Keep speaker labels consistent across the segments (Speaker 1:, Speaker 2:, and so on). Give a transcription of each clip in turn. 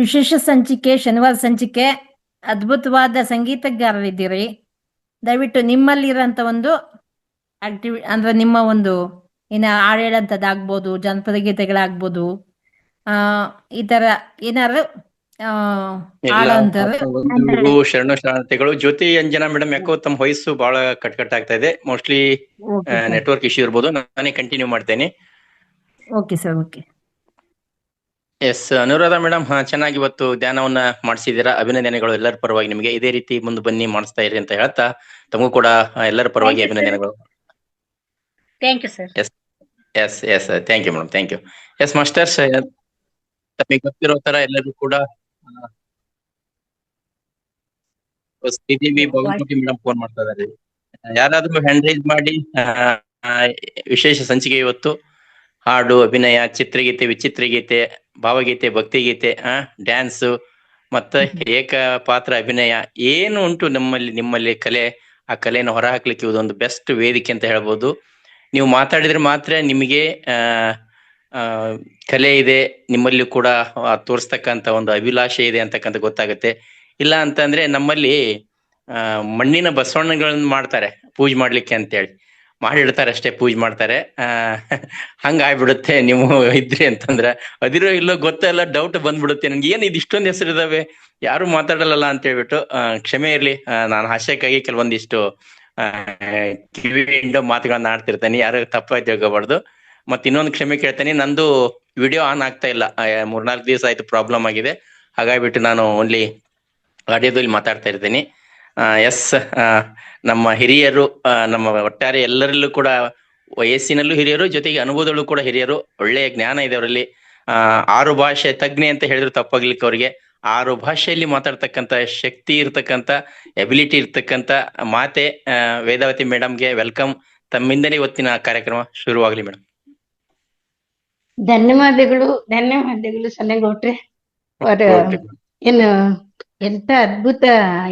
Speaker 1: ವಿಶೇಷ ಸಂಚಿಕೆ ಶನಿವಾರ ಸಂಚಿಕೆ ಅದ್ಭುತವಾದ ಸಂಗೀತಗಾರರಿದ್ದೀರಿ. ದಯವಿಟ್ಟು ನಿಮ್ಮಲ್ಲಿರೋಂಥ ಒಂದು ಅಂದ್ರೆ ನಿಮ್ಮ ಒಂದು ಹಾಡು ಹೇಳೋಂಥದ್ದಾಗ್ಬೋದು, ಜನಪದ ಗೀತೆಗಳಾಗ್ಬೋದು, ಈ ತರ ಏನಾದ್ರು
Speaker 2: ಎಲ್ಲ
Speaker 1: ಹಾಡೋಂಥದ್ದು
Speaker 2: ಬಂಧುಗಳಿಗೂ ಶರಣ ಶರಣಾರ್ಥಿಗಳು. ಜ್ಯೋತಿ ಅಂಜನಾ ಮೇಡಮ್, ಯಾಕೋ ತಮ್ಮ ವಯಸ್ಸು ಬಹಳ ಕಟ್ ಆಗ್ತಾ ಇದೆ. ಮೋಸ್ಟ್ಲಿ ನೆಟ್ವರ್ಕ್ ಇಶ್ಯೂ ಇರ್ಬೋದು. ನಾನೇ ಕಂಟಿನ್ಯೂ ಮಾಡ್ತೇನೆ.
Speaker 1: Okay sir, okay.
Speaker 2: Yes, Anuradha madam, ಚೆನ್ನಾಗಿ ಇವತ್ತು ಧ್ಯಾನವನ್ನ ಮಾಡಿಸಿದ್ದೀರಾ. ಅಭಿನಂದನೆಗಳು ಎಲ್ಲರ ಪರವಾಗಿ ನಿಮಗೆ. ಇದೇ ರೀತಿ ಮುಂದೆ ಬನ್ನಿ, ಮಾಡಿಸ್ತಾ ಇರಿ ಅಂತ ಹೇಳ್ತಾ ತಮಗೂ ಕೂಡ ಎಲ್ಲರ ಪರವಾಗಿ ಅಭಿನಂದನೆಗಳು.
Speaker 3: Thank you sir.
Speaker 2: Yes yes yes thank you madam, thank you. Yes masters, ತಮಗೆ ಗೊತ್ತಿರೋ ತರ ಎಲ್ಲರೂ ಕೂಡ ಶ್ರೀದೇವಿ ಬಾಗಲಕೋಟೆ ಮೇಡಮ್ ಫೋನ್ ಮಾಡ್ತಾ ಇದ್ದಾರೆ. ಯಾರಾದ್ರೂ ಹ್ಯಾಂಡ್ ರೈಸ್ ಮಾಡಿ. ವಿಶೇಷ ಸಂಚಿಕೆ ಇವತ್ತು ಹಾಡು, ಅಭಿನಯ, ಚಿತ್ರಗೀತೆ, ವಿಚಿತ್ರಗೀತೆ, ಭಾವಗೀತೆ, ಭಕ್ತಿಗೀತೆ, ಡ್ಯಾನ್ಸ್ ಮತ್ತೆ ಏಕ ಪಾತ್ರ ಅಭಿನಯ ಏನು ಉಂಟು ನಿಮ್ಮಲ್ಲಿ ಕಲೆ. ಆ ಕಲೆಯನ್ನು ಹೊರಹಾಕ್ಲಿಕ್ಕೆ ಇದೊಂದು ಬೆಸ್ಟ್ ವೇದಿಕೆ ಅಂತ ಹೇಳ್ಬೋದು. ನೀವು ಮಾತಾಡಿದ್ರೆ ಮಾತ್ರ ನಿಮಗೆ ಕಲೆ ಇದೆ, ನಿಮ್ಮಲ್ಲಿ ಕೂಡ ತೋರಿಸ್ತಕ್ಕಂಥ ಒಂದು ಅಭಿಲಾಷೆ ಇದೆ ಅಂತಕ್ಕಂಥ ಗೊತ್ತಾಗುತ್ತೆ. ಇಲ್ಲ ಅಂತಂದ್ರೆ ನಮ್ಮಲ್ಲಿ ಮಣ್ಣಿನ ಬಸವಣ್ಣಗಳನ್ನ ಮಾಡ್ತಾರೆ ಪೂಜೆ ಮಾಡ್ಲಿಕ್ಕೆ ಅಂತೇಳಿ ಮಾಡಿಡ್ತಾರೆ, ಅಷ್ಟೇ ಪೂಜೆ ಮಾಡ್ತಾರೆ. ಹಂಗ ಆಗ್ಬಿಡುತ್ತೆ. ನೀವು ಇದ್ರಿ ಅಂತಂದ್ರ ಅದಿರೋ ಇಲ್ಲೋ ಗೊತ್ತಲ್ಲ, ಡೌಟ್ ಬಂದ್ಬಿಡುತ್ತೆ ನನ್ಗೆ, ಏನ್ ಇದು ಇಷ್ಟೊಂದು ಹೆಸರು ಇದಾವೆ, ಯಾರು ಮಾತಾಡಲ್ಲ ಅಂತ ಹೇಳ್ಬಿಟ್ಟು. ಕ್ಷಮೆ ಇರ್ಲಿ, ನಾನು ಹಾಸ್ಯಕ್ಕಾಗಿ ಕೆಲವೊಂದಿಷ್ಟು ಕಿವಿಯಿಂದ ಮಾತುಗಳನ್ನ ಆಡ್ತಿರ್ತೇನೆ, ಯಾರು ತಪ್ಪಾಗಿ ತಿಳ್ಕೊಬಾರ್ದು. ಮತ್ತೆ ಇನ್ನೊಂದು ಕ್ಷಮೆ ಕೇಳ್ತೇನೆ, ನಂದು ವಿಡಿಯೋ ಆನ್ ಆಗ್ತಾ ಇಲ್ಲ, 3-4 ದಿವಸ ಆಯ್ತು, ಪ್ರಾಬ್ಲಮ್ ಆಗಿದೆ. ಹಾಗಾಗ್ಬಿಟ್ಟು ನಾನು ಓನ್ಲಿ ಆಡಿಯೋದಲ್ಲಿ ಮಾತಾಡ್ತಾ ಇರ್ತೀನಿ. ಎಸ್, ನಮ್ಮ ಹಿರಿಯರು, ನಮ್ಮ ಒಟ್ಟಾರೆ ಎಲ್ಲರಲ್ಲೂ ಕೂಡ ವಯಸ್ಸಿನಲ್ಲೂ ಹಿರಿಯರು, ಜೊತೆಗೆ ಅನುಭವದಲ್ಲೂ ಕೂಡ ಹಿರಿಯರು. ಒಳ್ಳೆಯ ಜ್ಞಾನ ಇದೆ ಅವರಲ್ಲಿ. 6 ಭಾಷೆ ತಜ್ಞೆ ಅಂತ ಹೇಳಿದ್ರು ತಪ್ಪಾಗ್ಲಿಕ್ಕೆ ಅವ್ರಿಗೆ. 6 ಭಾಷೆಯಲ್ಲಿ ಮಾತಾಡ್ತಕ್ಕಂಥ ಶಕ್ತಿ ಇರ್ತಕ್ಕಂಥ, ಎಬಿಲಿಟಿ ಇರ್ತಕ್ಕಂಥ ಮಾತೆ ವೇದಾವತಿ ಮೇಡಮ್ಗೆ ವೆಲ್ಕಮ್. ತಮ್ಮಿಂದಲೇ ಇವತ್ತಿನ ಕಾರ್ಯಕ್ರಮ ಶುರುವಾಗ್ಲಿ ಮೇಡಮ್.
Speaker 3: ಧನ್ಯವಾದಗಳು ಸನ್ನೇಗೌಡ್ರೆ. ಏನು ಎಂತ ಅದ್ಭುತ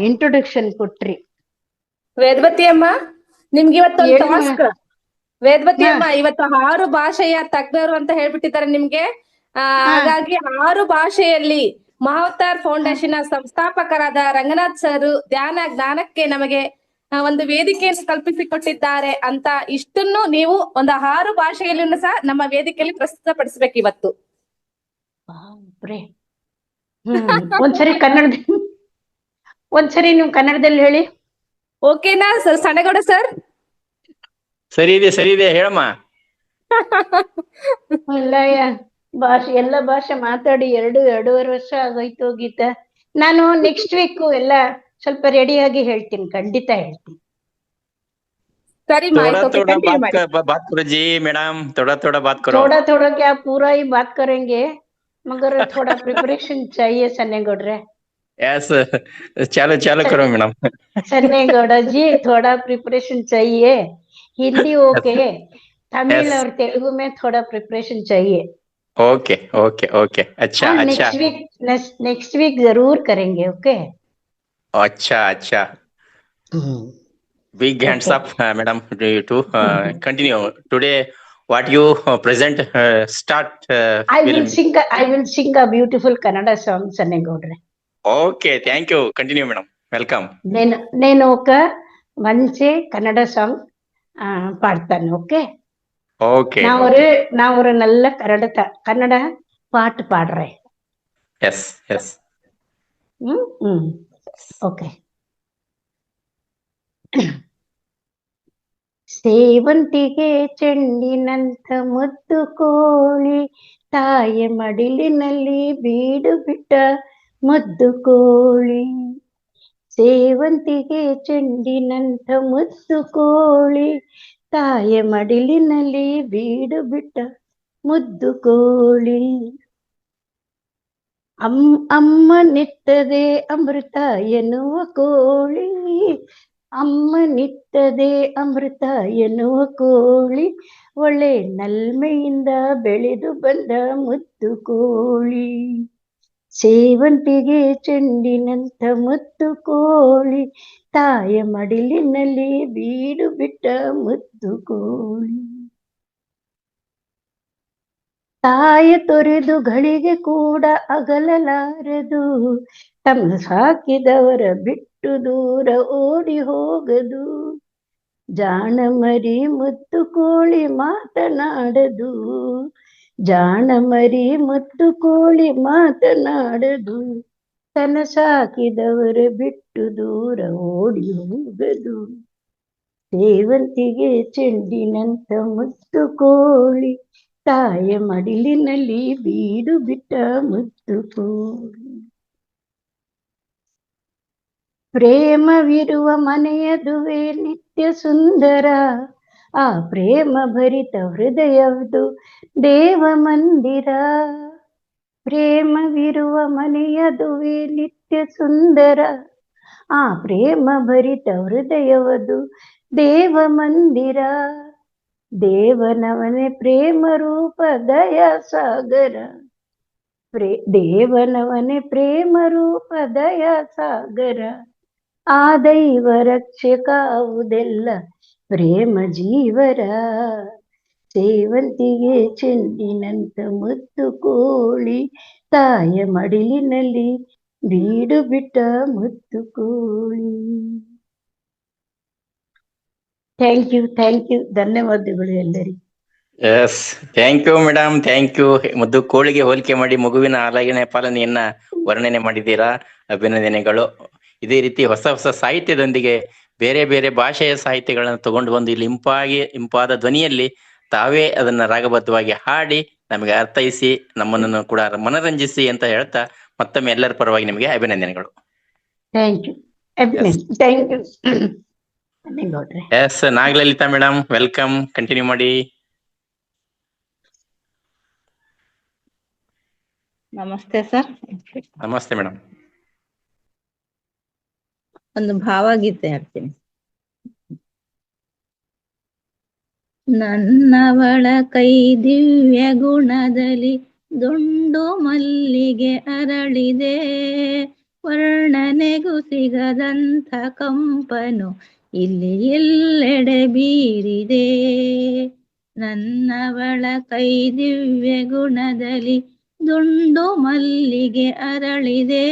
Speaker 3: ಇಂಟ್ರೊಡಕ್ಷನ್ ಕೊಟ್ರಿ.
Speaker 4: ವೇದವತಿ ಅಮ್ಮ, ನಿಮ್ಗೆ ಇವತ್ತೊಂದು ಟಾಸ್ಕ್. ವೇದವತಿ ಅಮ್ಮ, ಇವತ್ತು 6 ಭಾಷೆಯ ತಜ್ಞರು ಅಂತ ಹೇಳ್ಬಿಟ್ಟಿದ್ದಾರೆ ನಿಮ್ಗೆ. ಹಾಗಾಗಿ 6 ಭಾಷೆಯಲ್ಲಿ ಮಹಾವತಾರ್ ಫೌಂಡೇಶನ್ ಸಂಸ್ಥಾಪಕರಾದ ರಂಗನಾಥ್ ಸರ್ ಧ್ಯಾನ ಜ್ಞಾನಕ್ಕೆ ನಮಗೆ ಒಂದು ವೇದಿಕೆಯನ್ನು ಕಲ್ಪಿಸಿಕೊಟ್ಟಿದ್ದಾರೆ ಅಂತ. ಇಷ್ಟನ್ನು ನೀವು ಒಂದು 6 ಭಾಷೆಯಲ್ಲೂ ಸಹ ನಮ್ಮ ವೇದಿಕೆಯಲ್ಲಿ ಪ್ರಸ್ತುತಪಡಿಸ್ಬೇಕು ಇವತ್ತು.
Speaker 3: ಒಂದ್ಸರಿ ನೀವು ಕನ್ನಡದಲ್ಲಿ ಹೇಳಿ.
Speaker 4: ಓಕೆನಾ ಸರ್? ಸಣ್ಣಗೌಡ ಸರ್
Speaker 2: ಸರಿ ಇದೆ ಹೇಳಮ್ಮ.
Speaker 3: ಎಲ್ಲ ಭಾಷೆ ಮಾತಾಡಿ 2-2.5 ವರ್ಷ ಆಗೋಯ್ತು ಗೀತಾ. ನಾನು ನೆಕ್ಸ್ಟ್ ವೀಕ್ ಎಲ್ಲ ಸ್ವಲ್ಪ ರೆಡಿಯಾಗಿ ಹೇಳ್ತೀನಿ, ಖಂಡಿತ ಹೇಳ್ತೀನಿ.
Speaker 4: ಸರಿ,
Speaker 2: बात करो जी मैडम, थोड़ा बात करो.
Speaker 3: थोड़ा क्या पूरा ही बात करेंगे, मगर थोड़ा प्रिपरेशन चाहिए सन्नेगौड्रे.
Speaker 2: यस, चलो करो मैडम.
Speaker 3: सन्नेगौड़ा जी, थोड़ा प्रिपरेशन चाहिए. हिंदी ओके, तमिल और तेलुगु में थोड़ा प्रिपरेशन चाहिए.
Speaker 2: ओके अच्छा.
Speaker 3: नेक्स्ट वीक जरूर करेंगे. ओके,
Speaker 2: अच्छा. Big hands up, madam, to continue today. What you present, start.
Speaker 3: I will sing a beautiful Kannada song, Sannegaudre.
Speaker 2: Okay, thank you. Continue, madam. Welcome.
Speaker 3: నేను ఒక మంచి కన్నడ సాంగ్ పాడతాను. Okay, நான் ஒரு நல்ல கன்னட பாட்டு பாடுறேன்.
Speaker 2: Yes.
Speaker 3: ಓಕೆ. ಸೇವಂತಿಗೆ ಚೆಂಡಿನಂಥ ಮುದ್ದು ಕೋಳಿ, ತಾಯ ಮಡಿಲಿನಲ್ಲಿ ಬೀಡು ಬಿಟ್ಟ ಮುದ್ದು ಕೋಳಿ. ಸೇವಂತಿಗೆ ಚೆಂಡಿನಂಥ ಮುದ್ದು ಕೋಳಿ, ತಾಯ ಮಡಿಲಿನಲ್ಲಿ ಬೀಡು ಬಿಟ್ಟ ಮುದ್ದು ಕೋಳಿ. ಅಮ್ಮ ನಿತ್ತದೆ ಅಮೃತ ಎನ್ನುವ ಕೋಳಿ, ಅಮ್ಮ ನಿತ್ತದೆ ಅಮೃತ ಎನ್ನುವ ಕೋಳಿ, ಒಳ್ಳೆ ನಲ್ಮೆಯಿಂದ ಬೆಳೆದು ಬಂದ ಮುದ್ದು ಕೋಳಿ. ಸೇವಂತಿಗೆ ಚೆಂಡಿನಂಥ ಮುದ್ದು ಕೋಳಿ, ತಾಯ ಮಡಿಲಿನಲ್ಲಿ ಬೀಡು ಬಿಟ್ಟ ಮುದ್ದು ಕೋಳಿ. ತಾಯ ತೊರೆದು ಗಳಿಗೆ ಕೂಡ ಅಗಲಲಾರದು, ತಮ್ಮ ಸಾಕಿದವರ ಬಿಟ್ಟು ದೂರ ಓಡಿ ಹೋಗದು. ಜಾಣ ಮರಿ ಮುತ್ತು ಕೋಳಿ ಮಾತನಾಡದು, ಜಾಣ ಮರಿ ಮುತ್ತು ಕೋಳಿ ಮಾತನಾಡದು. ತನ್ನ ಸಾಕಿದವರ ಬಿಟ್ಟು ದೂರ ಓಡಿ ಹೋಗದು. ಸೇವಂತಿಗೆ ಚೆಂಡಿನಂತ ಮುತ್ತು ಕೋಳಿ, ತಾಯ ಮಡಿಲಿನಲ್ಲಿ ಬೀಡು ಬಿಟ್ಟ ಮುತ್ತು ಕೋಳಿ. ಪ್ರೇಮವಿರುವ ಮನೆಯದುವೆ ನಿತ್ಯ ಸುಂದರ, ಆ ಪ್ರೇಮ ಭರಿತ ಹೃದಯವುದು ದೇವ ಮಂದಿರ. ಪ್ರೇಮವಿರುವ ಮನೆಯದುವೆ ನಿತ್ಯ ಸುಂದರ, ಆ ಪ್ರೇಮ ಭರಿತ ಹೃದಯವದು ದೇವ ಮಂದಿರ. ದೇವನವನೇ ಪ್ರೇಮ ರೂಪ ದಯಾ ಸಾಗರ, ದೇವನವನೇ ಪ್ರೇಮ ರೂಪ ದಯಾ ಸಾಗರ. ಆ ದೈವ ರಕ್ಷಕಾವುದೆಲ್ಲ ಪ್ರೇಮ ಜೀವರ. ಸೇವಂತಿಗೆ ಚೆಂಡಿನಂತ ಮುತ್ತು ಕೋಳಿ, ತಾಯ ಮಡಿಲಿನಲ್ಲಿ ಬೀಡು ಬಿಟ್ಟ ಮುತ್ತು ಕೋಳಿ. ಥ್ಯಾಂಕ್ ಯು, ಧನ್ಯವಾದಗಳು ಎಲ್ಲರಿಗೂ.
Speaker 2: Yes, thank you madam, thank you. ಮುದ್ದು ಕೋಳಿಗೆ ಹೋಲಿಕೆ ಮಾಡಿ ಮಗುವಿನ ಆಲೋಚನೆ ಪಾಲನೆಯನ್ನ ವರ್ಣನೆ ಮಾಡಿದ್ದೀರಾ, ಅಭಿನಂದನೆಗಳು. ಇದೇ ರೀತಿ ಹೊಸ ಹೊಸ ಸಾಹಿತ್ಯದೊಂದಿಗೆ ಬೇರೆ ಬೇರೆ ಭಾಷೆಯ ಸಾಹಿತ್ಯಗಳನ್ನು ತಗೊಂಡು ಬಂದು ಇಲ್ಲಿ ಇಂಪಾದ ಧ್ವನಿಯಲ್ಲಿ ತಾವೇ ಅದನ್ನ ರಾಗಬದ್ಧವಾಗಿ ಹಾಡಿ ನಮಗೆ ಅರ್ಥೈಸಿ ನಮ್ಮನ್ನು ಕೂಡ ಮನರಂಜಿಸಿ ಅಂತ ಹೇಳ್ತಾ ಮತ್ತೊಮ್ಮೆ ಎಲ್ಲರ ಪರವಾಗಿ ನಿಮಗೆ ಅಭಿನಂದನೆಗಳು.
Speaker 3: Thank you, thank you.
Speaker 2: Yes, Nagalalitha madam, welcome, continue ಮಾಡಿ.
Speaker 5: ನಮಸ್ತೆ ಸರ್.
Speaker 2: ನಮಸ್ತೆ ಮೇಡಮ್.
Speaker 5: ಒಂದು ಭಾವಗೀತೆ ಹೇಳ್ತೀನಿ. ನನ್ನವಳ ಕೈ ದಿವ್ಯ ಗುಣದಲ್ಲಿ ದುಂಡು ಮಲ್ಲಿಗೆ ಅರಳಿದೆ, ವರ್ಣನೆಗೂ ಸಿಗದಂಥ ಕಂಪನು ಇಲ್ಲಿ ಎಲ್ಲೆಡೆ ಬೀರಿದೆ. ನನ್ನವಳ ಕೈ ದಿವ್ಯ ಗುಣದಲ್ಲಿ ದುಂಡು ಮಲ್ಲಿಗೆ ಅರಳಿದೆ,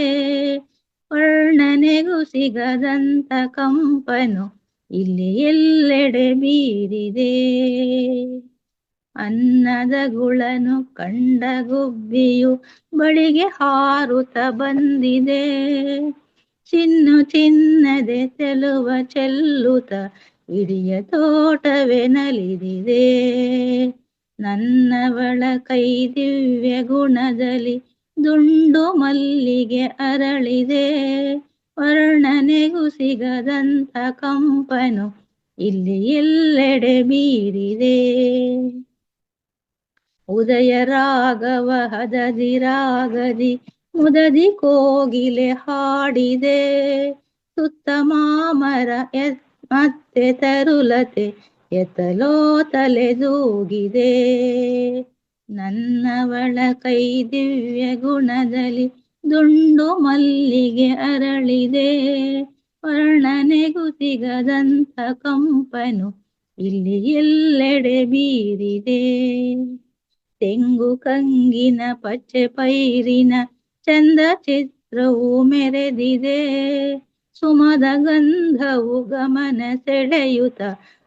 Speaker 5: ವರ್ಣನೆಗೂ ಸಿಗದಂಥ ಕಂಪನು ಇಲ್ಲಿ ಎಲ್ಲೆಡೆ ಬೀರಿದೆ. ಅನ್ನದ ಗುಳನು ಕಂಡ ಗುಬ್ಬಿಯು ಬಳಿಗೆ ಹಾರುತ್ತ ಬಂದಿದೆ, ಚಿನ್ನದೆ ಚೆಲುವ ಚೆಲ್ಲುತ್ತ ಇಡಿಯ ತೋಟವೇ ನಲಿದಿದೆ. ನನ್ನವಳ ಕೈ ದಿವ್ಯ ಗುಣದಲ್ಲಿ ದುಂಡು ಮಲ್ಲಿಗೆ ಅರಳಿದೆ, ವರ್ಣನೆಗೂ ಸಿಗದಂಥ ಕಂಪನು ಇಲ್ಲಿ ಎಲ್ಲೆಡೆ ಬೀರಿದೆ. ಉದಯ ರಾಗವ ಹದದಿ ಮುದದಿ ಕೋಗಿಲೆ ಹಾಡಿದೆ, ಸುತ್ತ ಮಾಮರ ಮತ್ತೆ ತರುಲತೆ ಎತ್ತಲೋ ತಲೆದೂಗಿದೆ. ನನ್ನವಳ ಕೈ ದಿವ್ಯ ಗುಣದಲ್ಲಿ ದುಂಡು ಮಲ್ಲಿಗೆ ಅರಳಿದೆ, ವರ್ಣನೆಗೂ ಸಿಗದಂಥ ಕಂಪನು ಇಲ್ಲಿ ಎಲ್ಲೆಡೆ ಬೀರಿದೆ. ತೆಂಗು ಕಂಗಿನ ಪಚ್ಚೆ ಪೈರಿನ ಚಂದ ಚಿತ್ರವು ಮೆರೆದಿದೆ, ಸುಮದ ಗಂಧವು ಗಮನ ಸೆಳೆಯುತ್ತ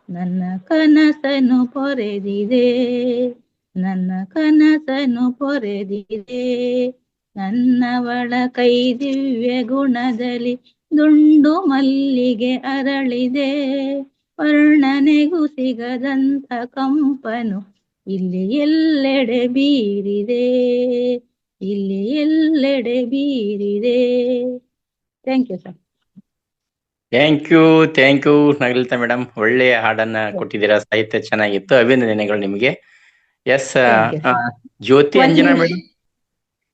Speaker 5: ನನ್ನ ಕನಸನು ಪೊರೆದಿದೆ, ನನ್ನ ಕನಸನು ಪೊರೆದಿದೆ. ನನ್ನವಳ ಕೈ ದಿವ್ಯ ಗುಣದಲ್ಲಿ ದುಂಡು ಮಲ್ಲಿಗೆ ಅರಳಿದೆ, ವರ್ಣನೆಗೂ ಸಿಗದಂಥ ಕಂಪನು ಇಲ್ಲಿ ಎಲ್ಲೆಡೆ ಬೀರಿದೆ, ಇಲ್ಲಿ ಎಲ್ಲೆಡೆ ಬೀರಿದೆ. Thank you sir.
Speaker 2: Thank you Nagalalitha madam, ಒಳ್ಳೆಯ ಹಾಡನ್ನ ಕೊಟ್ಟಿದ್ದೀರಾ, ಸಾಹಿತ್ಯ ಚೆನ್ನಾಗಿತ್ತು, ಅಭಿನಂದನೆಗಳು ನಿಮಗೆ. Yes, Jyothi Anjana madam.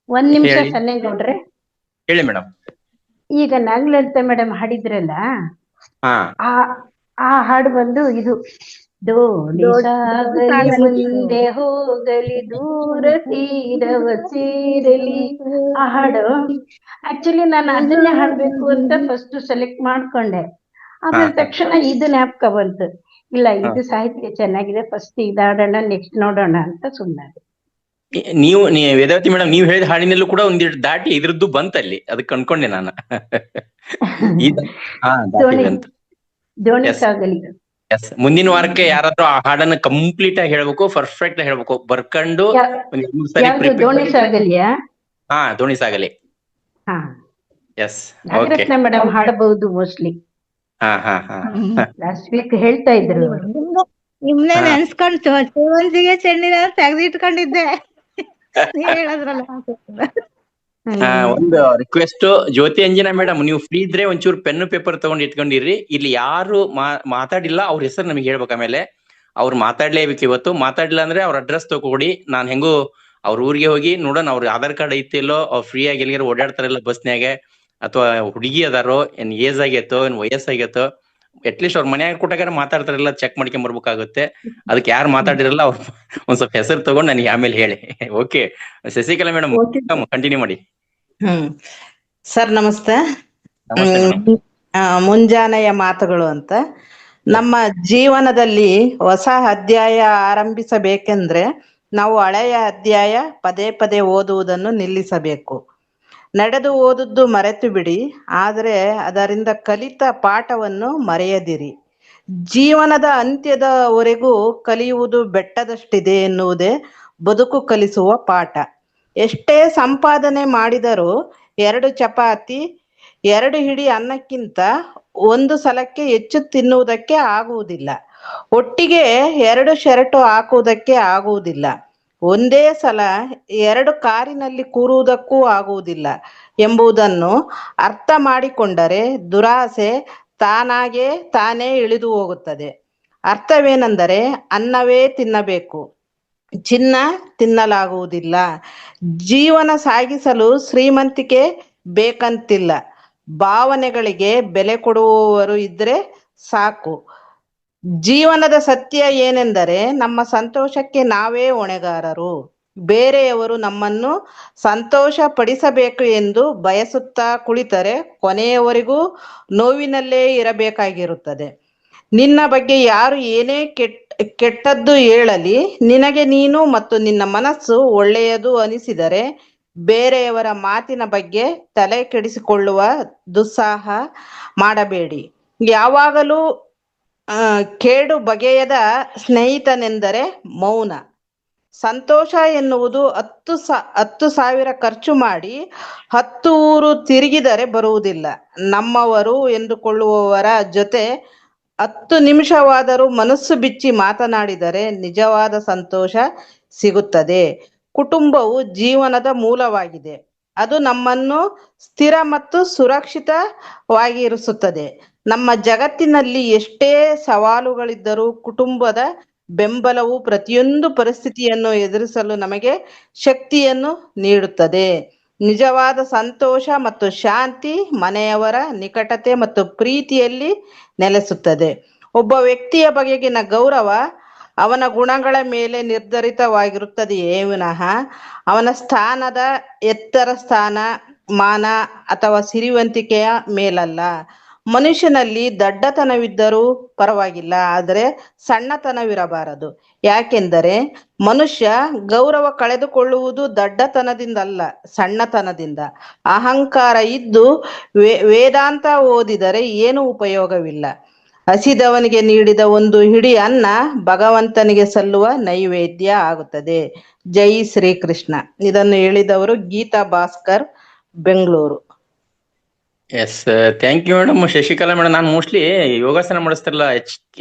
Speaker 3: ಒಂದ್ ನಿಮಿಷ ಸನ್ನೇಗೌಡ್ರೆ,
Speaker 2: ಹೇಳಿ ಮೇಡಮ್.
Speaker 3: ಈಗ ನಾಗಲಲಿತಾ ಮೇಡಮ್ ಹಾಡಿದ್ರಲ್ಲ, ಆ ಹಾಡು ಬಂದು ಇದು, ದೋಣಿ ಸಾಗಲಿ ಮುಂದೆ ಹೋಗಲಿ ದೂರ ತೀರವ ಸೇರಲಿ. ಆ ಹಾಡು ಆಕ್ಚುಲಿ ನಾನು ಅದನ್ನೇ ಹಾಡ್ಬೇಕು ಅಂತ ಫಸ್ಟ್ ಸೆಲೆಕ್ಟ್ ಮಾಡ್ಕೊಂಡೆ, ಆಮೇಲೆ ತಕ್ಷಣ ಇದು ಜ್ಞಾಪಕ ಬಂತು. ಇಲ್ಲ, ಇದು ಸಾಹಿತ್ಯ ಚೆನ್ನಾಗಿದೆ, ಫಸ್ಟ್ ಇದಾಡೋಣ, ನೆಕ್ಸ್ಟ್ ನೋಡೋಣ ಅಂತ ಸುಮ್ಮನೆ.
Speaker 2: ನೀವು ವೇದಾವತಿ ಮೇಡಮ್ ನೀವು ಹೇಳಿದ ಹಾಡಿನಲ್ಲೂ ಕೂಡ ಒಂದಿಷ್ಟು ದಾಟಿ ಇದ್ರದ್ದು ಬಂತಲ್ಲಿ, ಅದಕ್ಕೆ ಅನ್ಕೊಂಡೆ ನಾನು. ದಾಟಿ ಬಂತು.
Speaker 3: ದೋಣಿ
Speaker 2: Yes.
Speaker 3: ಸಾಗಲಿ.
Speaker 2: ಎಸ್, ಮುಂದಿನ ವಾರಕ್ಕೆ ಯಾರಾದ್ರೂ ಆ ಹಾಡನ್ನ ಕಂಪ್ಲೀಟ್ ಆಗಿ ಹೇಳ್ಬೇಕು, ಪರ್ಫೆಕ್ಟ್ ಆಗಿ ಹೇಳ್ಬೇಕು, ಬರ್ಕೊಂಡು ಒಂದ್ 2 ಸಾರಿ
Speaker 3: ಯಾವ್ದು
Speaker 2: prepare
Speaker 3: ದೋಣಿ
Speaker 2: ಮಾಡಿ.
Speaker 3: ಸಾಗಲಿಯಾ?
Speaker 2: ದೋಣಿ ಸಾಗಲಿ.
Speaker 3: ಹಾ,
Speaker 2: ಎಸ್, ಓಕೆ.
Speaker 3: ನಾಗರತ್ನ ಮೇಡಮ್ ಹಾಡಬಹುದು ಮೋಸ್ಟ್ಲಿ.
Speaker 2: ಹಾ.
Speaker 3: ಲಾಸ್ಟ್ ವೀಕ್ ಹೇಳ್ತಾ ಇದ್ರು.
Speaker 5: ನಿಮ್ನೆ
Speaker 2: ಹಾ.
Speaker 5: ನೆನ್ಸ್ಕೊಂಡು ಸೇವಂತಿಗೆ ಚೆಂಡಿನ ತೆಗ್ದಿಟ್ಕೊಂಡಿದ್ದೆ. ನೀವ್ ಹೇಳದ್ರಲ್ಲ.
Speaker 2: ಒಂದು ರಿಕ್ವೆಸ್ಟ್, ಜ್ಯೋತಿ ಅಂಜನಾ ಮೇಡಮ್, ನೀವು ಫ್ರೀ ಇದ್ರೆ ಒಂಚೂರು ಪೆನ್ ಪೇಪರ್ ತಗೊಂಡ್ ಇಟ್ಕೊಂಡಿರಿ. ಇಲ್ಲಿ ಯಾರು ಮಾತಾಡಿಲ್ಲ ಅವ್ರ ಹೆಸರು ನಮಗೆ ಹೇಳ್ಬೇಕು. ಆಮೇಲೆ ಅವ್ರು ಮಾತಾಡ್ಲೇಬೇಕು ಇವತ್ತು. ಮಾತಾಡಿಲ್ಲ ಅಂದ್ರೆ ಅವ್ರ ಅಡ್ರೆಸ್ ತಗೊಡಿ. ನಾನ್ ಹೆಂಗು ಅವ್ರ ಊರಿಗೆ ಹೋಗಿ ನೋಡೋಣ ಅವ್ರ ಆಧಾರ್ ಕಾರ್ಡ್ ಐತಿಲ್ಲೋ, ಅವ್ರು ಫ್ರೀ ಆಗಿ ಎಲ್ಲಿಗಾರ ಓಡಾಡ್ತಾರಲ್ಲ ಬಸ್ನ್ಯಾಗೆ, ಅಥವಾ ಹುಡುಗಿ ಅದಾರೋ, ಏನ್ ಏಜ್ ಆಗೈತೋ, ಏನ್ ವಯಸ್ಸಾಗೈತೋ, ಅಟ್ಲೀಸ್ಟ್ ಅವ್ರ ಮನ್ಯಾಗ ಕೊಟ್ಟಾಗಾರ ಮಾತಾಡ್ತಾರಲ್ಲ, ಚೆಕ್ ಮಾಡ್ಕೊಂಡ್ ಬರ್ಬೇಕಾಗುತ್ತೆ. ಅದಕ್ಕೆ ಯಾರು ಮಾತಾಡಿರಲ್ಲ ಅವ್ರು ಒಂದ್ ಸ್ವಲ್ಪ ಹೆಸರು ತಗೊಂಡ್ ನನಗೆ ಆಮೇಲೆ ಹೇಳಿ. ಓಕೆ, ಶಶಿಕಲಾ ಮೇಡಮ್ ಕಂಟಿನ್ಯೂ ಮಾಡಿ.
Speaker 6: ಸರ್ ನಮಸ್ತೆ.
Speaker 2: ನಮಸ್ತೆ ಮೇಡಮ್.
Speaker 6: ಮುಂಜಾನೆಯ ಮಾತುಗಳು ಅಂತ. ನಮ್ಮ ಜೀವನದಲ್ಲಿ ಹೊಸ ಅಧ್ಯಾಯ ಆರಂಭಿಸಬೇಕೆಂದ್ರೆ ನಾವು ಹಳೆಯ ಅಧ್ಯಾಯ ಪದೇ ಪದೇ ಓದುವುದನ್ನು ನಿಲ್ಲಿಸಬೇಕು. ನಡೆದು ಓದುವುದು ಮರೆತು ಬಿಡಿ, ಆದರೆ ಅದರಿಂದ ಕಲಿತ ಪಾಠವನ್ನು ಮರೆಯದಿರಿ. ಜೀವನದ ಅಂತ್ಯದವರೆಗೂ ಕಲಿಯುವುದು ಬೆಟ್ಟದಷ್ಟಿದೆ ಎನ್ನುವುದೇ ಬದುಕು ಕಲಿಸುವ ಪಾಠ. ಎಷ್ಟೇ ಸಂಪಾದನೆ ಮಾಡಿದರೂ 2 ಚಪಾತಿ 2 ಹಿಡಿ ಅನ್ನಕ್ಕಿಂತ ಒಂದು ಸಲಕ್ಕೆ ಹೆಚ್ಚು ತಿನ್ನುವುದಕ್ಕೆ ಆಗುವುದಿಲ್ಲ. ಒಟ್ಟಿಗೆ 2 ಶರ್ಟು ಹಾಕುವುದಕ್ಕೆ ಆಗುವುದಿಲ್ಲ. ಒಂದೇ ಸಲ 2 ಕಾರಿನಲ್ಲಿ ಕೂರುವುದಕ್ಕೂ ಆಗುವುದಿಲ್ಲ ಎಂಬುದನ್ನು ಅರ್ಥ ಮಾಡಿಕೊಂಡರೆ ದುರಾಸೆ ತಾನೇ ಇಳಿದು ಹೋಗುತ್ತದೆ. ಅರ್ಥವೇನೆಂದರೆ ಅನ್ನವೇ ತಿನ್ನಬೇಕು, ಚಿನ್ನ ತಿನ್ನಲಾಗುವುದಿಲ್ಲ. ಜೀವನ ಸಾಗಿಸಲು ಶ್ರೀಮಂತಿಕೆ ಬೇಕಂತಿಲ್ಲ, ಭಾವನೆಗಳಿಗೆ ಬೆಲೆ ಕೊಡುವವರು ಇದ್ರೆ ಸಾಕು. ಜೀವನದ ಸತ್ಯ ಏನೆಂದರೆ ನಮ್ಮ ಸಂತೋಷಕ್ಕೆ ನಾವೇ ಹೊಣೆಗಾರರು. ಬೇರೆಯವರು ನಮ್ಮನ್ನು ಸಂತೋಷ ಪಡಿಸಬೇಕು ಎಂದು ಬಯಸುತ್ತಾ ಕುಳಿತರೆ ಕೊನೆಯವರೆಗೂ ನೋವಿನಲ್ಲೇ ಇರಬೇಕಾಗಿರುತ್ತದೆ. ನಿನ್ನ ಬಗ್ಗೆ ಯಾರು ಏನೇ ಕೆಟ್ಟದ್ದು ಹೇಳಲಿ, ನಿನಗೆ ನೀನು ಮತ್ತು ನಿನ್ನ ಮನಸ್ಸು ಒಳ್ಳೆಯದು ಅನಿಸಿದರೆ ಬೇರೆಯವರ ಮಾತಿನ ಬಗ್ಗೆ ತಲೆ ಕೆಡಿಸಿಕೊಳ್ಳುವ ದುಸ್ಸಾಹ ಮಾಡಬೇಡಿ. ಯಾವಾಗಲೂ ಕೇಡು ಬಗೆಯದ ಸ್ನೇಹಿತನೆಂದರೆ ಮೌನ. ಸಂತೋಷ ಎನ್ನುವುದು 10,000 ಖರ್ಚು ಮಾಡಿ 10 ಊರು ತಿರುಗಿದರೆ ಬರುವುದಿಲ್ಲ. ನಮ್ಮವರು ಎಂದುಕೊಳ್ಳುವವರ ಜೊತೆ 10 ನಿಮಿಷವಾದರೂ ಮನಸ್ಸು ಬಿಚ್ಚಿ ಮಾತನಾಡಿದರೆ ನಿಜವಾದ ಸಂತೋಷ ಸಿಗುತ್ತದೆ. ಕುಟುಂಬವು ಜೀವನದ ಮೂಲವಾಗಿದೆ. ಅದು ನಮ್ಮನ್ನು ಸ್ಥಿರ ಮತ್ತು ಸುರಕ್ಷಿತವಾಗಿರಿಸುತ್ತದೆ. ನಮ್ಮ ಜಗತ್ತಿನಲ್ಲಿ ಎಷ್ಟೇ ಸವಾಲುಗಳಿದ್ದರೂ ಕುಟುಂಬದ ಬೆಂಬಲವು ಪ್ರತಿಯೊಂದು ಪರಿಸ್ಥಿತಿಯನ್ನು ಎದುರಿಸಲು ನಮಗೆ ಶಕ್ತಿಯನ್ನು ನೀಡುತ್ತದೆ. ನಿಜವಾದ ಸಂತೋಷ ಮತ್ತು ಶಾಂತಿ ಮನೆಯವರ ನಿಕಟತೆ ಮತ್ತು ಪ್ರೀತಿಯಲ್ಲಿ ನೆಲೆಸುತ್ತದೆ. ಒಬ್ಬ ವ್ಯಕ್ತಿಯ ಬಗೆಗಿನ ಗೌರವ ಅವನ ಗುಣಗಳ ಮೇಲೆ ನಿರ್ಧರಿತವಾಗಿರುತ್ತದೆಯೇ ವಿನಃ ಅವನ ಎತ್ತರ ಸ್ಥಾನ ಮಾನ ಅಥವಾ ಸಿರಿವಂತಿಕೆಯ ಮೇಲಲ್ಲ. ಮನುಷ್ಯನಲ್ಲಿ ದಡ್ಡತನವಿದ್ದರೂ ಪರವಾಗಿಲ್ಲ, ಆದರೆ ಸಣ್ಣತನವಿರಬಾರದು. ಯಾಕೆಂದರೆ ಮನುಷ್ಯ ಗೌರವ ಕಳೆದುಕೊಳ್ಳುವುದು ದಡ್ಡತನದಿಂದಲ್ಲ, ಸಣ್ಣತನದಿಂದ. ಅಹಂಕಾರ ಇದ್ದು ವೇದಾಂತ ಓದಿದರೆ ಏನು ಉಪಯೋಗವಿಲ್ಲ. ಹಸಿದವನಿಗೆ ನೀಡಿದ 1 ಹಿಡಿ ಅನ್ನ ಭಗವಂತನಿಗೆ ಸಲ್ಲುವ ನೈವೇದ್ಯ ಆಗುತ್ತದೆ. ಜೈ ಶ್ರೀಕೃಷ್ಣ. ಇದನ್ನು ಹೇಳಿದವರು Geetha Bhaskar, Bengaluru.
Speaker 2: Yes, thank you madam. Shashikala madam, ನಾನು ಮೋಸ್ಟ್ಲಿ ಯೋಗಾಸನ ಮಾಡಿಸ್ತಾರಲ್ಲ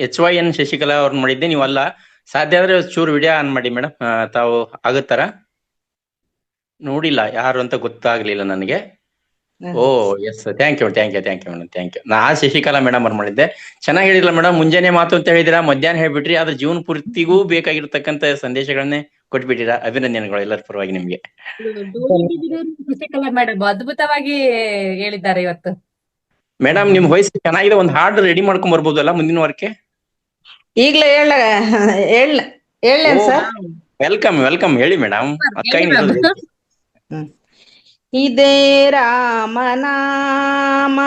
Speaker 2: HYN ಶಶಿಕಲಾ ಅವ್ರನ್ನ ಮಾಡಿದ್ದೆ, ನೀವಲ್ಲ. ಸಾಧ್ಯ ಆದ್ರೆ ಚೂರು ವಿಡಿಯೋ ಆನ್ ಮಾಡಿ ಮೇಡಮ್. ತಾವು ಆಗುತ್ತಾರ? ನೋಡಿಲ್ಲ ಯಾರು ಅಂತ ಗೊತ್ತಾಗ್ಲಿಲ್ಲ ನನಗೆ. Oh yes, thank you madam, thank you. ನಾ ಶಶಿಕಲಾ ಮೇಡಮ್ ಅವ್ರು ಮಾಡಿದ್ದೆ. ಚೆನ್ನಾಗಿ ಹೇಳಿಲ್ಲ ಮೇಡಮ್. ಮುಂಜಾನೆ ಮಾತು ಅಂತ ಹೇಳಿದಿರಾ, ಮಧ್ಯಾಹ್ನ ಹೇಳ್ಬಿಟ್ರಿ, ಆದ್ರೆ ಜೀವನ ಪೂರ್ತಿಗೂ ಬೇಕಾಗಿರ್ತಕ್ಕಂಥ ಸಂದೇಶಗಳನ್ನೇ ಕೊಟ್ಬಿಟ್ಟಿರಾ. ಅಭಿನಂದನೆಗಳು ಎಲ್ಲರ ಪರವಾಗಿ ನಿಮ್ಗೆ.
Speaker 4: ಮೇಡಮ್ ಅದ್ಭುತವಾಗಿ ಹೇಳಿದ್ದಾರೆ ಇವತ್ತು.
Speaker 2: ಮೇಡಮ್ ನಿಮ್ ವಯಸ್ಸು ಚೆನ್ನಾಗಿದೆ, ಒಂದು ಹಾಡು ರೆಡಿ ಮಾಡ್ಕೊಂಡ್ ಬರ್ಬೋದಲ್ಲ ಮುಂದಿನ ವಾರಕ್ಕೆ?
Speaker 6: ಈಗ್ಲೇ ಹೇಳೇನ್ ಸರ್?
Speaker 2: ವೆಲ್ಕಮ್ ಹೇಳಿ ಮೇಡಮ್. ಅಕ್ಕ
Speaker 6: ಇದೇ ರಾಮನಾಮ,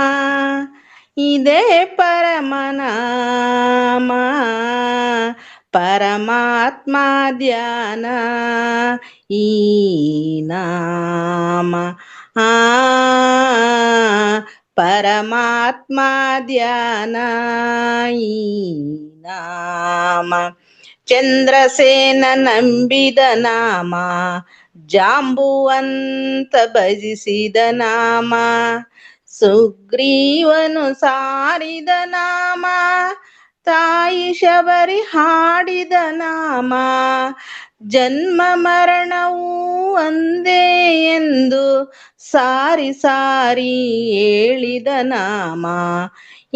Speaker 6: ಇದೇ ಪರಮನಾಮ, ಪರಮಾತ್ಮ ಧ್ಯಾನ ಈ ನಾಮ ಆ ಪರಮಾತ್ಮ ಧ್ಯಾನ ಈ ನಾಮ ಚಂದ್ರಸೇನ ನಂಬಿದ ನಾಮ ಜಾಂಬುವಂತ ಭಜಿಸಿದ ನಾಮ ಸುಗ್ರೀವನು ಸಾರಿದ ನಾಮ ತಾಯಿ ಶಬರಿ ಹಾಡಿದ ನಾಮ ಜನ್ಮ ಮರಣವೂ ಒಂದೇ ಎಂದು ಸಾರಿ ಸಾರಿ ಹೇಳಿದ ನಾಮ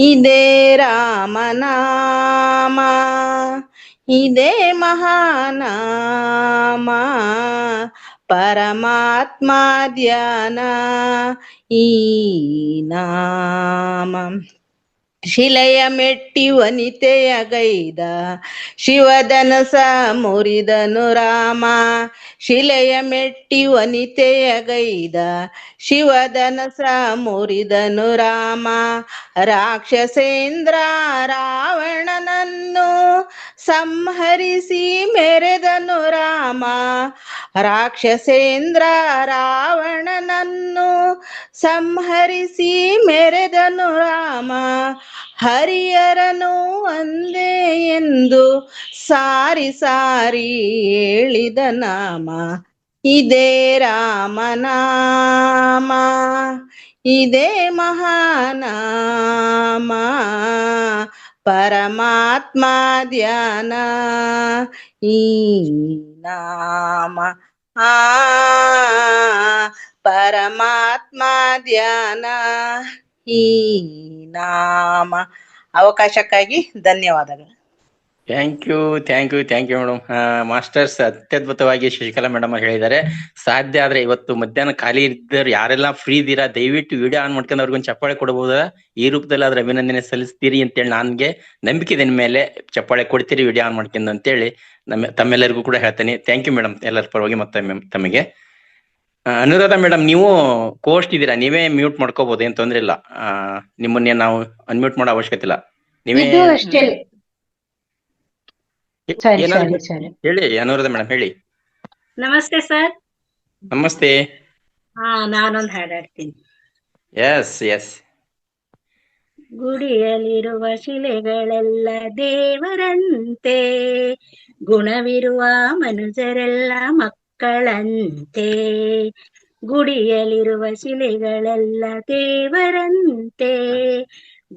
Speaker 6: ಇದೇ ರಾಮನಾಮ ಇದೇ ಮಹಾನಾಮ ಪರಮಾತ್ಮ ಧ್ಯಾನ ಈ ನಾಮ ಶಿಲೆಯ ಮೆಟ್ಟಿ ವನಿತೆಯ ಗೈದ ಶಿವಧನಸ ಮುರಿದನು ರಾಮ ಶಿಲೆಯ ಮೆಟ್ಟಿ ವನಿತೆಯ ಗೈದ ಶಿವಧನಸ ಮುರಿದನು ರಾಮ ರಾಕ್ಷಸೇಂದ್ರ ರಾವಣನನ್ನು ಸಂಹರಿಸಿ ಮೆರೆದನು ರಾಮ ರಾಕ್ಷಸೇಂದ್ರ ರಾವಣನನ್ನು ಸಂಹರಿಸಿ ಮೆರೆದನು ರಾಮ ಹರಿಯರನು ಒಂದೇ ಎಂದು ಸಾರಿ ಸಾರಿ ಹೇಳಿದ ನಾಮ ಇದೇ ರಾಮನಾಮ ಇದೇ ಮಹಾನಾಮ ಪರಮಾತ್ಮ ಧ್ಯಾನ ಈ ನಾಮ ಆ ಪರಮಾತ್ಮ ಧ್ಯಾನ ಈ ನಾಮ. ಅವಕಾಶಕ್ಕಾಗಿ ಧನ್ಯವಾದಗಳು.
Speaker 2: Thank you madam. ಮಾಸ್ಟರ್ಸ್ ಅತ್ಯದ್ಭುತವಾಗಿ ಶಶಿಕಲಾ ಮೇಡಮ್ ಹೇಳಿದ್ದಾರೆ. ಸಾಧ್ಯ ಆದ್ರೆ ಇವತ್ತು ಮಧ್ಯಾಹ್ನ ಖಾಲಿ ಇದ್ದವ್ರು ಯಾರೆಲ್ಲ ಫ್ರೀ ಇದ್ದೀರಾ ದಯವಿಟ್ಟು ವಿಡಿಯೋ ಆನ್ ಮಾಡ್ಕೊಂಡು ಅವ್ರಿಗೊಂದು ಚಪ್ಪಾಳೆ ಕೊಡಬಹುದಾ? ಈ ರೂಪದಲ್ಲಿ ಆದ್ರೆ ಅಭಿನಂದನೆ ಸಲ್ಲಿಸ್ತೀರಿ ಅಂತೇಳಿ ನನ್ಗೆ ನಂಬಿಕೆ ಇದೆ. ನಿಮ್ಮ ಮೇಲೆ ಚಪ್ಪಾಳೆ ಕೊಡ್ತೀರಿ ವಿಡಿಯೋ ಆನ್ ಮಾಡ್ಕೊಂಡು ಅಂತೇಳಿ ತಮ್ಮೆಲ್ಲರಿಗೂ ಕೂಡ ಹೇಳ್ತೇನೆ. ಥ್ಯಾಂಕ್ ಯು ಮೇಡಮ್, ಎಲ್ಲರ ಪರವಾಗಿ ಮತ್ತೊಮ್ಮೆ ತಮಗೆ. ಅನುರಾಧ ಮೇಡಮ್, ನೀವು ಕೋಸ್ಟ್ ಇದ್ದೀರಾ, ನೀವೇ ಮ್ಯೂಟ್ ಮಾಡ್ಕೋಬಹುದು, ಏನ್ ತೊಂದ್ರೆ ಇಲ್ಲ. ನಿಮ್ಮನ್ನೇ ನಾವು ಅನ್ಮ್ಯೂಟ್ ಮಾಡೋ ಅವಶ್ಯಕತೆ ಇಲ್ಲ. ನೀವೇ
Speaker 3: ಇದು ಅಷ್ಟೇ. ಸರಿ
Speaker 2: ಏನಾದ್ರು
Speaker 3: ಸರಿ ಸರಿ.
Speaker 2: ಹೇಳಿ ಅನುರಾಧ ಮೇಡಮ್, ಹೇಳಿ.
Speaker 7: ನಮಸ್ತೆ ಸರ್.
Speaker 2: ನಮಸ್ತೆ.
Speaker 7: ನಾನೊಂದು ಹಾಡಾಡ್ತೀನಿ.
Speaker 2: S S.
Speaker 7: ಗುಡಿಯಲ್ಲಿರುವ ಶಿಲೆಗಳೆಲ್ಲ ದೇವರಂತೆ, ಗುಣವಿರುವ ಮನುಜರೆಲ್ಲ ಮಕ್ಕಳಂತೆ. ಗುಡಿಯಲ್ಲಿರುವ ಶಿಲೆಗಳೆಲ್ಲ ದೇವರಂತೆ,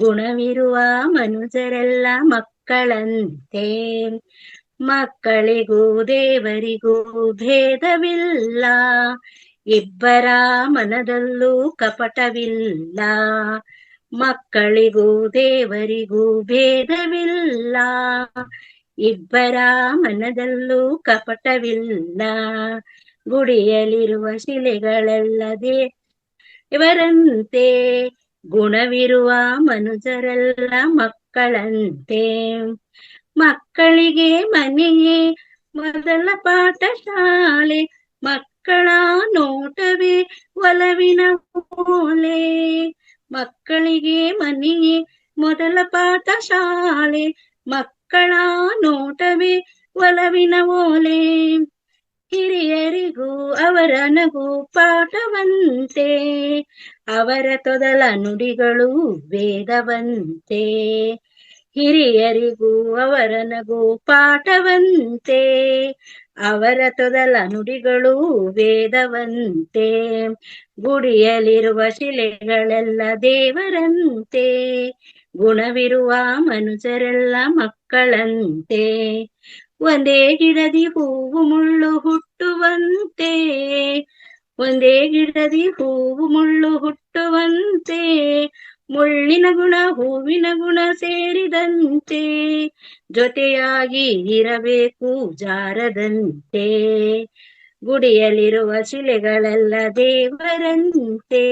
Speaker 7: ಗುಣವಿರುವ ಮನುಜರೆಲ್ಲ ಮಕ್ಕಳಂತೆ. ಮಕ್ಕಳಿಗೂ ದೇವರಿಗೂ ಭೇದವಿಲ್ಲ, ಇಬ್ಬರ ಮನದಲ್ಲೂ ಕಪಟವಿಲ್ಲ. ಮಕ್ಕಳಿಗೂ ದೇವರಿಗೂ ಭೇದವಿಲ್ಲ, ಇಬ್ಬರ ಮನದಲ್ಲೂ ಕಪಟವಿಲ್ಲ. ಗುಡಿಯಲ್ಲಿರುವ ಶಿಲೆಗಳೆಲ್ಲ ದೇವರಂತೆ, ಗುಣವಿರುವ ಮನುಜರೆಲ್ಲ ಮಕ್ಕಳಂತೆ. ಮಕ್ಕಳಿಗೆ ಮನೆಯೇ ಮೊದಲ ಪಾಠಶಾಲೆ, ಮಕ್ಕಳ ನೋಟವೇ ಒಲವಿನ ಓಲೆ. ಮಕ್ಕಳಿಗೆ ಮನೆಯೇ ಮೊದಲ ಪಾಠಶಾಲೆ, ಮಕ್ಕಳ ನೋಟವೇ ಒಲವಿನ ಓಲೆ. ಹಿರಿಯರಿಗೂ ಅವರ ನಗು ಪಾಠವಂತೆ, ಅವರ ತೊದಲ ನುಡಿಗಳು ವೇದವಂತೆ. ಹಿರಿಯರಿಗೂ ಅವರ ನಗು ಪಾಠವಂತೆ, ಅವರ ತೊದಲ ನುಡಿಗಳು ವೇದವಂತೆ. ಗುಡಿಯಲ್ಲಿರುವ ಶಿಲೆಗಳೆಲ್ಲ ದೇವರಂತೆ, ಗುಣವಿರುವ ಮನುಜರೆಲ್ಲ ಮಕ್ಕಳಂತೆ. ಒಂದೇ ಗಿಡದಿ ಹೂವು ಮುಳ್ಳು ಹುಟ್ಟುವಂತೆ, ಒಂದೇ ಗಿಡದಿ ಹೂವು ಮುಳ್ಳು ಹುಟ್ಟುವಂತೆ. ಮುಳ್ಳಿನ ಗುಣ ಹೂವಿನ ಗುಣ ಸೇರಿದಂತೆ, ಜೊತೆಯಾಗಿ ಇರಬೇಕು ಜಾರದಂತೆ. ಗುಡಿಯಲ್ಲಿರುವ ಶಿಲೆಗಳೆಲ್ಲ ದೇವರಂತೆ,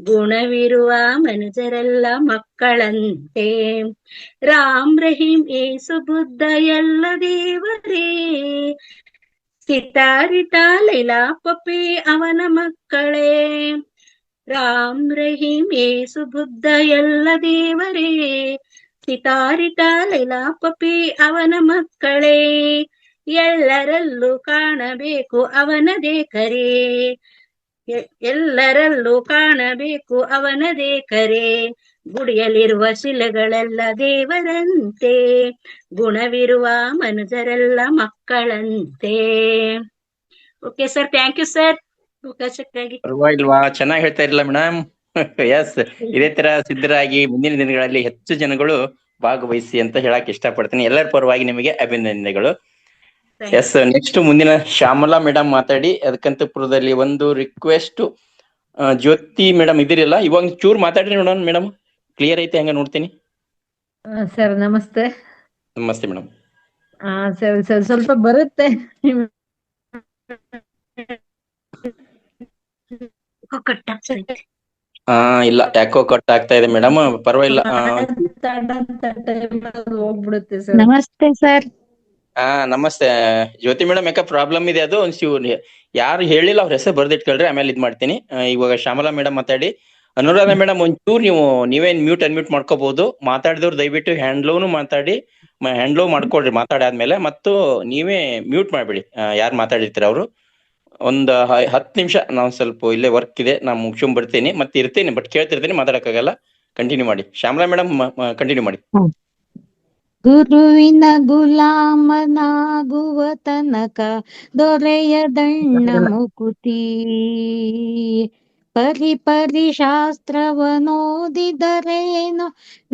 Speaker 7: ಗುಣವಿರುವ ಮನುಜರೆಲ್ಲ ಮಕ್ಕಳಂತೆ. ರಾಮ್ ರಹೀಂ ಏಸು ಬುದ್ಧ ಎಲ್ಲ ದೇವರೇ, ಸಿತಾರಿಟ ಲೈಲಾ ಪಪ್ಪಿ ಅವನ ಮಕ್ಕಳೇ. ರಾಮ್ ರಹೀಂ ಏಸು ಬುದ್ಧ ಎಲ್ಲ ದೇವರೇ, ಸಿತಾರಿಟ ಲೈಲಾಪಪಿ ಅವನ ಮಕ್ಕಳೇ, ಎಲ್ಲರಲ್ಲೂ ಕಾಣಬೇಕು ಅವನದೇ ಕರೆ, ಎಲ್ಲರಲ್ಲೂ ಕಾಣಬೇಕು ಅವನದೇ ಕರೆ. ಗುಡಿಯಲ್ಲಿರುವ ಶಿಲೆಗಳೆಲ್ಲ ದೇವರಂತೆ, ಗುಣವಿರುವ ಮನುಜರೆಲ್ಲ ಮಕ್ಕಳಂತೆ. Okay sir, thank you sir ಅವಕಾಶಕ್ಕಾಗಿ.
Speaker 2: ಪರವಾಗಿಲ್ವಾ, ಚೆನ್ನಾಗಿ ಹೇಳ್ತಾ ಇರಲ್ಲ ಮೇಡಮ್. ಎಸ್, ಇದೇ ತರ ಸಿದ್ಧರಾಗಿ ಮುಂದಿನ ದಿನಗಳಲ್ಲಿ ಹೆಚ್ಚು ಜನಗಳು ಭಾಗವಹಿಸಿ ಅಂತ ಹೇಳಕ್ ಇಷ್ಟಪಡ್ತೀನಿ. ಎಲ್ಲರ ಪರವಾಗಿ ನಿಮಗೆ ಅಭಿನಂದನೆಗಳು. ಎಸ್, ನೆಕ್ಸ್ಟ್ ಮುಂದಿನ ಶ್ಯಾಮಲಾ ಮೇಡಮ್ ಮಾತಾಡಿ. ಅದಕ್ಕಂತಪುರದಲ್ಲಿ ಒಂದು ರಿಕ್ವೆಸ್ಟ್, ಜ್ಯೋತಿ ಮೇಡಮ್ ಇದಿರಲ್ಲ, ಇವಾಗ ಚೂರ್ ಮಾತಾಡ್ರಿ ನೋಡೋಣ ಮೇಡಮ್. ಕ್ಲಿಯರ್ ಐತೆ ಹಂಗ ನೋಡ್ತೀನಿ.
Speaker 1: ಸರ್ ನಮಸ್ತೆ.
Speaker 2: ನಮಸ್ತೆ ಮೇಡಮ್.
Speaker 1: ಸರ್ ಸರ್ ಸ್ವಲ್ಪ ಬರುತ್ತೆ.
Speaker 2: ಇಲ್ಲ, ಯಾಕೋ ಕಟ್ ಆಗ್ತಾ ಇದೆ ಮೇಡಮ್. ಪರವಾಗಿಲ್ಲ.
Speaker 1: ಹೋಗ್ಬಿಡುತ್ತೆ ಸರ್.
Speaker 5: ನಮಸ್ತೆ ಸರ್.
Speaker 2: ನಮಸ್ತೆ ಜ್ಯೋತಿ ಮೇಡಮ್. ಯಾಕೆ ಪ್ರಾಬ್ಲಮ್ ಇದೆ ಅದು ಒಂಚೂರು ಯಾರು ಹೇಳಿಲ್ಲ ಅವ್ರ ಹೆಸರು ಬರ್ದಿಟ್ಕೊಳ್ರಿ, ಆಮೇಲೆ ಇದ್ ಮಾಡ್ತೀನಿ. ಇವಾಗ ಶ್ಯಾಮಲಾ ಮೇಡಮ್ ಮಾತಾಡಿ. ಅನುರಾಧ ಮೇಡಮ್ ಒಂಚೂರು ನೀವೇನ್ ಮ್ಯೂಟ್ ಅನ್ಮ್ಯೂಟ್ ಮಾಡ್ಕೋಬಹುದು. ಮಾತಾಡಿದವ್ರು ದಯವಿಟ್ಟು ಹ್ಯಾಂಡ್ಲೋನು ಮಾತಾಡಿ, ಹ್ಯಾಂಡ್ಲೋ ಮಾಡ್ಕೊಳ್ರಿ ಮಾತಾಡಾದ್ಮೇಲೆ. ಮತ್ತು ನೀವೇ ಮ್ಯೂಟ್ ಮಾಡ್ಬಿಡಿ ಯಾರು ಮಾತಾಡಿರ್ತೀರ ಅವರು. ಒಂದು 10 ನಿಮಿಷ ನಾವು ಸ್ವಲ್ಪ ಇಲ್ಲೇ ವರ್ಕ್ ಇದೆ, ನಾ ಮುಗಿಸ್ಕೊಂಡ್ ಬರ್ತೀನಿ. ಮತ್ತೆ ಇರ್ತೀನಿ, ಬಟ್ ಕೇಳ್ತಿರ್ತೀನಿ, ಮಾತಾಡಕ್ಕಾಗಲ್ಲ. ಕಂಟಿನ್ಯೂ ಮಾಡಿ ಶ್ಯಾಮಲಾ ಮೇಡಮ್, ಕಂಟಿನ್ಯೂ ಮಾಡಿ.
Speaker 5: ಗುರುವಿನ ಗುಲಾಮನಾಗುವ ತನಕ ದೊರೆಯದಣ್ಣ ಮುಕುತಿ, ಪರಿ ಶಾಸ್ತ್ರವನೋದಿದರೇನು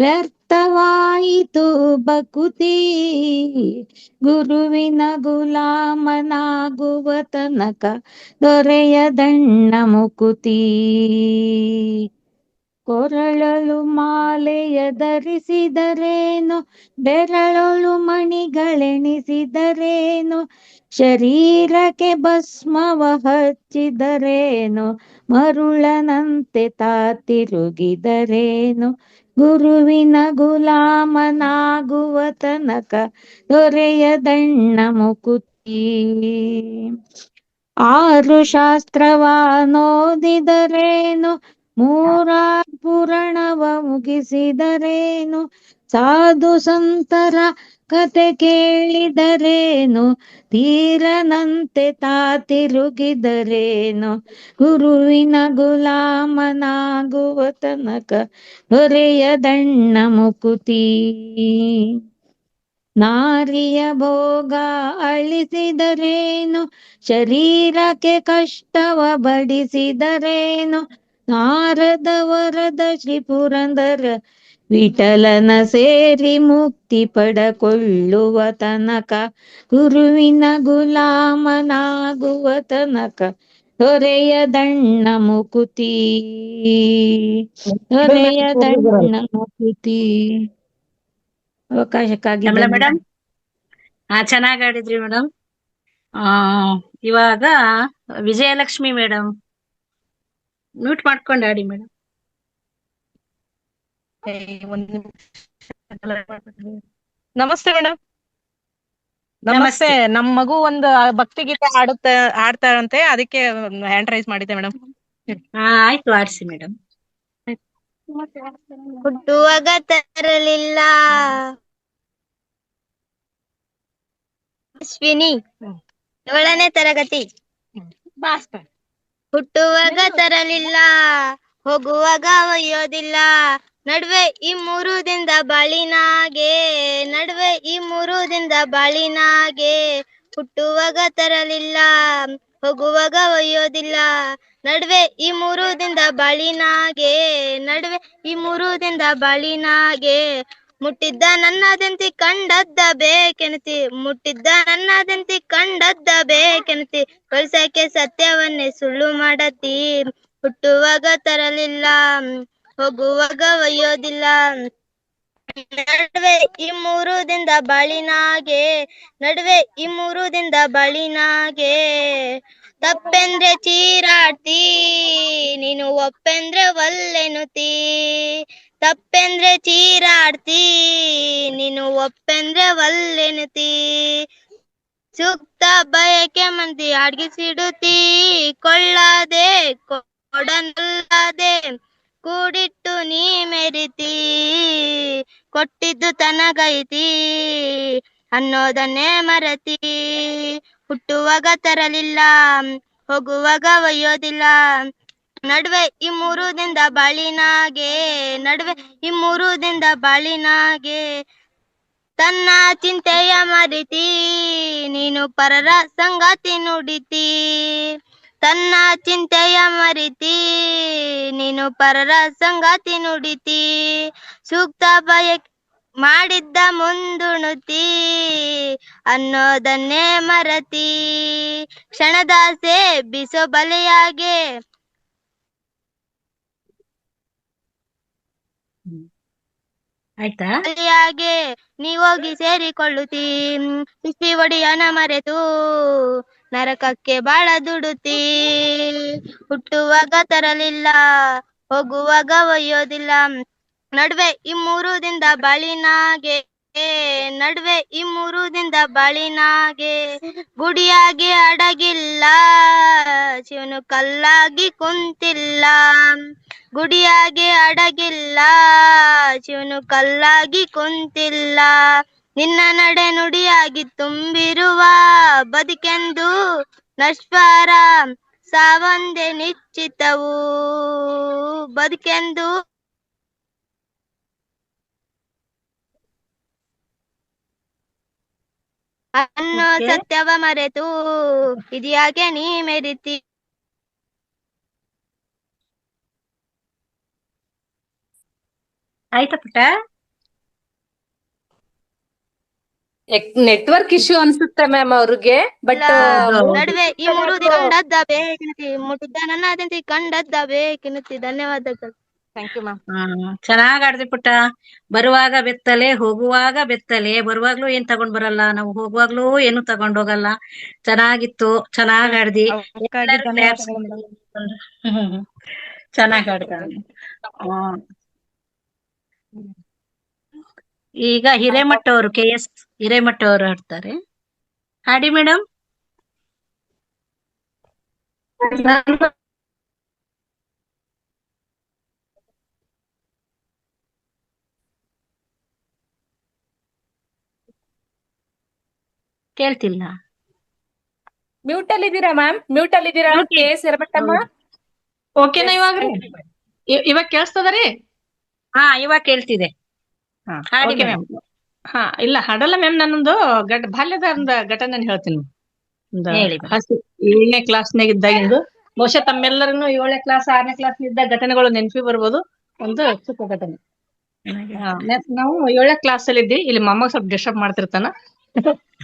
Speaker 5: ವ್ಯರ್ಥವಾಯಿತು ಬಕುತಿ. ಗುರುವಿನ ಗುಲಾಮನಾಗುವ ತನಕ ದೊರೆಯದಣ್ಣ ಮುಕುತಿ. ಕೊರಳಲು ಮಾಲೆಯ ಧರಿಸಿದರೇನು, ಬೆರಳಲು ಮಣಿಗಳೆಣಿಸಿದರೇನು, ಶರೀರಕ್ಕೆ ಭಸ್ಮವ ಹಚ್ಚಿದರೇನು, ಮರುಳನಂತೆ ತಿರುಗಿದರೇನು. ಗುರುವಿನ ಗುಲಾಮನಾಗುವ ತನಕ ದೊರೆಯದಣ್ಣ ಮುಕುತಿ. 6 ಶಾಸ್ತ್ರವನೋದಿದರೇನು, 3 ಪುರಾಣವ ಮುಗಿಸಿದರೇನು, ಸಾಧು ಸಂತರ ಕತೆ ಕೇಳಿದರೇನು, ತೀರನಂತೆ ತಿರುಗಿದರೇನು. ಗುರುವಿನ ಗುಲಾಮನಾಗುವ ತನಕ ದೊರೆಯದಣ್ಣ ಮುಕುತಿ. ನಾರಿಯ ಭೋಗ ಅಳಿಸಿದರೇನು, ಶರೀರಕ್ಕೆ ಕಷ್ಟವ ಬಡಿಸಿದರೇನು, ನಾರದ ವರದ ಶ್ರೀ ಪುರಂದರ ವಿಠಲನ ಸೇರಿ ಮುಕ್ತಿ ಪಡಕೊಳ್ಳುವ ತನಕ. ಗುರುವಿನ ಗುಲಾಮನಾಗುವ ತನಕ ದೊರೆಯದಣ್ಣ ಮುಕುತಿ, ದೊರೆಯದಣ್ಣ ಮುಕುತಿ. ಅವಕಾಶಕ್ಕಾಗಿ
Speaker 7: ಮೇಡಮ್ ಚೆನ್ನಾಗ್ ಆಡಿದ್ರಿ ಮೇಡಮ್. ಇವಾಗ ವಿಜಯಲಕ್ಷ್ಮಿ ಮೇಡಮ್ ಮ್ಯೂಟ್ ಮಾಡ್ಕೊಂಡು ಆಡಿ ಮೇಡಮ್.
Speaker 8: ನಮಸ್ತೆ ಮೇಡಮ್. ನಮಸ್ತೆ. ನಮ್ ಮಗು ಒಂದು ಭಕ್ತಿಗೀತೆ ಆಡ್ತಾರಂತೆ, ಅದಕ್ಕೆ ಹ್ಯಾಂಡ್ ರೈಸ್ ಮಾಡಿದ್ದೆ ಮೇಡಮ್.
Speaker 7: ಆಯ್ತು, ಆಡ್ಸಿ ಮೇಡಮ್.
Speaker 9: ಹುಟ್ಟುವಾಗ ತರಲಿಲ್ಲ ಅಶ್ವಿನಿ, 7ನೇ ತರಗತಿ. ಹುಟ್ಟುವಾಗ ತರಲಿಲ್ಲ, ಹೋಗುವಾಗ ಒಯ್ಯೋದಿಲ್ಲ, ನಡುವೆ ಈ 3 ದಿನದ ಬಾಳಿನಾಗೆ, ನಡುವೆ ಈ 3 ದಿನದ ಬಾಳಿನಾಗೆ. ಹುಟ್ಟುವಾಗ ತರಲಿಲ್ಲ, ಹೋಗುವಾಗ ಒಯ್ಯೋದಿಲ್ಲ, ನಡುವೆ ಈ 3 ದಿನದ ಬಾಳಿನಾಗೆ, ನಡುವೆ ಈ 3 ದಿನದ ಬಾಳಿನಾಗೆ. ಮುಟ್ಟಿದ್ದ ನನ್ನದೆಂತಿ ಕಂಡದ್ದ ಬೇಕೆನತಿ, ಮುಟ್ಟಿದ್ದ ನನ್ನದೆಂತಿ ಕಂಡದ್ದ ಬೇಕೆನತಿ, ಕಳ್ಸಕ್ಕೆ ಸತ್ಯವನ್ನೇ ಸುಳ್ಳು ಮಾಡತಿ. ಹುಟ್ಟುವಾಗ ತರಲಿಲ್ಲ, ಹೋಗುವಾಗ ಒಯ್ಯೋದಿಲ್ಲ, ನಡುವೆ ಈ 3 ದಿನದ ಬಾಳಿನಾಗೆ, ನಡುವೆ ಈ 3 ದಿನದ ಬಾಳಿನಾಗೆ. ತಪ್ಪೆಂದ್ರೆ ಚೀರಾಡ್ತಿ, ನೀನು ಒಪ್ಪೆಂದ್ರೆ ಒಲ್ಲೆನುತಿ, ತಪ್ಪೆಂದ್ರೆ ಚೀರಾಡ್ತಿ, ನೀನು ಒಪ್ಪೆಂದ್ರೆ ಒಲ್ಲೆನುತಿ. ಸೂಕ್ತ ಬಯಕೆ ಮಂದಿ ಅಡ್ಗಿಸಿಡುತ್ತಿ, ಕೊಳ್ಳದೆ ಕೊಡನಲ್ಲದೆ ಕೂಡಿಟ್ಟು ನೀ ಮೆರಿತಿ, ಕೊಟ್ಟಿದ್ದು ತನಗೈತಿ ಅನ್ನೋದನ್ನೇ ಮರತಿ. ಹುಟ್ಟುವಾಗ ತರಲಿಲ್ಲ, ಹೋಗುವಾಗ ಒಯ್ಯೋದಿಲ್ಲ, ನಡುವೆ ಈ ಮೂರು ದಿನದ ಬಾಳಿನಾಗೆ, ನಡುವೆ ಈ ಮೂರು ದಿನದ ಬಾಳಿನಾಗೆ ತನ್ನ ಚಿಂತೆಯ ಮರಿತಿ, ನೀನು ಪರರ ಸಂಗಾತಿ ನುಡಿತಿ. ತನ್ನ ಚಿಂತೆಯ ಮರಿತಿ, ನೀನು ಪರರ ಸಂಗಾತಿ ನುಡಿತಿ. ಸೂಕ್ತ ಬಯಕೆ ಮಾಡಿದ್ದ ಮುಂದುಣುತಿ ಅನ್ನೋದನ್ನೇ ಮರತಿ. ಕ್ಷಣದಾಸೆ ಬಿಸೋ ಬಲೆಯಾಗೆ
Speaker 3: ಆಯ್ತಾ?
Speaker 9: ಬಲೆಯಾಗೆ ನೀವೋಗಿ ಸೇರಿಕೊಳ್ಳುತ್ತಿ. ಸಿಸಿ ಒಡಿಯನ ಮರೆತು ನರಕಕ್ಕೆ ಬಾಳ ದುಡುತ್ತಿ. ಹುಟ್ಟುವಾಗ ತರಲಿಲ್ಲ, ಹೋಗುವಾಗ ಒಯ್ಯೋದಿಲ್ಲ, ನಡುವೆ ಈ ಮೂರು ದಿನದ ಬಾಳಿನಾಗೆ, ನಡುವೆ ಈ ಮೂರು ದಿನದ ಬಾಳಿನಾಗೆ ಗುಡಿಯಾಗಿ ಅಡಗಿಲ್ಲ, ಶಿವನು ಕಲ್ಲಾಗಿ ಕುಂತಿಲ್ಲ. ಗುಡಿಯಾಗಿ ಅಡಗಿಲ್ಲ, ಶಿವನು ಕಲ್ಲಾಗಿ ಕುಂತಿಲ್ಲ. ನಿನ್ನ ನಡೆ ನುಡಿಯಾಗಿ ತುಂಬಿರುವ ಬದುಕೆಂದು ನಶ್ವರ, ಸಾವಂದೆ ನಿಶ್ಚಿತವು ಬದುಕೆಂದು. ಅನ್ನೋ ಸತ್ಯವ ಮರೆತು ಇದ್ಯಾಕೆ ನೀ ಮೆರಿತಿ.
Speaker 3: ಆಯ್ತಾ ಪುಟ್ಟ?
Speaker 4: ನೆಟ್ವರ್ಕ್ ಇಶ್ಯೂ ಅನ್ಸುತ್ತೆ ಮ್ಯಾಮ್ ಅವ್ರಿಗೆ. ಬಟ್
Speaker 9: ನಡುವೆ ಈ ಮೂರು ದಿನ ಕಂಡದ್ದ ಬೇಕಿನತಿ, ಮುಟ್ಟಿದ್ದ ನನ್ನ ಅದಂತಿ ಕಂಡದ್ದ ಬೇಕಿನತಿ. ಧನ್ಯವಾದಗಳು.
Speaker 4: Thank you ma'am.
Speaker 3: ಚೆನ್ನಾಗ್ ಆಡ್ದಿ ಪುಟ್ಟ. ಬರುವಾಗ ಬೆತ್ತಲೆ, ಹೋಗುವಾಗ ಬೆತ್ತಲೆ. ಬರುವಾಗ್ಲೂ ಏನ್ ತಗೊಂಡ್ ಬರಲ್ಲ, ನಾವು ಹೋಗುವಾಗ್ಲೂ ಏನು ತಗೊಂಡ್ ಹೋಗಲ್ಲ. ಚೆನ್ನಾಗಿತ್ತು, ಚೆನ್ನಾಗ್ ಆಡ್ದಿ. ಚೆನ್ನಾಗ್ ಆಡ್ದ. ಈಗ ಹಿರೇಮಠ ಅವರು, KS ಹಿರೇಮಠ ಅವರು ಹಾಡ್ತಾರೆ. ಹಾಡಿ ಮೇಡಮ್. ಕೇಳ್ತಿಲ್ಲ.
Speaker 4: ಮ್ಯೂಟ್ ಅಲ್ಲಿ ಇದ್ದೀರಾ ಮ್ಯಾಮ್? ಮ್ಯೂಟ್ ಅಲ್ಲಿ ಇದ್ದೀರಾ? KS ಹಿರೇಮಠಮ್ಮ.
Speaker 10: ಓಕೆನಾ ಇವಾಗ್ರಿ? ಇವಾಗ ಕೇಳಿಸ್ತದರಿ?
Speaker 3: ಹಾ, ಇವಾಗ ಕೇಳ್ತಿದೆ. ಹಾಡಿ
Speaker 10: ಮ್ಯಾಮ್. ಹಾ, ಇಲ್ಲ ಹಾಡಲ್ಲ ಮ್ಯಾಮ್. ನಾನೊಂದು ಬಾಲ್ಯದ ಒಂದು ಘಟನೆ ಹೇಳ್ತೀನಿ.
Speaker 3: ಹೇಳಿ.
Speaker 10: 7ನೇ ಕ್ಲಾಸ್ನಾಗ ಇದ್ದಾಗಿಂದು, ಬಹುಶಃ ತಮ್ಮೆಲ್ಲರನ್ನು 7ನೇ ಕ್ಲಾಸ್ 6ನೇ ಕ್ಲಾಸ್ ಇದ್ದ ಘಟನೆಗಳು ನೆನಪಿ ಬರ್ಬೋದು. ಒಂದು ಚಿಕ್ಕ ಘಟನೆ. ನಾವು 7ನೇ ಕ್ಲಾಸ್ ಅಲ್ಲಿ ಇದ್ವಿ. ಇಲ್ಲಿ ಮೊಮ್ಮಗ ಸ್ವಲ್ಪ ಡಿಸ್ಟರ್ಬ್ ಮಾಡ್ತಿರ್ತಾನ.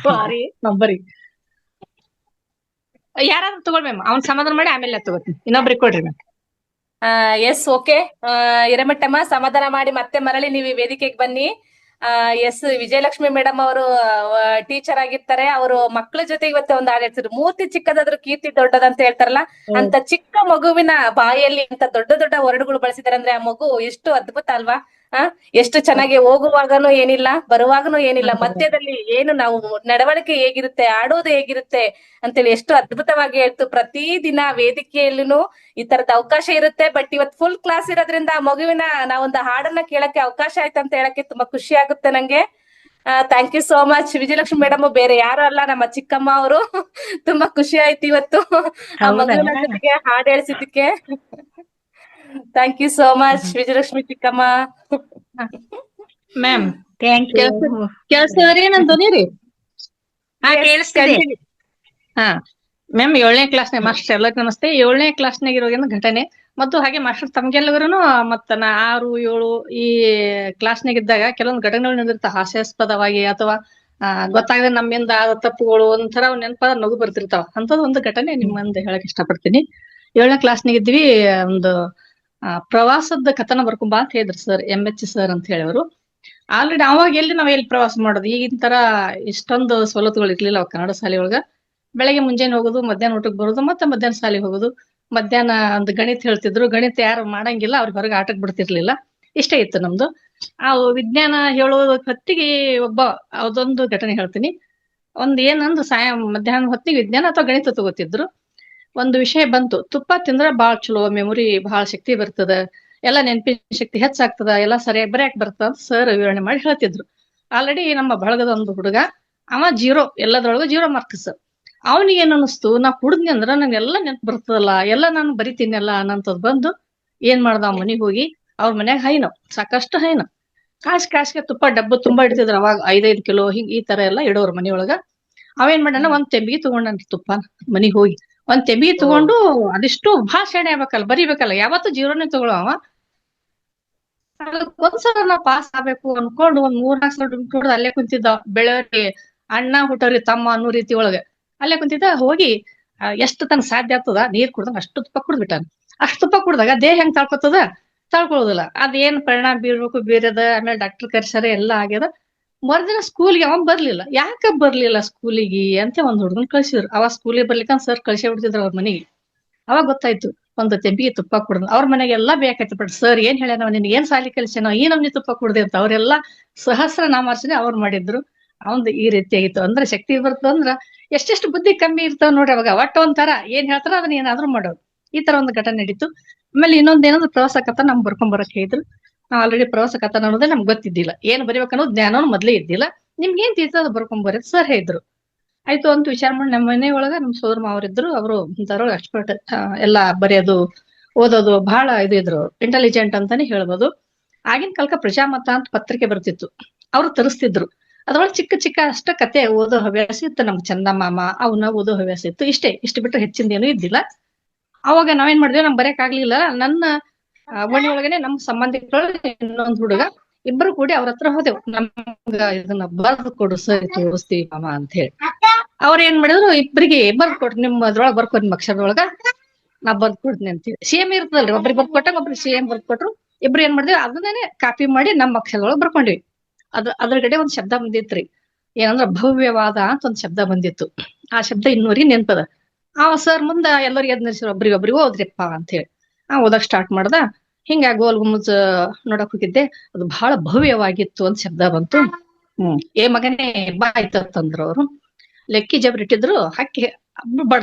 Speaker 10: ಸಾರಿ, ನಂಬರಿ ಯಾರಾದ್ರೂ ತಗೊಳ್ ಮ್ಯಾಮ್. ಅವ್ನ್ ಸಮಾಧಾನ ಮಾಡಿ ಆಮೇಲೆ ತಗೋತೀನಿ. ಇನ್ನೊಬ್ರಿಗೆ ಕೊಡ್ರಿ ಮ್ಯಾಮ್.
Speaker 4: S, okay. ಹಿರೇಮಠಮ್ಮ ಸಮಾಧಾನ ಮಾಡಿ ಮತ್ತೆ ಮರಳಿ ನೀವು ಈ ವೇದಿಕೆಗೆ ಬನ್ನಿ. ಎಸ್, ವಿಜಯಲಕ್ಷ್ಮಿ ಮೇಡಮ್ ಅವರು ಟೀಚರ್ ಆಗಿರ್ತಾರೆ. ಅವರು ಮಕ್ಕಳ ಜೊತೆ ಇವತ್ತು ಒಂದು ಹಾಡು ಹೇಳ್ತಿದ್ರು. ಮೂರ್ತಿ ಚಿಕ್ಕದಾದ್ರೂ ಕೀರ್ತಿ ದೊಡ್ಡದಂತ ಹೇಳ್ತಾರಲ್ಲ, ಅಂತ ಚಿಕ್ಕ ಮಗುವಿನ ಬಾಯಲ್ಲಿ ಅಂತ ದೊಡ್ಡ ದೊಡ್ಡ ವರ್ಡ್ಗಳು ಬಳಸಿದಾರೆ ಅಂದ್ರೆ ಆ ಮಗು ಎಷ್ಟು ಅದ್ಭುತ ಅಲ್ವಾ? ಎಷ್ಟು ಚೆನ್ನಾಗಿ ಹೋಗುವಾಗನು ಏನಿಲ್ಲ, ಬರುವಾಗನು ಏನಿಲ್ಲ, ಮಧ್ಯದಲ್ಲಿ ಏನು ನಾವು ನಡವಳಿಕೆ ಹೇಗಿರುತ್ತೆ, ಆಡೋದು ಹೇಗಿರುತ್ತೆ ಅಂತೇಳಿ ಎಷ್ಟು ಅದ್ಭುತವಾಗಿ ಹೇಳ್ತು. ಪ್ರತಿ ದಿನ ವೇದಿಕೆಯಲ್ಲೂ ಈ ತರದ ಅವಕಾಶ ಇರುತ್ತೆ. ಬಟ್ ಇವತ್ತು ಫುಲ್ ಕ್ಲಾಸ್ ಇರೋದ್ರಿಂದ ಆ ಮಗುವಿನ ನಾವೊಂದು ಹಾಡನ್ನ ಕೇಳಕ್ಕೆ ಅವಕಾಶ ಆಯ್ತು ಅಂತ ಹೇಳಕ್ಕೆ ತುಂಬಾ ಖುಷಿ ಆಗುತ್ತೆ ನಂಗೆ. Thank you so much Vijayalakshmi madam. ಬೇರೆ ಯಾರು ಅಲ್ಲ, ನಮ್ಮ ಚಿಕ್ಕಮ್ಮ ಅವರು. ತುಂಬಾ ಖುಷಿ ಆಯ್ತು ಇವತ್ತು ಆ ಮಗುವಿನ ಜೊತೆಗೆ ಹಾಡು ಹೇಳಿಸಿದ್ದಕ್ಕೆ. Thank you so much Vijayalakshmi ಚಿಕ್ಕಮ್ಮ.
Speaker 10: Ma'am
Speaker 3: thank you.
Speaker 10: ಕೇಳಿಸ್ತದ್ರಿ ನನ್ ಧ್ವನಿ ರೀ?
Speaker 3: ಹಾ, ಕೇಳಿಸ್ತಿದೆ.
Speaker 10: ಹಾ ಮ್ಯಾಮ್, 7ನೇ ಕ್ಲಾಸ್ನಾಗ ಮಾಸ್ಟರ್ ಎಲ್ಲರಿಗೂ ನಮಸ್ತೆ. 7ನೇ ಕ್ಲಾಸ್ನಾಗ ಇರೋ ಘಟನೆ ಮತ್ತು ಹಾಗೆ ಮಾಸ್ಟರ್ ತಮ್ಗೆಲ್ಲರೂ ಮತ್ತ 6, 7 ಈ ಕ್ಲಾಸ್ನಾಗ ಇದ್ದಾಗ ಕೆಲವೊಂದು ಘಟನೆಗಳು ನಡೆದಿರ್ತಾವ ಹಾಸ್ಯಾಸ್ಪದವಾಗಿ, ಅಥವಾ ಗೊತ್ತಾಗದೆ ನಮ್ಮಿಂದ ಆದ ತಪ್ಪುಗಳು ಒಂಥರ ನೆನಪಾದ ನಗು ಬರ್ತಿರ್ತಾವ. ಅಂತದ್ ಒಂದು ಘಟನೆ ನಿಮ್ಮಂದ್ ಹೇಳಕ್ ಇಷ್ಟಪಡ್ತೀನಿ. 7ನೇ ಕ್ಲಾಸ್ನಾಗ ಇದ್ವಿ. ಒಂದು ಪ್ರವಾಸದ ಕಥನ ಬರ್ಕೊಂಬಾ ಅಂತ ಹೇಳಿದ್ರು ಸರ್, MH ಸರ್ ಅಂತ ಹೇಳಿದ್ರು. ಆಲ್ರೆಡಿ ಅವಾಗ ನಾವ್ ಎಲ್ಲಿ ಪ್ರವಾಸ ಮಾಡೋದು, ಈಗಿನ ತರ ಇಷ್ಟೊಂದು ಸವಲತ್ತುಗಳು ಇರ್ಲಿಲ್ಲ ಅವಾಗ ಕನ್ನಡ ಶಾಲೆ ಒಳಗ. ಬೆಳಗ್ಗೆ ಮುಂಜಾನೆ ಹೋಗೋದು, ಮಧ್ಯಾಹ್ನ ಊಟಕ್ಕೆ ಬರೋದು, ಮತ್ತೆ ಮಧ್ಯಾಹ್ನ ಶಾಲೆಗೆ ಹೋಗೋದು. ಮಧ್ಯಾಹ್ನ ಒಂದು ಗಣಿತ ಹೇಳ್ತಿದ್ರು. ಗಣಿತ ಯಾರು ಮಾಡಂಗಿಲ್ಲ, ಅವ್ರಿಗೆ ಹೊರಗೆ ಆಟಕ್ಕೆ ಬಿಡ್ತಿರ್ಲಿಲ್ಲ. ಇಷ್ಟೇ ಇತ್ತು ನಮ್ದು. ಆ ವಿಜ್ಞಾನ ಹೇಳೋ ಹೊತ್ತಿಗೆ ಅದೊಂದು ಘಟನೆ ಹೇಳ್ತೀನಿ. ಒಂದ್ ಏನಂದ್ ಮಧ್ಯಾಹ್ನ ಹೊತ್ತಿಗೆ ವಿಜ್ಞಾನ ಅಥವಾ ಗಣಿತ ತಗೋತಿದ್ರು. ಒಂದು ವಿಷಯ ಬಂತು, ತುಪ್ಪ ತಿಂದ್ರೆ ಬಾಳ್ ಚಲೋ, ಮೆಮೊರಿ ಬಹಳ ಶಕ್ತಿ ಬರ್ತದ, ಎಲ್ಲ ನೆನಪಿನ ಶಕ್ತಿ ಹೆಚ್ಚಾಗ್ತದ, ಎಲ್ಲ ಸರಿಯಾಗಿ ಬರೆಯಕ್ ಬರ್ತದ ಅಂತ ಸರ್ ವಿವರಣೆ ಮಾಡಿ ಹೇಳ್ತಿದ್ರು. ಆಲ್ರೆಡಿ ನಮ್ಮ ಬಳಗದ ಒಂದು ಹುಡುಗ, ಅವ 0 ಎಲ್ಲದ್ರೊಳಗೂ 0 ಮಾರ್ಕ್ಸ್. ಅವನಿಗೆ ಏನ್ ಅನಿಸ್ತು, ನಾ ಕುಡಿದ್ನಿ ಅಂದ್ರ ನಂಗೆಲ್ಲ ನೆನಪು ಬರ್ತದಲ್ಲ, ಎಲ್ಲ ನಾನು ಬರಿತೀನಲ್ಲ ಅನ್ನಂತದ್ ಬಂದು ಏನ್ ಮಾಡ್ದ, ಅವ್ ಮನಿಗ್ ಹೋಗಿ ಅವ್ರ ಮನ್ಯಾಗ ಹೈನು ಸಾಕಷ್ಟು ಹೈನು ಕಾಸ್ಗೆ ತುಪ್ಪ ಡಬ್ಬ ತುಂಬಾ ಇಡ್ತಿದ್ರು ಅವಾಗ, 5 ಕಿಲೋ ಹಿಂಗ್ ಈ ತರ ಎಲ್ಲ ಇಡೋರ್ ಮನಿಯೊಳಗ. ಅವೇನ್ ಮಾಡ್ಯಾನ, ಒಂದ್ ತೆಂಬಿಗೆ ತಗೊಂಡಂತ ತುಪ್ಪ ಮನಿಗ್ ಹೋಗಿ ಒಂದ್ ತೆಂಬಿಗೆ ತಗೊಂಡು, ಅದಿಷ್ಟು ಭಾಷಣೆ ಆಗ್ಬೇಕಲ್ಲ, ಬರಿಬೇಕಲ್ಲ, ಯಾವತ್ತು 0ನೇ ತಗೊಳ್ಳೋ ಅವ. ಒಂದ್ಸಲ ನಾ ಪಾಸ್ ಆಗ್ಬೇಕು ಅನ್ಕೊಂಡು ಒಂದ್ 3-4 ಸಲ ಡುಮ್ಕಿ ಅಲ್ಲೇ ಕುಂತಿದ್ದ. ಬೆಳಗ್ಗೆ ಅಣ್ಣ ಹುಟ್ಟವ್ರಿ ತಮ್ಮ ಅನ್ನೋ ರೀತಿ ಒಳಗೆ ಅಲ್ಲೇ ಕುಂತಿದ್ದ. ಹೋಗಿ ಎಷ್ಟು ತನಕ ಸಾಧ್ಯ ಆಗ್ತದ ನೀರ್ ಕುಡ್ದಂಗ ಅಷ್ಟು ತುಪ್ಪ ಕುಡ್ದ್ಬಿಟ್ಟಾನ. ಅಷ್ಟು ತುಪ್ಪ ಕುಡ್ದಾಗ ದೇಹ ಹೆಂಗ್ ತಾಳ್ಕೊತದ, ತಾಳ್ಕೊಳ್ಳೋದಿಲ್ಲ. ಅದೇನ್ ಪರಿಣಾಮ ಬೀರ್ಬೇಕು ಬೇರೆದ. ಆಮೇಲೆ ಡಾಕ್ಟರ್ ಕರ್ಸರೆ ಎಲ್ಲ ಆಗ್ಯದ. ಮರ್ದಿನ ಸ್ಕೂಲ್ಗೆ ಅವ ಬರ್ಲಿಲ್ಲ. ಯಾಕ ಬರ್ಲಿಲ್ಲ ಸ್ಕೂಲಿಗೆ ಅಂತ ಒಂದ್ ಹುಡುಗನ್ ಕಳ್ಸಿದ್ರು. ಅವ ಸ್ಕೂಲಿಗೆ ಬರ್ಲಿಕ್ಕ ಸರ್ ಕಳ್ಸೇ ಬಿಡ್ತಿದ್ರು ಅವ್ರ ಮನೆಗೆ. ಅವಾಗ ಗೊತ್ತಾಯ್ತು, ಒಂದು ತೆಂಬಿಗೆ ತುಪ್ಪ ಕುಡ್ದು ಅವ್ರ ಮನೆಗೆಲ್ಲ ಬೇಕಾಯ್ತು. ಬಟ್ ಸರ್ ಏನ್ ಹೇಳ್ಯಾನ, ನಿನ್ಗೆ ಏನ್ ಸಾಲಿ ಕಲ್ಸ್ಯಾನೋ ಈ ನಮ್ನಿ ತುಪ್ಪ ಕುಡ್ದೆ ಅಂತ ಅವರೆಲ್ಲ ಸಹಸ್ರ ನಾಮಾರ್ಚನೆ ಅವ್ರು ಮಾಡಿದ್ರು. ಅವಂದ್ ಈ ರೀತಿ ಆಗಿತ್ತು. ಅಂದ್ರೆ ಶಕ್ತಿ ಬರ್ತದಂದ್ರ ಎಷ್ಟೆಷ್ಟು ಬುದ್ಧಿ ಕಮ್ಮಿ ಇರ್ತಾವ ನೋಡ್ರಿ. ಅವಾಗ ಒಟ್ಟ ಒಂಥರ ಏನ್ ಹೇಳ್ತಾರ ಅದನ್ನ ಏನಾದ್ರು ಮಾಡೋದು. ಈ ತರ ಒಂದು ಘಟನೆ ನಡೀತು. ಆಮೇಲೆ ಇನ್ನೊಂದೇನಂದ್ರೆ ಪ್ರವಾಸ ಕಥನ ನಮ್ಗೆ ಬರ್ಕೊಂಡ್ ಬರಕ್ ಹೇಳಿದ್ರು. ನಾವ್ ಆಲ್ರೆಡಿ ಪ್ರವಾಸ ಕಥನ ಅನ್ನೋದೇ ನಮ್ಗೆ ಗೊತ್ತಿದ್ದಿಲ್ಲ, ಏನ್ ಬರಿಬೇಕನ್ನೋದು ಜ್ಞಾನವೂ ಮೊದ್ಲೇ ಇದ್ದಿಲ್ಲ. ನಿಮ್ಗೆ ಏನ್ ತಿಳಿತದ ಅದು ಬರ್ಕೊಂಡ್ ಬರೋದು ಸರ್ ಹೇಳಿದ್ರು. ಆಯ್ತು ಅಂತ ವಿಚಾರ ಮಾಡಿ ನಮ್ಮ ಮನೆ ಒಳಗ ನಮ್ ಸೋದರ ಮಾವರಿದ್ರು. ಅವರು ಒಂಥರ ಎಕ್ಸ್ಪರ್ಟ್, ಎಲ್ಲಾ ಬರೆಯೋದು ಓದೋದು ಬಹಳ ಇದ್ರು, ಇಂಟೆಲಿಜೆಂಟ್ ಅಂತಾನೆ ಹೇಳ್ಬೋದು. ಆಗಿನ ಕಾಲಕ್ಕ ಪ್ರಜಾಮತ ಅಂತ ಪತ್ರಿಕೆ ಬರ್ತಿತ್ತು, ಅವ್ರು ತರಿಸ್ತಿದ್ರು. ಅದ್ರೊಳಗೆ ಚಿಕ್ಕ ಚಿಕ್ಕ ಅಷ್ಟ ಕತೆ ಓದೋ ಹವ್ಯಾಸ ಇತ್ತು ನಮ್ಗೆ. ಚಂದಮಾಮ ಅವನ್ನ ಓದೋ ಹವ್ಯಾಸ ಇತ್ತು. ಇಷ್ಟು ಬಿಟ್ಟು ಹೆಚ್ಚಿಂದ ಏನೂ ಇದ್ದಿಲ್ಲ. ಅವಾಗ ನಾವೇನ್ ಮಾಡಿದ್ವಿ, ನಮ್ಗೆ ಬರೆಯಕ್ ಆಗ್ಲಿಲ್ಲ. ನನ್ನ ಮನೆ ಒಳಗನೆ ನಮ್ಮ ಸಂಬಂಧಿಕರೊಳಗೆ ಇನ್ನೊಂದ್ ಹುಡುಗ, ಇಬ್ಬರು ಕೂಡಿ ಅವ್ರ ಹತ್ರ ಹೋದೆವು. ನಮ್ಗ ಇದನ್ನ ಬರ್ದು ಕೊಡು ಸರಿ ತೋರಿಸ್ತೀವಿ ಮಾಮ ಅಂತ ಹೇಳಿ. ಅವ್ರ ಏನ್ ಮಾಡಿದ್ರು, ಇಬ್ಬರಿಗೆ ಬರ್ದ್ ಕೊಟ್ರು, ನಿಮ್ ಅದ್ರೊಳಗೆ ಬರ್ಕೊಡ್, ನಿಮ್ ಅಕ್ಷರದೊಳಗ ನಾ ಬರ್ದ್ ಕೊಡ್ತೀನಿ ಅಂತೇಳಿ. ಸೇಮ್ ಇರ್ತದಲ್ರಿ, ಒಬ್ರಿಗೆ ಬರ್ದ್ ಕೊಟ್ಟಾಗ ಒಬ್ರಿಗೆ ಸೇಮ್ ಬರ್ದ್ ಕೊಟ್ರು. ಇಬ್ರು ಏನ್ ಮಾಡಿದ್ವಿ, ಅದನ್ನೇ ಕಾಪಿ ಮಾಡಿ ನಮ್ಮ ಅಕ್ಷರದೊಳಗೆ ಬರ್ಕೊಂಡ್ವಿ. ಅದ್ರಗಡೆ ಒಂದ್ ಶಬ್ದ ಬಂದಿತ್ರಿ, ಏನಂದ್ರ ಭವ್ಯವಾದ ಅಂತ ಒಂದ್ ಶಬ್ದ ಬಂದಿತ್ತು. ಆ ಶಬ್ದ ಇನ್ನೂರಿಗೆ ನೆನ್ಪದ. ಆ ಸರ್ ಮುಂದ ಎಲ್ಲರಿಗೆ ಎದ್ ನಿಲ್ಸಿರು, ಒಬ್ರಿಗೊಬ್ರಿಗೆ ಓದ್ರಿಪ್ಪ ಅಂತ ಹೇಳಿ. ಓದಕ್ ಸ್ಟಾರ್ಟ್ ಮಾಡ್ದ. ಹಿಂಗ ಗೋಲ್ ಗುಮ್ಮಜ್ ನೋಡಕ್ ಹೋಗಿದ್ದೆ. ಅದು ಬಹಳ ಭವ್ಯವಾಗಿತ್ತು ಅಂತ ಶಬ್ದ ಬಂತು. ಏ ಮಗನೇ ಬಾ ಆಯ್ತಂದ್ರು ಅವ್ರು. ಲೆಕ್ಕಿ ಜಬ್ರು ಇಟ್ಟಿದ್ರು, ಹಕ್ಕಿ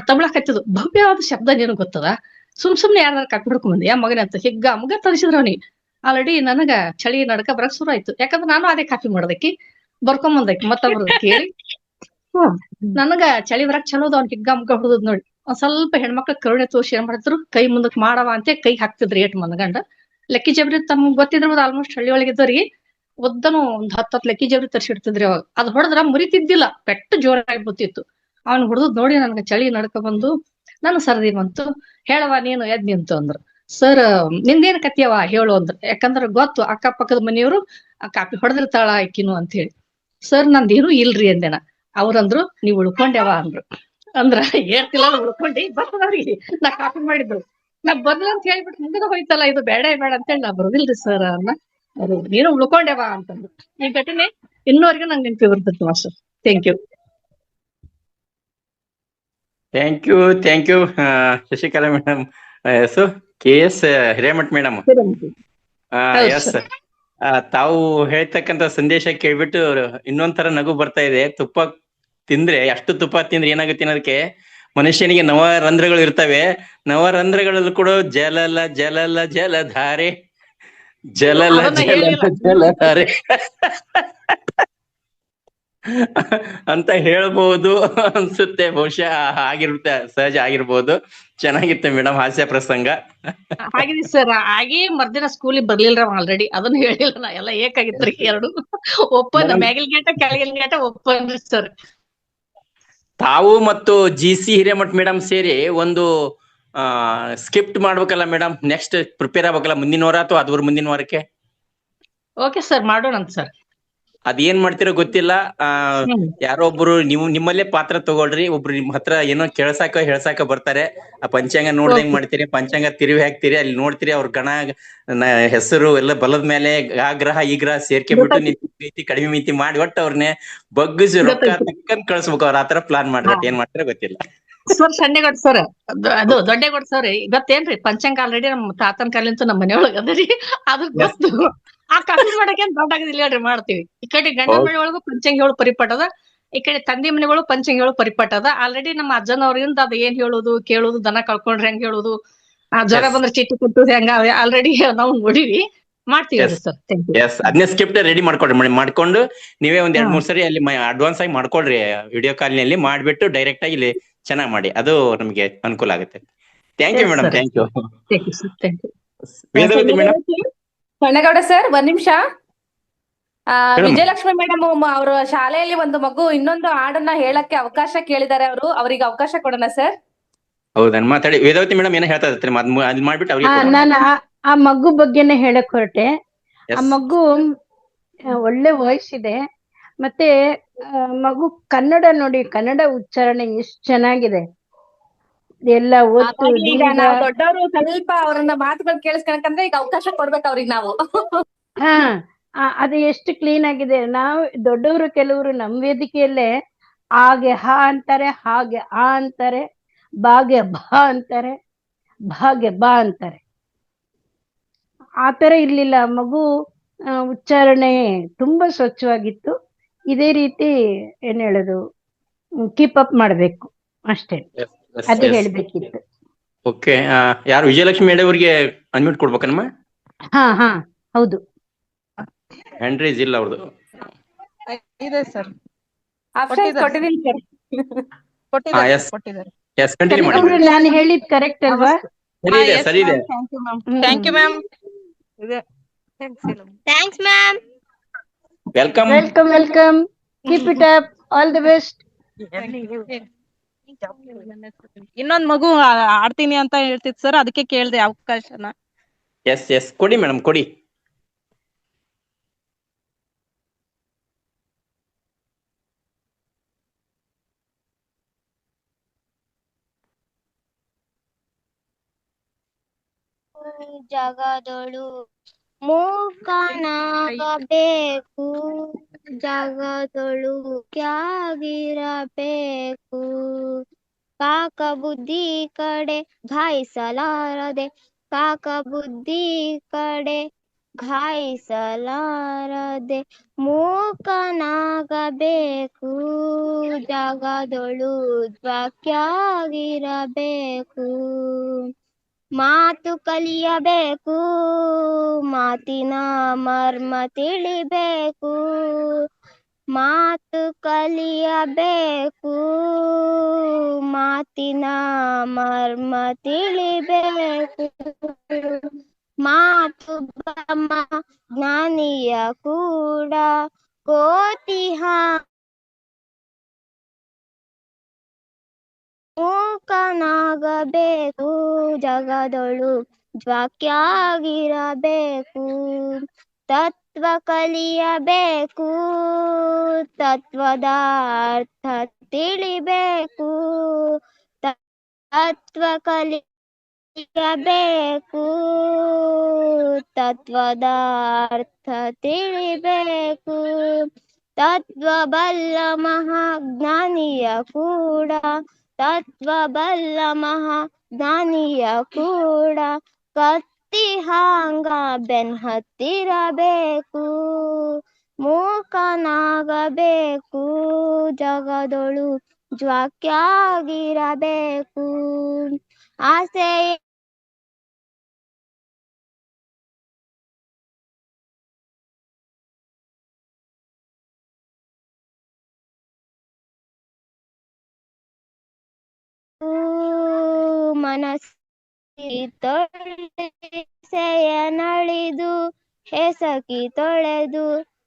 Speaker 10: ತಬಳಕ್ ಹತ್ತಿದ್ರು. ಭವ್ಯವಾದ ಶಬ್ದ ನೀನು ಗೊತ್ತದ, ಸುಮ್ನೆ ಯಾರು ಕಟ್ಬಿಡ್ಕೊಂಡ್ ಬಂದಿ ಯಾ ಮಗನೇ ಅಂತ ಹಿಗ್ಗ ಮಗ ತರಿಸಿದ್ರು ಅವನಿಗೆ. ಆಲ್ರೆಡಿ ನನಗ ಚಳಿ ನಡ್ಕ ಬರಕ್ ಶುರು ಆಯ್ತು. ಯಾಕಂದ್ರೆ ನಾನು ಅದೇ ಕಾಪಿ ಮಾಡೋದಕ್ಕಿ ಬರ್ಕೊಂಡ್ ಬಂದಕ್ಕಿ ಮತ್ತೊಬ್ರು ಕೇಳಿ. ನನಗ ಚಳಿ ಬರಕ್ ಚಲೋದು. ಅವ್ನ ಹಿಗ್ಗ ಮುಗ್ಗ ಹುಡುದ್ ನೋಡಿ ಒಂದ್ ಸ್ವಲ್ಪ ಹೆಣ್ಮಕ್ಳ ಕರುಣೆ ತೋರ್ಸಿ ಏನ್ ಮಾಡಿದ್ರು, ಕೈ ಮುಂದಕ್ ಮಾಡವ ಅಂತ ಕೈ ಹಾಕ್ತಿದ್ರಿ ಏಟ್ ಮನ್ಗಂಡ. ಲೆಕ್ಕಿ ಜಬ್ರಿ ತಮ್ಗೆ ಗೊತ್ತಿದ್ರಬೋದು, ಆಲ್ಮೋಸ್ಟ್ ಹಳ್ಳಿ ಒಳಗಿದ್ದವ್ರಿಗೆ ಒದ್ದನು ಒಂದ್ 10 ಲೆಕ್ಕಿ ಜಬ್ರಿ ತರ್ಸಿಡ್ತಿದ್ರಿ ಅವಾಗ. ಅದ್ ಹೊಡೆದ್ರ ಮುರಿತಿದ್ದಿಲ್ಲ, ಪೆಟ್ಟು ಜೋರಾಗಿ ಬತ್ತಿತ್ತು. ಅವ್ನ್ ಹುಡುದ್ ನೋಡಿ ನನ್ಗೆ ಚಳಿ ನಡ್ಕ ಬಂದು ನಾನು ಸರ್ದಿ ಬಂತು. ಹೇಳವ ನೀನು ಎದ್ ನಿಂತು ಅಂದ್ರು. ಸರ್ ನಿಂದೇನ್ ಕತಿಯವ ಹೇಳು ಅಂದ್ರು. ಯಾಕಂದ್ರ ಗೊತ್ತು ಅಕ್ಕಪಕ್ಕದ ಮನೆಯವರು ಕಾಪಿ ಹೊಡೆದಿರ್ತಾಳ ಆಕಿನು ಅಂತ ಹೇಳಿ. ಸರ್ ನಂದೇನು ಇಲ್ರಿ ಅಂದೇನ. ಅವ್ರಂದ್ರು ನೀವ್ ಉಳ್ಕೊಂಡ್ಯಾವ ಅಂದ್ರು. ಅಂದ್ರ ಹೇಳ್ತಿಲ್ಲ ಉಳ್ಕೊಂಡಿ ಬರ್ತದವ್ರಿಗೆ ನಾ ಕಾಪಿ ಮಾಡಿದ್ರು. ನಾ ಬರ್ಲ ಅಂತ ಹೇಳ್ಬಿಟ್ಟು ಮುಂದೆ ಹೋಯ್ತಲ್ಲ, ಇದು ಬೇಡ ಅಂತ ಹೇಳಿ ನಾ ಬರೋದಿಲ್ರಿ ಸರ್ ಅನ್ನ. ಅವ್ರು ನೀನು ಉಳ್ಕೊಂಡ್ಯಾವ ಅಂತಂದ್ರು. ಈ ಘಟನೆ ಇನ್ನೂವರೆಗೂ ನಂಗೆ ನೆನಪಿ ಬರ್ತೈತಿ master. Thank you.
Speaker 2: Thank you Shashikala madam. Yes KS Hiremath madam. Yes, ತಾವು ಹೇಳ್ತಕ್ಕಂತ ಸಂದೇಶ ಕೇಳ್ಬಿಟ್ಟು ಇನ್ನೊಂದ್ ತರ ನಗು ಬರ್ತಾ ಇದೆ. ತುಪ್ಪ ತಿಂದ್ರೆ, ಅಷ್ಟು ತುಪ್ಪ ತಿಂದ್ರೆ ಏನಾಗುತ್ತೆ ಅನ್ನೋದಕ್ಕೆ, ಮನುಷ್ಯನಿಗೆ ನವರಂಧ್ರಗಳು ಇರ್ತವೆ. ನವರಂಧ್ರಗಳಲ್ಲೂ ಕೂಡ ಜಲಲ ಜಲಲ ಜಲಧಾರೆ, ಜಲಲ ಜಲಲ ಜಲಧಾರೆ ಅಂತ ಹೇಳ್ಬಹುದು ಅನ್ಸುತ್ತೆ. ಬಹುಶಃ ಆಗಿರುತ್ತೆ, ಸಹಜ ಆಗಿರ್ಬೋದು. ಚೆನ್ನಾಗಿತ್ತು ಮೇಡಮ್ ಹಾಸ್ಯ ಪ್ರಸಂಗ.
Speaker 10: ಹಾಗಿದೆ ಸರ್. ಆಗಿ ಮರ್ದಿನ ಸ್ಕೂಲಿಗೆ ಬರ್ಲಿಲ್ರ ಆಲ್ರೆಡಿ. ಅದನ್ನ ಹೇಳಿಲ್ಲ ನಾ, ಎಲ್ಲ ಏಕಾಗಿತ್ರಿ ಎರಡು ಓಪನ್. ಮ್ಯಾಗಿಲ್ ಗೇಟ ಕೆಳಗಿಲ್ ಗೇಟ ಓಪನ್ ಸರ್.
Speaker 2: ತಾವು ಮತ್ತು GC ಹಿರೇಮಠ್ ಮೇಡಮ್ ಸೇರಿ ಒಂದು ಸ್ಕ್ರಿಪ್ಟ್ ಮಾಡ್ಬೇಕಲ್ಲ ಮೇಡಮ್. ನೆಕ್ಸ್ಟ್ ಪ್ರಿಪೇರ್ ಆಗ್ಬೇಕಲ್ಲ ಮುಂದಿನ ವಾರ ಅಥವಾ ಅದ್ರ ಮುಂದಿನ ವಾರಕ್ಕೆ.
Speaker 10: ಓಕೆ ಸರ್, ಮಾಡೋಣ ಅಂತ ಸರ್.
Speaker 2: ಅದೇನ್ ಮಾಡ್ತಿರೋ ಗೊತ್ತಿಲ್ಲ. ಯಾರೋ ಒಬ್ರು ನಿಮ್ಮಲ್ಲೇ ಪಾತ್ರ ತಗೊಳ್ರಿ. ಒಬ್ರು ನಿಮ್ ಹತ್ರ ಏನೋ ಹೇಳ್ಸಾಕ ಬರ್ತಾರೆ. ಆ ಪಂಚಾಂಗ ನೋಡ್ದಂಗ್ ಮಾಡ್ತೀರಿ, ಪಂಚಾಂಗ ತಿರುವಿ ಹಾಕ್ತಿರಿ, ಅಲ್ಲಿ ನೋಡ್ತೀರಿ ಅವ್ರ ಗಣ ಹೆಸರು ಎಲ್ಲ ಬಲದ ಮೇಲೆ ಆ ಗ್ರಹ ಈ ಗ್ರಹ ಸೇರ್ಕೆ ಬಿಟ್ಟು ಮಿತಿ ಕಡಿಮೆ ಮಿತಿ ಮಾಡಿ ಒಟ್ಟು ಅವ್ರನ್ನೇ ಬಗ್ಗಿಸಿ ರೊಕ್ಕ ತಕ್ಕಂತ ಕಳ್ಸ್ಬೇಕು. ಅವ್ರ ಆತರ ಪ್ಲಾನ್ ಮಾಡ್ಬೇಕು. ಏನ್ ಮಾಡ್ತಾರ ಗೊತ್ತಿಲ್ಲ
Speaker 10: ಸರ್. ಸಣ್ಣಗೌಡ್ ಸರ್, ಅದು ದೊಡ್ಡಗೌಡ್ ಸರ್ ಇವತ್ತೇನ್ರಿ ಪಂಚಾಂಗ ಆಲ್ರೆಡಿ ನಮ್ ತಾತನ ಕಾಲಿಂತ ನಮ್ಮ ಮನೆಯೊಳಗ ಅದರಿ. ಅದು ಗೊತ್ತು. ಆ ಕಾಪಿ ಮಾಡಕ್ಕೆ ದೊಡ್ಡಾಗದಿಲ್ಲ ಹೇಳ್ರಿ, ಮಾಡ್ತೀವಿ. ಈ ಕಡೆ ಗಂಡ ಮನೆ ಒಳಗೂ ಪಂಚಾಂಗಿಗಳು ಪರಿಪಾಠ ಅದ, ಈ ಕಡೆ ತಂದೆ ಮನೆಗಳು ಪಂಚಾಂಗಿಗಳು ಪರಿಪಾಠ ಅದ. ಆಲ್ರೆಡಿ ನಮ್ಮ ಅಜ್ಜನವ್ರಿಂದ ಅದ್ ಏನ್ ಹೇಳುದು ಕೇಳುದು, ದನ ಕಳ್ಕೊಂಡ್ರೆ ಹೆಂಗ್ ಹೇಳುದು, ಜ್ವರ
Speaker 2: Yes.
Speaker 10: ಬಂದ್ರೆ ಚೀಟಿ ಕೊಟ್ಟುದು ಹೆಂಗ ಆಲ್ರೆಡಿ ನಾವು ನೋಡಿವಿ, ಮಾಡ್ತೀವಿ
Speaker 2: Yes.
Speaker 10: Sir. Thank you.
Speaker 2: Yes, ಅದನ್ನೇ ಸ್ಕ್ರಿಪ್ಟ್ ರೆಡಿ ಮಾಡ್ಕೊಡ್ರಿ, ಮಾಡ್ಕೊಂಡು ನೀವೇ ಒಂದ್ 2-3 ಸರಿ ಅಲ್ಲಿ ಅಡ್ವಾನ್ಸ್ ಆಗಿ ಮಾಡ್ಕೊಳ್ರಿ, ವಿಡಿಯೋ ಕಾಲ್ನಲ್ಲಿ ಮಾಡ್ಬಿಟ್ಟು ಡೈರೆಕ್ಟ್ ಆಗಿ ಇಲ್ಲಿ ಚೆನ್ನಾಗಿ ಮಾಡಿ, ಅದು ನಮ್ಗೆ ಅನುಕೂಲ ಆಗುತ್ತೆ. Thank you madam, thank you.
Speaker 10: Thank you sir, thank you.
Speaker 2: Vedavathi madam.
Speaker 4: Kannagowda sir, ಒಂದ್ ನಿಮಿಷ.
Speaker 2: Madam.
Speaker 4: ವಿಜಯಲಕ್ಷ್ಮಿ ಮೇಡಮ್ ಅವ್ರ ಶಾಲೆಯಲ್ಲಿ ಒಂದು ಮಗು ಇನ್ನೊಂದು ಹಾಡನ್ನ ಹೇಳಕ್ಕೆ ಅವಕಾಶ ಕೇಳಿದ್ದಾರೆ, ಅವರಿಗೆ ಅವಕಾಶ ಕೊಡೋಣ ಸರ್?
Speaker 2: ಹೌದಾ, ಮಾತಾಡಿ. ವೇದವತಿ ಮೇಡಮ್ ಏನೋ ಹೇಳ್ತಾ ಇರ್ತಾರೆ, ಅಲ್ಲಿ ಮಾಡ್ಬಿಟ್ಟು ಅವ್ರಿಗೆ ಕೊಡೋಣ.
Speaker 3: ನಾನು ಆ ಮಗು ಬಗ್ಗೆನೆ ಹೇಳಕ್ ಹೊರಟೆ.
Speaker 2: Yes.
Speaker 3: ಆ ಮಗು ಒಳ್ಳೆ ವಾಯ್ಸ್ ಇದೆ, ಮತ್ತೆ ಮಗು ಕನ್ನಡ ನೋಡಿ, ಕನ್ನಡ ಉಚ್ಚಾರಣೆ ಎಷ್ಟು ಚೆನ್ನಾಗಿದೆ. ಎಲ್ಲ ಒತ್ತು
Speaker 4: ಈಗ ನಾವು ದೊಡ್ಡವರು ಸ್ವಲ್ಪ ಅವ್ರನ್ನ ಮಾತುಗಳು ಕೇಳಿಸ್ಕೊಳಕಂದ್ರೆ ಈಗ ಅವಕಾಶ ಕೊಡ್ಬೇಕು ಅವ್ರಿಗೆ ನಾವು.
Speaker 3: ಹಾ, ಅದು ಎಷ್ಟು ಕ್ಲೀನ್ ಆಗಿದೆ. ನಾವು ದೊಡ್ಡವರು ಕೆಲವರು ನಮ್ ವೇದಿಕೆಯಲ್ಲೇ ಹಾಗೆ ಹಾ ಅಂತಾರೆ, ಹಾಗೆ ಆ ಅಂತಾರೆ, ಬಾಗೆ ಬಾ ಅಂತಾರೆ, ಭಾಗೆ ಬಾ ಅಂತಾರೆ. ಆತರ ಇರ್ಲಿಲ್ಲ. ಮಗು ಉಚ್ಚಾರಣೆ ತುಂಬಾ ಸ್ವಚ್ಛವಾಗಿತ್ತು. ಇದೇ ರೀತಿ ಏನ್ ಹೇಳೋದು, ಕೀಪ್ ಅಪ್ ಮಾಡ್ಬೇಕು ಅಷ್ಟೇ, ಅದೇ ಹೇಳ್ಬೇಕಿತ್ತು.
Speaker 2: ಓಕೆ, ಯಾರು ವಿಜಯಲಕ್ಷ್ಮಿ ಮೇಡಮ್ ಅವರಿಗೆ ಅನ್ಮ್ಯೂಟ್ ಕೊಡ್ಬೇಕಮ್ಮ?
Speaker 3: ಹಾ ಹೌದು.
Speaker 2: ಹ್ಯಾಂಡ್ ರೈಸ್ ಇಲ್ಲ ಅವ್ರದ್ದು.
Speaker 8: ಇದೆ ಸರ್,
Speaker 4: ಕೊಟ್ಟಿದ್ದೀನಿ ಸರ್.
Speaker 2: ಎಸ್, ಕಂಟಿನ್ಯೂ ಮಾಡಿ.
Speaker 3: ನಾನು ಹೇಳಿದ್ ಕರೆಕ್ಟ್ ಅಲ್ವಾ?
Speaker 2: ಸರಿ ಇದೆ.
Speaker 8: Thank you ma'am.
Speaker 9: Thanks ma'am.
Speaker 2: Welcome.
Speaker 3: Welcome. Keep it up, all the best.
Speaker 8: ಇನ್ನೊಂದ್ ಮಗು ಆಡ್ತೀನಿ ಅಂತ ಹೇಳ್ತಿತ್ತು ಸರ್, ಅದಕ್ಕೆ ಕೇಳ್ದೆ ಅವಕಾಶನ.
Speaker 2: ಎಸ್, ಕೊಡಿ ಮೇಡಮ್, ಕೊಡಿ.
Speaker 9: ಜಗದೊಳು ಮೂಕನಾಗಬೇಕು, ಜಗದೊಳು ಕ್ಯಾಗಿರಬೇಕು, ಕಾಕ ಬುದ್ಧಿ ಕಡೆ ಘಾಯಿಸಲಾರದೆ, ಕಾಕ ಬುದ್ಧಿ ಕಡೆ ಘಾಯಿಸಲಾರದೆ, ಮೂಕನಾಗಬೇಕು, ಜಗದೊಳು ಜ್ವಾಕ್ಯಾಗಿರಬೇಕು, ಮಾತು ಕಲಿಯಬೇಕು, ಮಾತಿನ ಮರ್ಮ ತಿಳಿಬೇಕು, ಮಾತು ಕಲಿಯಬೇಕು, ಮಾತಿನ ಮರ್ಮ ತಿಳಿಬೇಕು, ಮಾತು ಬ್ರಹ್ಮ ಜ್ಞಾನಿಯ ಕೂಡ ಕೋತಿಹ, ಮೂಕನಾಗಬೇಕು, ಜಗದೊಳು ಜ್ವಾಕ್ಯಾಗಿರಬೇಕು, ತತ್ವ ಕಲಿಯಬೇಕು, ತತ್ವದ ಅರ್ಥ ತಿಳಿಬೇಕು, ತತ್ವ ಕಲಿಯಬೇಕು, ತತ್ವದ ಅರ್ಥ ತಿಳಿಬೇಕು, ತತ್ವ ಬಲ್ಲ ಮಹಾಜ್ಞಾನಿಯ ಕೂಡ, ತತ್ವ ಬಲ್ಲ ಮಹಾಜ್ಞಾನಿಯ ಕೂಡ ಕತ್ತಿ ಹಾಂಗ ಬೆನ್ ಹತ್ತಿರಬೇಕು, ಮೂಕನಾಗಬೇಕು, ಜಗದೊಳು ಜ್ವಾಕ್ಯಾಗಿರಬೇಕು, ಆಸೆ ಮನಸ್ಸಿ ತೊಳೆಸೆಯ ನಳಿದು ಹೆಸಕಿ ತೊಳೆದು,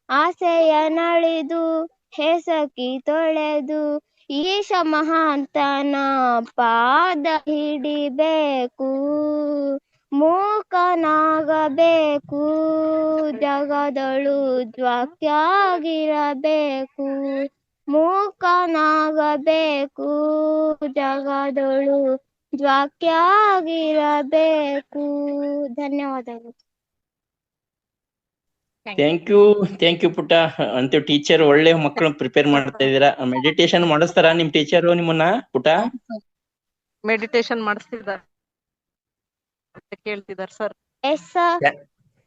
Speaker 9: ಆಸೆಯ ನಳಿದು ಹೆಸಕಿ ತೊಳೆದು, ಈಶ ಮಹಾಂತನ ಪಾದ ಹಿಡಿಬೇಕು, ಮೂಕನಾಗಬೇಕು, ಜಗದೊಳು ಜ್ವಾಕ್ಯಾಗಿರಬೇಕು, ಮೂಕನಾಗಬೇಕು, ಜಗದೊಳು ಜ್ವಾಕ್ಯಾಗಿರಬೇಕು. ಧನ್ಯವಾದಗಳು.
Speaker 2: ಥ್ಯಾಂಕ್ ಯು ಪುಟ್ಟ. ಅಂತ ಟೀಚರ್ ಒಳ್ಳೆ ಮಕ್ಕಳು ಪ್ರಿಪೇರ್ ಮಾಡ್ತಾ ಇದೀರಾ. ಮೆಡಿಟೇಷನ್ ಮಾಡಿಸ್ತಾರ ನಿಮ್ ಟೀಚರ್ ನಿಮ್ಮನ್ನ ಪುಟ್ಟ?
Speaker 8: ಮೆಡಿಟೇಷನ್ ಮಾಡಿಸ್ತಿದ್ದಾರೆ, ಕೇಳ್ತಿದಾರೆ ಸರ್.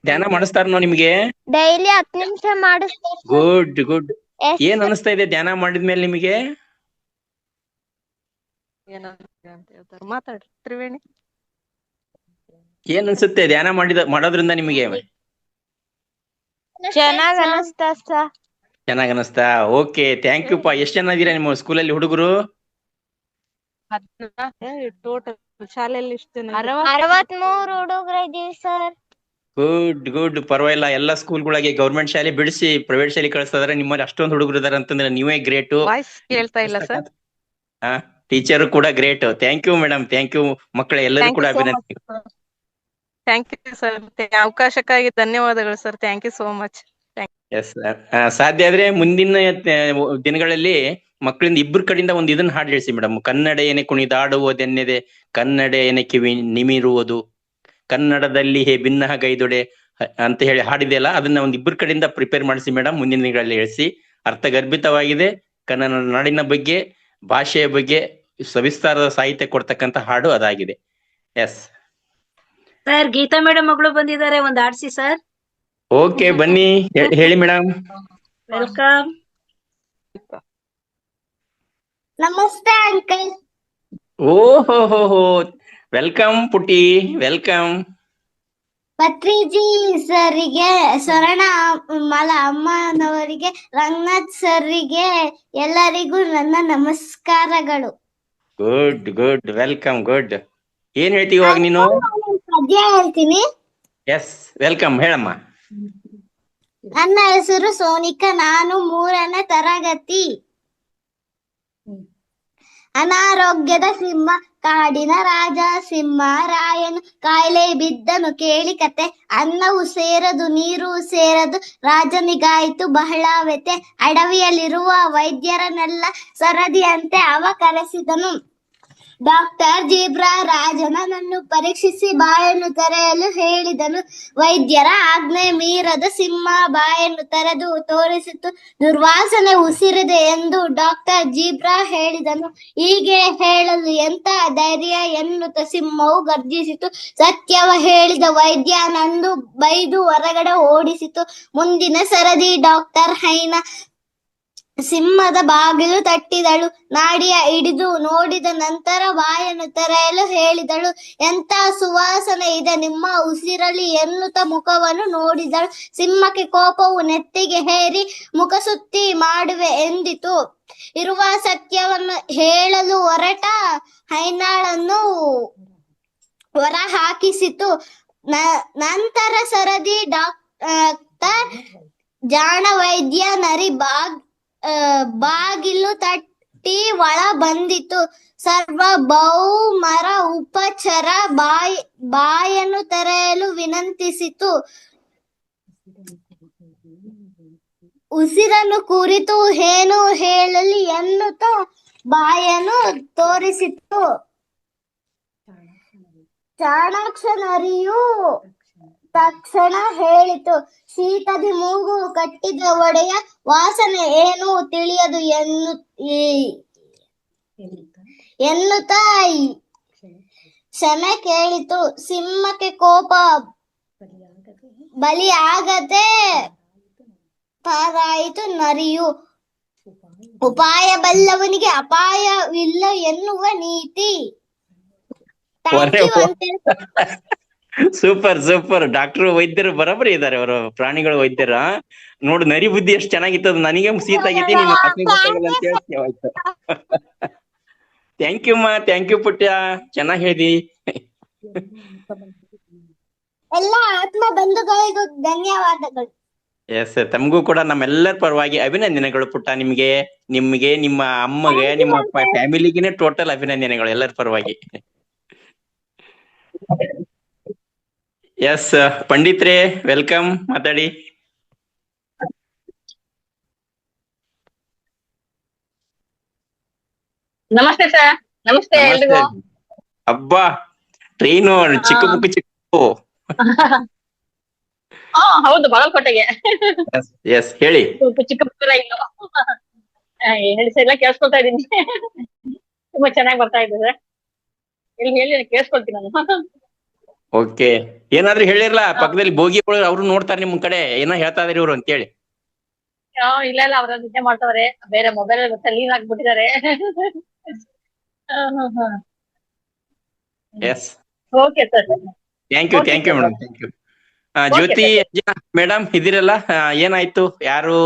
Speaker 2: ಧ್ಯಾನ ಮಾಡಿಸ್ತಾರ ನಿಮ್ಗೆ?
Speaker 9: ಡೈಲಿ 10 ನಿಮಿಷ ಮಾಡಿಸ್ತಾರೆ.
Speaker 2: ಗುಡ್. ಏನ್ ಅನಿಸ್ತಾ ಇದೆ ಧ್ಯಾನ ಮಾಡಿದ್ಮೇಲೆ ನಿಮಗೆ?
Speaker 8: ಅಂತ ಹೇಳ್ತಾರೆ, ಮಾತಾಡ್ರಿ ತ್ರಿವೇಣಿ.
Speaker 2: ಏನ್ ಅನ್ಸುತ್ತೆ ಧ್ಯಾನ ಮಾಡೋದ್ರಿಂದ ನಿಮಗೆ?
Speaker 9: ಚೆನ್ನಾಗ್ ಅನಸ್ತಾ ಸರ್.
Speaker 2: ಚೆನ್ನಾಗ್ ಅನಿಸ್ತಾ? ಓಕೆ, ಥ್ಯಾಂಕ್ ಯು ಪಾ. ಎಷ್ಟ್ ಜನ ಇದೀರಾ ನಿಮ್ಮ ಸ್ಕೂಲಲ್ಲಿ ಹುಡುಗರು?
Speaker 8: ಟೋಟಲ್ ಶಾಲೆಯಲ್ಲಿ ಎಷ್ಟು ಜನ?
Speaker 9: 63 ಹುಡುಗರು ಇದೀವಿ ಸರ್.
Speaker 2: ಗುಡ್ ಗುಡ್, ಪರವಾಗಿಲ್ಲ. ಎಲ್ಲ ಸ್ಕೂಲ್ಗಳಿಗೆ ಗೌರ್ಮೆಂಟ್ ಶಾಲೆ ಬಿಡಿಸಿ ಪ್ರೈವೇಟ್ ಶಾಲೆ ಕಳಿಸ್ತಾ ಇದಾರೆ. ನಿಮ್ಮಲ್ಲಿ ಅಷ್ಟೊಂದು ಹುಡುಗರು ಇದಾರೆ ಅಂತಂದ್ರೆ ನೀವೇ ಗ್ರೇಟು.
Speaker 8: ವಾಯ್ಸ್ ಕೇಳ್ತಾ ಇಲ್ಲ ಸರ್.
Speaker 2: ಟೀಚರ್ ಕೂಡ great. Thank you madam, thank you ಮಕ್ಕಳೇ, ಎಲ್ಲರೂ ಕೂಡ ಅಭಿನಂದನೆ.
Speaker 8: Thank you sir. ಅವಕಾಶಕ್ಕಾಗಿ ಧನ್ಯವಾದಗಳು sir. Thank you so much.
Speaker 2: Yes, ಸಾಧ್ಯ ಆದ್ರೆ ಮುಂದಿನ ದಿನಗಳಲ್ಲಿ ಮಕ್ಕಳಿಂದ ಇಬ್ಬರ ಕಡೆಯಿಂದ ಒಂದು ಇದನ್ನ ಹಾಡು ಹೇಳಿಸಿ ಮೇಡಮ್. ಕನ್ನಡ ಏನೆ ಕುಣಿದಾಡುವುದೆನ್ನೆದೆ, ಕನ್ನಡ ಏನೆ ಕಿವಿ ನಿಮಿರುವುದು, ಕನ್ನಡದಲ್ಲಿ ಹೇ ಭಿನ್ನ ಗೈದೊಡೆ ಅಂತ ಹೇಳಿ ಹಾಡಿದೆಯಲ್ಲ, ಅದನ್ನ ಒಂದ್ ಇಬ್ಬರ ಕಡೆಯಿಂದ ಪ್ರಿಪೇರ್ ಮಾಡಿಸಿ ಮೇಡಮ್. ಮುಂದಿನ ದಿನಗಳಲ್ಲಿ ಹೇಳಿಸಿ. ಅರ್ಥಗರ್ಭಿತವಾಗಿದೆ. ಕನ್ನಡ ನಾಡಿನ ಬಗ್ಗೆ, ಭಾಷೆಯ ಬಗ್ಗೆ ಸವಿಸ್ತಾರದ ಸಾಹಿತ್ಯ ಕೊಡ್ತಕ್ಕಂತ ಹಾಡು ಅದಾಗಿದೆ. ಎಸ್
Speaker 7: ಸರ್, ಗೀತಾ ಮೇಡಮ್ ಮಗಳು ಬಂದಿದ್ದಾರೆ, ಒಂದ್ ಆಡ್ಸಿ ಸರ್.
Speaker 2: ಓಕೆ, ಬನ್ನಿ, ಹೇಳಿ ಮೇಡಮ್.
Speaker 7: ವೆಲ್ಕಮ್.
Speaker 9: ನಮಸ್ತೆ ಅಂಕಲ್.
Speaker 2: ಓಹೋ, ವೆಲ್ಕಮ್ ಪುಟಿ, ವೆಲ್ಕಮ್.
Speaker 9: ಪತ್ರಿಜಿ ಸರ್ರಿಗೆ, ಸ್ವರ್ಣ ಅಮ್ಮನವರಿಗೆ, ರಂಗನಾಥ್ ಸರ್ರಿಗೆ, ಎಲ್ಲರಿಗೂ ನನ್ನ ನಮಸ್ಕಾರಗಳು.
Speaker 2: Good good, welcome, good. ಏನ್ ಹೇಳ್ತೀವಿ ಇವಾಗ ನೀನು?
Speaker 9: ಪದ್ಯ ಹೇಳ್ತೀನಿ.
Speaker 2: ಎಸ್, ವೆಲ್ಕಮ್, ಹೇಳಮ್ಮ.
Speaker 9: ನನ್ನ ಹೆಸರು ಸೋನಿಕಾ, ನಾನು 3ನೇ ತರಗತಿ. ಅನಾರೋಗ್ಯದ ಸಿಂಹ, ಕಾಡಿನ ರಾಜ ಸಿಂಹರಾಯನು, ಕಾಯಿಲೆ ಬಿದ್ದನು ಕೇಳಿ ಕತೆ, ಅನ್ನವು ಸೇರದು ನೀರು ಸೇರದು, ರಾಜನಿಗಾಯಿತು ಬಹಳ ವ್ಯತೆ, ಅಡವಿಯಲ್ಲಿರುವ ವೈದ್ಯರನ್ನೆಲ್ಲ ಸರದಿಯಂತೆ ಅವ ಕರೆಸಿದನು. ಡಾಕ್ಟರ್ ಜೀಬ್ರಾ ರಾಜನನ್ನು ಪರೀಕ್ಷಿಸಿ ಬಾಯನ್ನು ತೆರೆಯಲು ಹೇಳಿದನು. ವೈದ್ಯರ ಆಜ್ಞೆ ಮೀರದ ಸಿಂಹ ಬಾಯನ್ನು ತೆರೆದು ತೋರಿಸಿತು. ದುರ್ವಾಸನೆ ಉಸಿರಿದೆ ಎಂದು ಡಾಕ್ಟರ್ ಜೀಬ್ರಾ ಹೇಳಿದನು. ಹೀಗೆ ಹೇಳಲು ಎಂತ ಧೈರ್ಯ ಎನ್ನುತ್ತ ಸಿಂಹವು ಗರ್ಜಿಸಿತು. ಸತ್ಯವ ಹೇಳಿದ ವೈದ್ಯ ನಂದು ಬೈದು ಹೊರಗಡೆ ಓಡಿಸಿತು. ಮುಂದಿನ ಸರದಿ ಡಾಕ್ಟರ್ ಹೈನಾ ಸಿಂಹದ ಬಾಗಿಲು ತಟ್ಟಿದಳು. ನಾಡಿಯ ಹಿಡಿದು ನೋಡಿದ ನಂತರ ಬಾಯನ್ನು ತೆರೆಯಲು ಹೇಳಿದಳು. ಎಂತ ಸುವಾಸನೆ ಇದೆ ನಿಮ್ಮ ಉಸಿರಲಿ ಎನ್ನುತ್ತ ಮುಖವನ್ನು ನೋಡಿದಳು. ಸಿಂಹಕ್ಕೆ ಕೋಪವು ನೆತ್ತಿಗೆ ಹೇರಿ ಮುಖ ಸುತ್ತಿ ಮಾಡುವೆ ಎಂದಿತು. ಇರುವ ಸತ್ಯವನ್ನು ಹೇಳಲು ಹೊರಟ ಹೈನಾಳನ್ನು ಹೊರ ಹಾಕಿಸಿತು. ನಂತರ ಸರದಿ ಡಾಕ್ಟರ್ ಜಾಣ ವೈದ್ಯ ನರಿ ಬಾಗಿಲು ತಟ್ಟಿ ಒಳ ಬಂದಿತು. ಸಾರ್ವಭೌಮರ ಉಪಚಾರ ಬಾಯನ್ನು ತೆರೆಯಲು ವಿನಂತಿಸಿತು. ಉಸಿರನ್ನು ಕುರಿತು ಏನು ಹೇಳಲಿ ಎನ್ನುತ್ತಾ ಬಾಯನ್ನು ತೋರಿಸಿತು. ಚಾಣಾಕ್ಷ ನರಿಯು ತಕ್ಷಣ ಹೇಳಿತು, ಶೀತದಿ ಮೂಗು ಕಟ್ಟಿದ ಒಡೆಯ, ವಾಸನೆ ಏನು ತಿಳಿಯದು ಎನ್ನುತ್ತಾ ಕ್ಷಮೆ ಕೇಳಿತು. ಸಿಂಹಕ್ಕೆ ಕೋಪ ಬಲಿಯಾಗದೆ ಪಾರಾಯಿತು ನರಿಯು. ಉಪಾಯ ಬಲ್ಲವನಿಗೆ ಅಪಾಯವಿಲ್ಲ ಎನ್ನುವ ನೀತಿ.
Speaker 2: Super super. ಡಾಕ್ಟರ್ ವೈದ್ಯರು ಬರೋಬ್ಬರಿ ಇದಾರೆ. ಅವರು ಪ್ರಾಣಿಗಳು ವೈದ್ಯರ ನೋಡು, ನರಿ ಬುದ್ಧಿ ಎಷ್ಟು ಚೆನ್ನಾಗಿತ್ತದ. ನನಗೆ ಶೀತ ಆಗೈತಿ, ನೀನು ಗೊತ್ತಾಗಲ್ಲ ಅಂತ ಹೇಳ್ತೀವಿ. ಆಯ್ತು, ಥ್ಯಾಂಕ್ ಯು ಮಾ, ಥ್ಯಾಂಕ್ ಯು ಪುಟ್ಯ, ಚೆನ್ನಾಗಿ ಹೇಳಿ.
Speaker 9: ಎಲ್ಲ ಆತ್ಮ ಬಂಧುಗಳಿಗೂ ಧನ್ಯವಾದಗಳು.
Speaker 2: ಎಸ್, ತಮಗೂ ಕೂಡ ನಮ್ಮೆಲ್ಲರ ಪರವಾಗಿ ಅಭಿನಂದನೆಗಳು ಪುಟ್ಟ. ನಿಮ್ಗೆ, ನಿಮ್ಮ ಅಮ್ಮಗೆ, ನಿಮ್ಮ ಫ್ಯಾಮಿಲಿಗೆ ಟೋಟಲ್ ಅಭಿನಂದನೆಗಳು ಎಲ್ಲರ ಪರವಾಗಿ. ಎಸ್, ಪಂಡಿತ್ರೆ ವೆಲ್ಕಮ್, ಮಾತಾಡಿ.
Speaker 10: ನಮಸ್ತೆ ಸರ್. ನಮಸ್ತೆ ಎಲ್ರಿಗೂ.
Speaker 2: ಅಬ್ಬಾ, ಟ್ರೈನು ಚಿಕ್ಕ ಬುಕ್ ಚಿಕ್ಕ.
Speaker 10: ಹೌದು, ಬಾಗಲಕೋಟೆಗೆ.
Speaker 2: ಎಸ್, ಹೇಳಿ.
Speaker 10: ಚಿಕ್ಕ ಪುರ ಇನ್ನು ಹೇಳಿ ಸರ್, ಎಲ್ಲ ಕೇಳಿಸ್ಕೊಳ್ತಾ ಇದ್ದೀನಿ. ತುಂಬಾ ಚೆನ್ನಾಗಿ ಬರ್ತಾ ಇದೆ ಸರ್. ಹೇಳಿ ಕೇಳಿಸ್ಕೊಳ್ತೀನಿ ನಾನು.
Speaker 2: ಓಕೆ, ಏನಾದ್ರೂ ಹೇಳಿರ್ಲಾ? ಪಕ್ಕದಲ್ಲಿ ಬೋಗಿಗಳು ಅವ್ರು ನೋಡ್ತಾರೆ ನಿಮ್ ಕಡೆ, ಏನೋ ಹೇಳ್ತಾ ಇದಾರೆ ಇವ್ರು ಅಂತೇಳಿ.
Speaker 10: ಇಲ್ಲ ಅವ್ರ ನಿದ್ದೆ ಮಾಡ್ತಾವ್ರೆ, ಬೇರೆ ಮೊಬೈಲ್ ಲೀನ್ ಆಗ್ಬಿಟ್ಟಿದ್ದಾರೆ.
Speaker 2: Yes,
Speaker 10: okay sir.
Speaker 2: Thank you
Speaker 4: Okay, sir.
Speaker 2: Madam, thank you.
Speaker 4: Okay,
Speaker 2: Jyothi
Speaker 4: sir.
Speaker 2: Madam ಇದಿರಲ್ಲ, ಏನಾಯ್ತು? ಯಾರು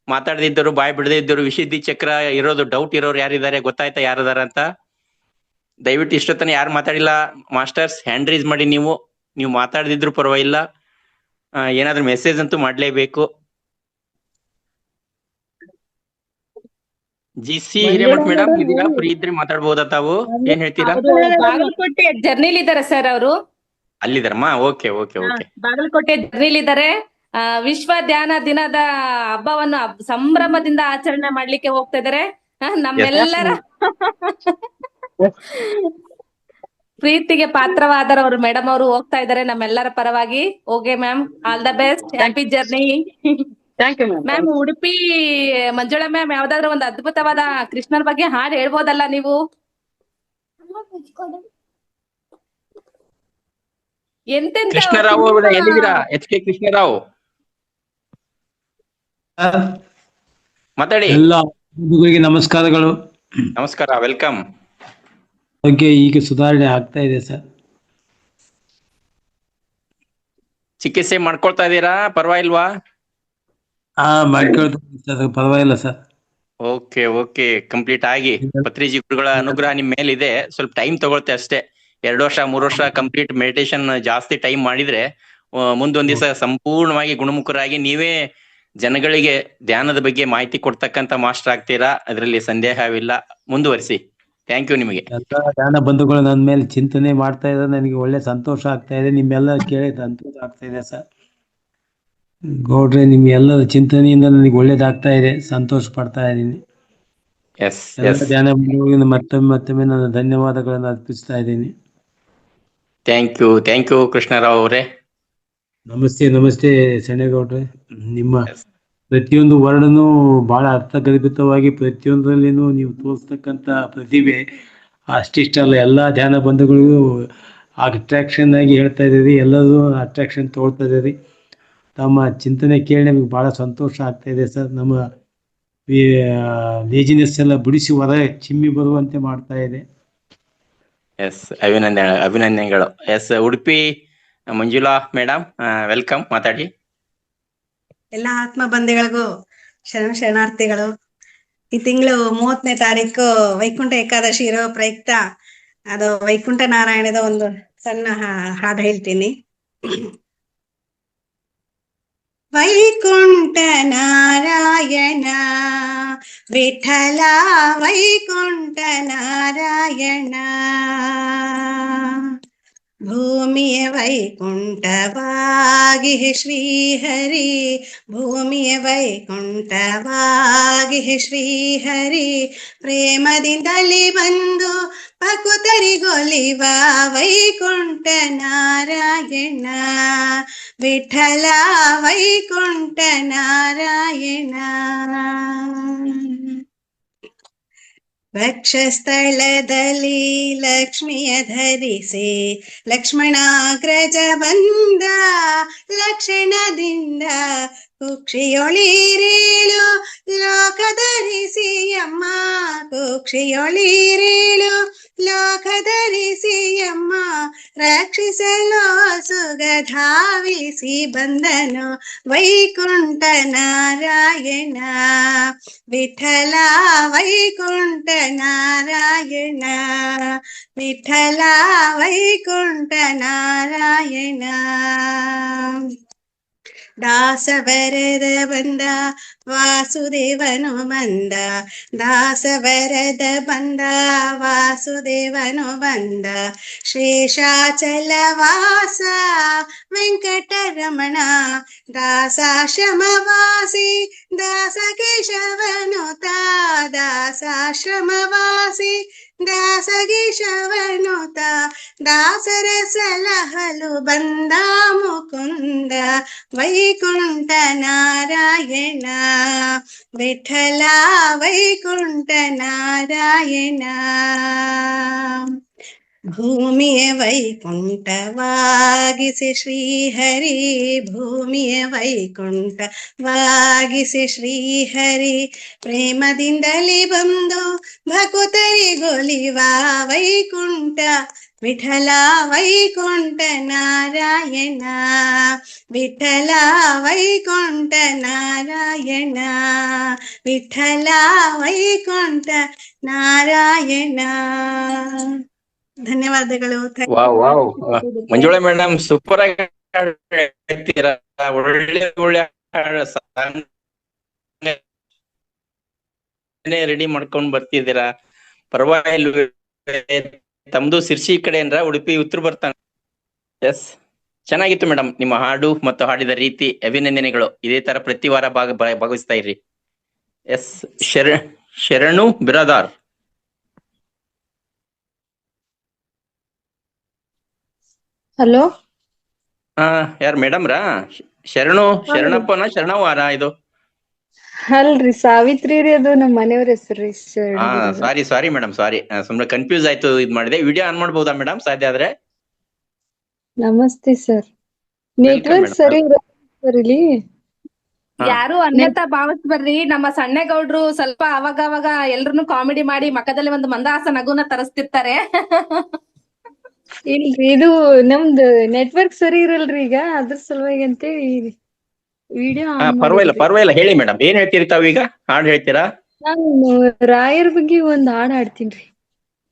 Speaker 2: ಮಾತಾಡದಿದ್ದರು, ಬಾಯ್ ಬಿಡದೇ ಇದ್ದರು, ವಿಶುದ್ಧಿ ಚಕ್ರ ಇರೋದು ಡೌಟ್ ಇರೋರು ಯಾರಿದ್ದಾರೆ? ಗೊತ್ತಾಯ್ತಾ ಯಾರದಾರ ಅಂತ? ದಯವಿಟ್ಟು ಇಷ್ಟೊತ್ತನ ಯಾರು ಮಾತಾಡಿಲ್ಲ ಮಾಸ್ಟರ್ಸ್ ಹ್ಯಾಂಡ್ ರೈಸ್ ಮಾಡಿ. ನೀವು ಮಾತಾಡದಿದ್ರು ಪರವಾಗಿಲ್ಲ, ಏನಾದ್ರೂ ಮೆಸೇಜ್ ಅಂತೂ ಮಾಡ್ಲೇಬೇಕು. GC ಹಿರೇಮಠ್ ಮೇಡಮ್ ಇದೀರಾ? ಫ್ರೀ ಇದ್ರೆ ಮಾತಾಡ್ಬೋದಾ ತಾವು? ಏನ್ ಹೇಳ್ತೀರಾ?
Speaker 4: ಬಾಗಲಕೋಟೆ ಜರ್ನಿಲಿ ಇದ್ದಾರೆ ಸರ್ ಅವರು.
Speaker 2: ಅಲ್ಲಿದಾರಮ್ಮ? Okay okay okay.
Speaker 4: ಬಾಗಲಕೋಟೆ ಜರ್ನಿಲಿ ಇದ್ದಾರೆ. ವಿಶ್ವ ಧ್ಯಾನ ದಿನದ ಹಬ್ಬವನ್ನು ಸಂಭ್ರಮದಿಂದ ಆಚರಣೆ ಮಾಡ್ಲಿಕ್ಕೆ ಹೋಗ್ತಾ ಇದ್ದಾರೆ. ನಮ್ಮೆಲ್ಲರ ಪ್ರೀತಿಗೆ ಪಾತ್ರವಾದರವರು ಮೇಡಮ್ ಅವರು ಹೋಗ್ತಾ ಇದ್ದಾರೆ ನಮ್ಮೆಲ್ಲರ ಪರವಾಗಿ. Okay ma'am, all the best, happy journey.
Speaker 10: Thank you
Speaker 4: ma'am, Udupi Manjula ma'am ಯಾವ್ದಾದ್ರು ಒಂದು ಅದ್ಭುತವಾದ ಕೃಷ್ಣನ ಬಗ್ಗೆ ಹಾಡು ಹೇಳ್ಬೋದಲ್ಲ ನೀವು? ಎಂತೆಂತ
Speaker 2: ಕೃಷ್ಣರಾವ್ ಎಲ್ಲಿದ್ದೀರಾ? HK ಕೃಷ್ಣರಾವ್ ಮಾತಾಡಿ.
Speaker 11: ಎಲ್ಲ ಹುಡುಗರಿಗೆ ನಮಸ್ಕಾರಗಳು.
Speaker 2: ನಮಸ್ಕಾರ, ವೆಲ್ಕಮ್.
Speaker 11: ಬಗ್ಗೆ ಈಗ ಸುಧಾರಣೆ ಆಗ್ತಾ ಇದೆ ಸರ್.
Speaker 2: ಚಿಕಿತ್ಸೆ ಮಾಡ್ಕೊಳ್ತಾ ಇದ್ದೀರಾ? ಪರವಾಗಿಲ್ವಾ?
Speaker 11: ಮಾಡ್ಕೊಳ್ತೀನಿ ಸರ್, ಪರವಾಗಿಲ್ಲ ಸರ್.
Speaker 2: ಓಕೆ ಓಕೆ, ಕಂಪ್ಲೀಟ್ ಆಗಿ ಪತ್ರಿಜಿ ಗುರುಗಳ ಅನುಗ್ರಹ ನಿಮ್ ಮೇಲಿದೆ. ಸ್ವಲ್ಪ ಟೈಮ್ ತಗೊಳ್ತೆ ಅಷ್ಟೇ. 2 ವರ್ಷ 3 ವರ್ಷ ಕಂಪ್ಲೀಟ್ ಮೆಡಿಟೇಷನ್ ಜಾಸ್ತಿ ಟೈಮ್ ಮಾಡಿದ್ರೆ ಮುಂದೊಂದ್ ದಿವಸ ಸಂಪೂರ್ಣವಾಗಿ ಗುಣಮುಖರಾಗಿ ನೀವೇ ಜನಗಳಿಗೆ ಧ್ಯಾನದ ಬಗ್ಗೆ ಮಾಹಿತಿ ಕೊಡ್ತಕ್ಕಂತ ಮಾಸ್ಟರ್ ಆಗ್ತೀರಾ, ಅದರಲ್ಲಿ ಸಂದೇಹವಿಲ್ಲ. ಮುಂದುವರಿಸಿ. ಥ್ಯಾಂಕ್ ಯು ನಿಮಗೆ.
Speaker 11: ಎಲ್ಲ ಧ್ಯಾನ ಬಂಧುಗಳು ನನ್ನ ಮೇಲೆ ಚಿಂತನೆ ಮಾಡ್ತಾ ಇದ್ದಾರೆ, ನನಗೆ ಒಳ್ಳೆ ಸಂತೋಷ ಆಗ್ತಾ ಇದೆ. ನಿಮ್ಮೆಲ್ಲ ಕೇಳಿ ಸಂತೋಷ ಆಗ್ತಾ ಇದೆ ಸರ್. ಗೌಡ್ರೆ, ನಿಮ್ ಎಲ್ಲರ ಚಿಂತನೆಯಿಂದ ನನಗೆ ಒಳ್ಳೇದಾಗ್ತಾ ಇದೆ, ಸಂತೋಷ ಪಡ್ತಾ ಇದ್ದೀನಿ. ಧ್ಯಾನ ಬಂಧುಗಳಿಗೆ ಮತ್ತೊಮ್ಮೆ ನನ್ನ ಧನ್ಯವಾದಗಳನ್ನು ಅರ್ಪಿಸ್ತಾ ಇದ್ದೀನಿ.
Speaker 2: ಥ್ಯಾಂಕ್ ಯು ಕೃಷ್ಣರಾವ್ ಅವರೇ.
Speaker 11: ನಮಸ್ತೆ ಸೆಣೇಗೌಡ್ರೆ. ನಿಮ್ಮ ಪ್ರತಿಯೊಂದು ವರ್ಣನು ಬಹಳ ಅರ್ಥಗರ್ಭಿತವಾಗಿ ಪ್ರತಿಯೊಂದರಲ್ಲಿನೂ ನೀವು ತೋರಿಸ್ತಕ್ಕಂಥ ಪ್ರತಿಭೆ ಅಷ್ಟಿಷ್ಟಲ್ಲ. ಎಲ್ಲ ಧ್ಯಾನ ಬಂಧುಗಳಿಗೂ ಅಟ್ರಾಕ್ಷನ್ ಆಗಿ ಹೇಳ್ತಾ ಇದ್ದೀರಿ, ಎಲ್ಲರೂ ಅಟ್ರಾಕ್ಷನ್ ತಗೊಳ್ತಾ ಇದ್ದೀರಿ. ತಮ್ಮ ಚಿಂತನೆ ಕೇಳಿ ನಮಗೆ ಬಹಳ ಸಂತೋಷ ಆಗ್ತಾ ಇದೆ ಸರ್. ನಮ್ಮ ಲೇಜಿನೆಸ್ ಎಲ್ಲ ಬಿಡಿಸಿ ಹೊರ ಚಿಮ್ಮಿ ಬರುವಂತೆ ಮಾಡ್ತಾ ಇದೆ.
Speaker 2: ಅಭಿನಂದನೆಗಳು. ಉಡುಪಿ ಮಂಜುಳಾ ಮೇಡಮ್, ವೆಲ್ಕಮ್, ಮಾತಾಡಿ.
Speaker 12: ಎಲ್ಲ ಆತ್ಮ ಬಂಧುಗಳಿಗೂ ಶರಣಾರ್ಥಿಗಳು. ಈ ತಿಂಗಳು 30ನೇ ತಾರೀಕು ವೈಕುಂಠ ಏಕಾದಶಿ ಇರೋ ಪ್ರಯುಕ್ತ ಅದು ವೈಕುಂಠ ನಾರಾಯಣದ ಒಂದು ಸಣ್ಣ ಹಾಡು ಹೇಳ್ತೀನಿ. ವೈಕುಂಠ ನಾರಾಯಣ ವಿಠಲ ವೈಕುಂಠ ನಾರಾಯಣ, ಭೂಮಿಯ ವೈಕುಂಠವಾಗಿ ಶ್ರೀಹರಿ, ಭೂಮಿಯ ವೈಕುಂಠವಾಗಿ ಶ್ರೀಹರಿ, ಪ್ರೇಮದಿಂದಲೇ ಬಂದು ಭಕ್ತರಿಗೊಲಿವ ವೈಕುಂಠ ನಾರಾಯಣ, ವಿಠಲ ವೈಕುಂಠ ನಾರಾಯಣ. ವಕ್ಷಸ್ಥಳದಲ್ಲಿ ಲಕ್ಷ್ಮಿಯ ಧರಿಸಿ ಲಕ್ಷ್ಮಣಾಗ್ರಜ ಬಂದ ಲಕ್ಷಣದಿಂದ, ಕುಕ್ಷಿಯೊಳಿರೇಳು ಲೋಕ ಧರಿಸಿ ಅಮ್ಮ, ಕುಕ್ಷಿಯೊಳಿರೇಳು ಲೋಕ ಧರಿಸಿ ಅಮ್ಮ, ರಕ್ಷಿಸಲು ಸುಗ ಧಾವಿಸಿ ಬಂದನು ವೈಕುಂಠ ನಾರಾಯಣ, ವಿಠಲ ವೈಕುಂಠ ನಾರಾಯಣ, ವಿಠಲ ವೈಕುಂಠ ನಾರಾಯಣ. ದಾಸವರದ ಬಂದ ವಾಸುದೇವನು ಬಂದ, ದಾಸವರದ ಬಂದ ವಾಸುದೇವನು ಬಂದ, ಶೇಷಾಚಲ ವಾಸ ವೆಂಕಟರಮಣ, ದಾಸಾಶ್ರಮವಾಸಿ ದಾಸ ಕೇಶವನುತ, ದಾಸಾಶ್ರಮವಾಸಿ ದಾಸ ಕೇಶವನುತ, ದಾಸರ ಸಲಹಲು ಬಂದ ಮುಕುಂದ ವೈಕುಂಠ ನಾರಾಯಣ, ವಿಠಲ ವೈಕುಂಠ ನಾರಾಯಣ. ಭೂಮಿಯ ವೈಕುಂಠವಾಗಿಸಿ ಶ್ರೀಹರಿ, ಭೂಮಿಯ ವೈಕುಂಠವಾಗಿಸಿ ಶ್ರೀಹರಿ, ಪ್ರೇಮದಿಂದಲೇ ಬಂದು ಭಕುತರಿಗೊಲಿವ ವೈಕುಂಠ ವಿಠಲ ವೈಕುಂಠ ನಾರಾಯಣ ವಿಠಲ ವೈಕುಂಠ ನಾರಾಯಣ ವಿಠಲ ವೈಕುಂಠ ನಾರಾಯಣ. ಧನ್ಯವಾದಗಳು.
Speaker 2: Wow wow Manjula madam super ಆಗಿ ಹೇಳ್ತೀರಾ. ಒಳ್ಳೆ ಒಳ್ಳೆ ರೆಡಿ ಮಾಡ್ಕೊಂಡ್ ಬರ್ತಿದ್ದೀರಾ. ಪರವಾಗಿಲ್ವೇ? ತಮ್ದು ಸಿರ್ಸಿ ಕಡೆ ಏನ್ರ ಉಡುಪಿ ಉತ್ತರ ಬರ್ತಾನೆ. ಎಸ್, ಚೆನ್ನಾಗಿತ್ತು ಮೇಡಮ್ ನಿಮ್ಮ ಹಾಡು ಮತ್ತು ಹಾಡಿದ ರೀತಿ. ಅಭಿನಂದನೆಗಳು. ಇದೇ ತರ ಪ್ರತಿ ವಾರ ಭಾಗವಹಿಸ್ತಾ ಇರ್ರಿ. ಎಸ್, ಶರಣು ಬಿರಾದಾರ್.
Speaker 13: ಹಲೋ,
Speaker 2: ಯಾರು ಮೇಡಮ್ ರಾ? ಶರಣಪ್ಪನ ಶರಣವಾರ ಇದು?
Speaker 13: ಅಲ್ರಿ ಸಾವಿತ್ರಿ ರೀ, ಅದು ನಮ್ಮ ಮನೆಯವ್ರ ಹೆಸರು.
Speaker 2: ಸಾರಿ ಮೇಡಮ್, ಸಾರಿ, ಸುಮ್ನೆ ಕನ್ಫ್ಯೂಸ್ ಆಯ್ತು. ಇದ್ ಮಾಡಿದೆ. ವಿಡಿಯೋ ಆನ್ ಮಾಡ್ಬೋದಾ ಮೇಡಮ್ ಸಾಧ್ಯ ಆದ್ರೆ?
Speaker 13: ನಮಸ್ತೆ ಸರ್. ನೆಟ್ವರ್ಕ್ ಸರಿ ಸರ್ ಇಲ್ಲಿ.
Speaker 4: ಯಾರು ಅನ್ಯತಾ ಭಾವಿಸ್ಬರ್ರಿ. ನಮ್ಮ ಸಣ್ಣೇಗೌಡ್ರು ಸ್ವಲ್ಪ ಅವಾಗ ಎಲ್ರು ಕಾಮಿಡಿ ಮಾಡಿ ಮಕ್ಕದಲ್ಲಿ ಒಂದು ಮಂದಹಾಸ ನಗುನ ತರಿಸ್ತಿರ್ತಾರೆ.
Speaker 13: ಇಲ್ರಿ, ಇದು ನಮ್ದು ನೆಟ್ವರ್ಕ್ ಸರಿ ಇರಲ್ರಿ ಈಗ, ಅದ್ರ ಸಲುವಾಗಿ ಅಂತೇಳಿ ವಿಡಿಯೋ
Speaker 2: ಪರವಾಗಿಲ್ಲ ಹೇಳಿ ಮೇಡಮ್. ಏನ್ ಹೇಳ್ತೀರಿ ತಾವೀಗ? ಹಾಡು ಹೇಳ್ತೀರಾ?
Speaker 13: ನಾನು ರಾಯರ್ ಬಗ್ಗೆ ಒಂದ್ ಹಾಡ್ ಹಾಡ್ತೀನ್ರಿ.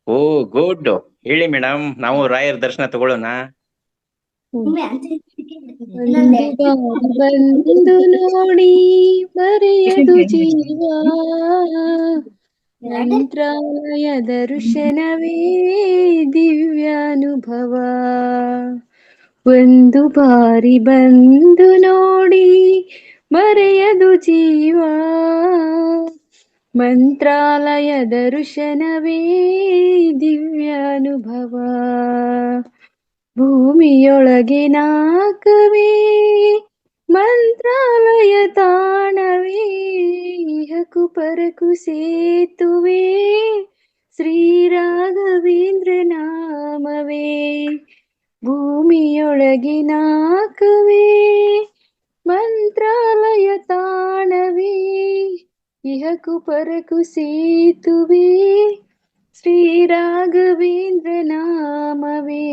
Speaker 2: ಓ ಗುಡ್, ಹೇಳಿ ಮೇಡಮ್, ನಾವು ರಾಯರ್ ದರ್ಶನ ತಗೊಳ್ಳೋಣ.
Speaker 13: ಬಂದು ನೋಡಿ ಮರೆಯದು ಜೀವ, ಮಂತ್ರಾಲಯ ದರ್ಶನವೇ ದಿವ್ಯಾನುಭವ. ಒಂದು ಬಾರಿ ಬಂದು ನೋಡಿ ಮರೆಯದು ಜೀವ, ಮಂತ್ರಾಲಯ ದರ್ಶನವೇ ದಿವ್ಯಾನುಭವ. ಭೂಮಿಯೊಳಗೆ ನಾಕವೇ ಮಂತ್ರಾಲಯ ತಾಣವೇ, ಇಹಕು ಪರಕು ಸೇತುವೆ ಶ್ರೀರಾಘವೇಂದ್ರ ನಾಮವೇ. ಭೂಮಿಯೊಳಗೆ ನಾಕವೇ ಮಂತ್ರಾಲಯ ತಾಣವೇ, ಇಹಕು ಪರಕು ಸೇತುವೆ ಶ್ರೀರಾಘವೇಂದ್ರ ನಾಮವೇ.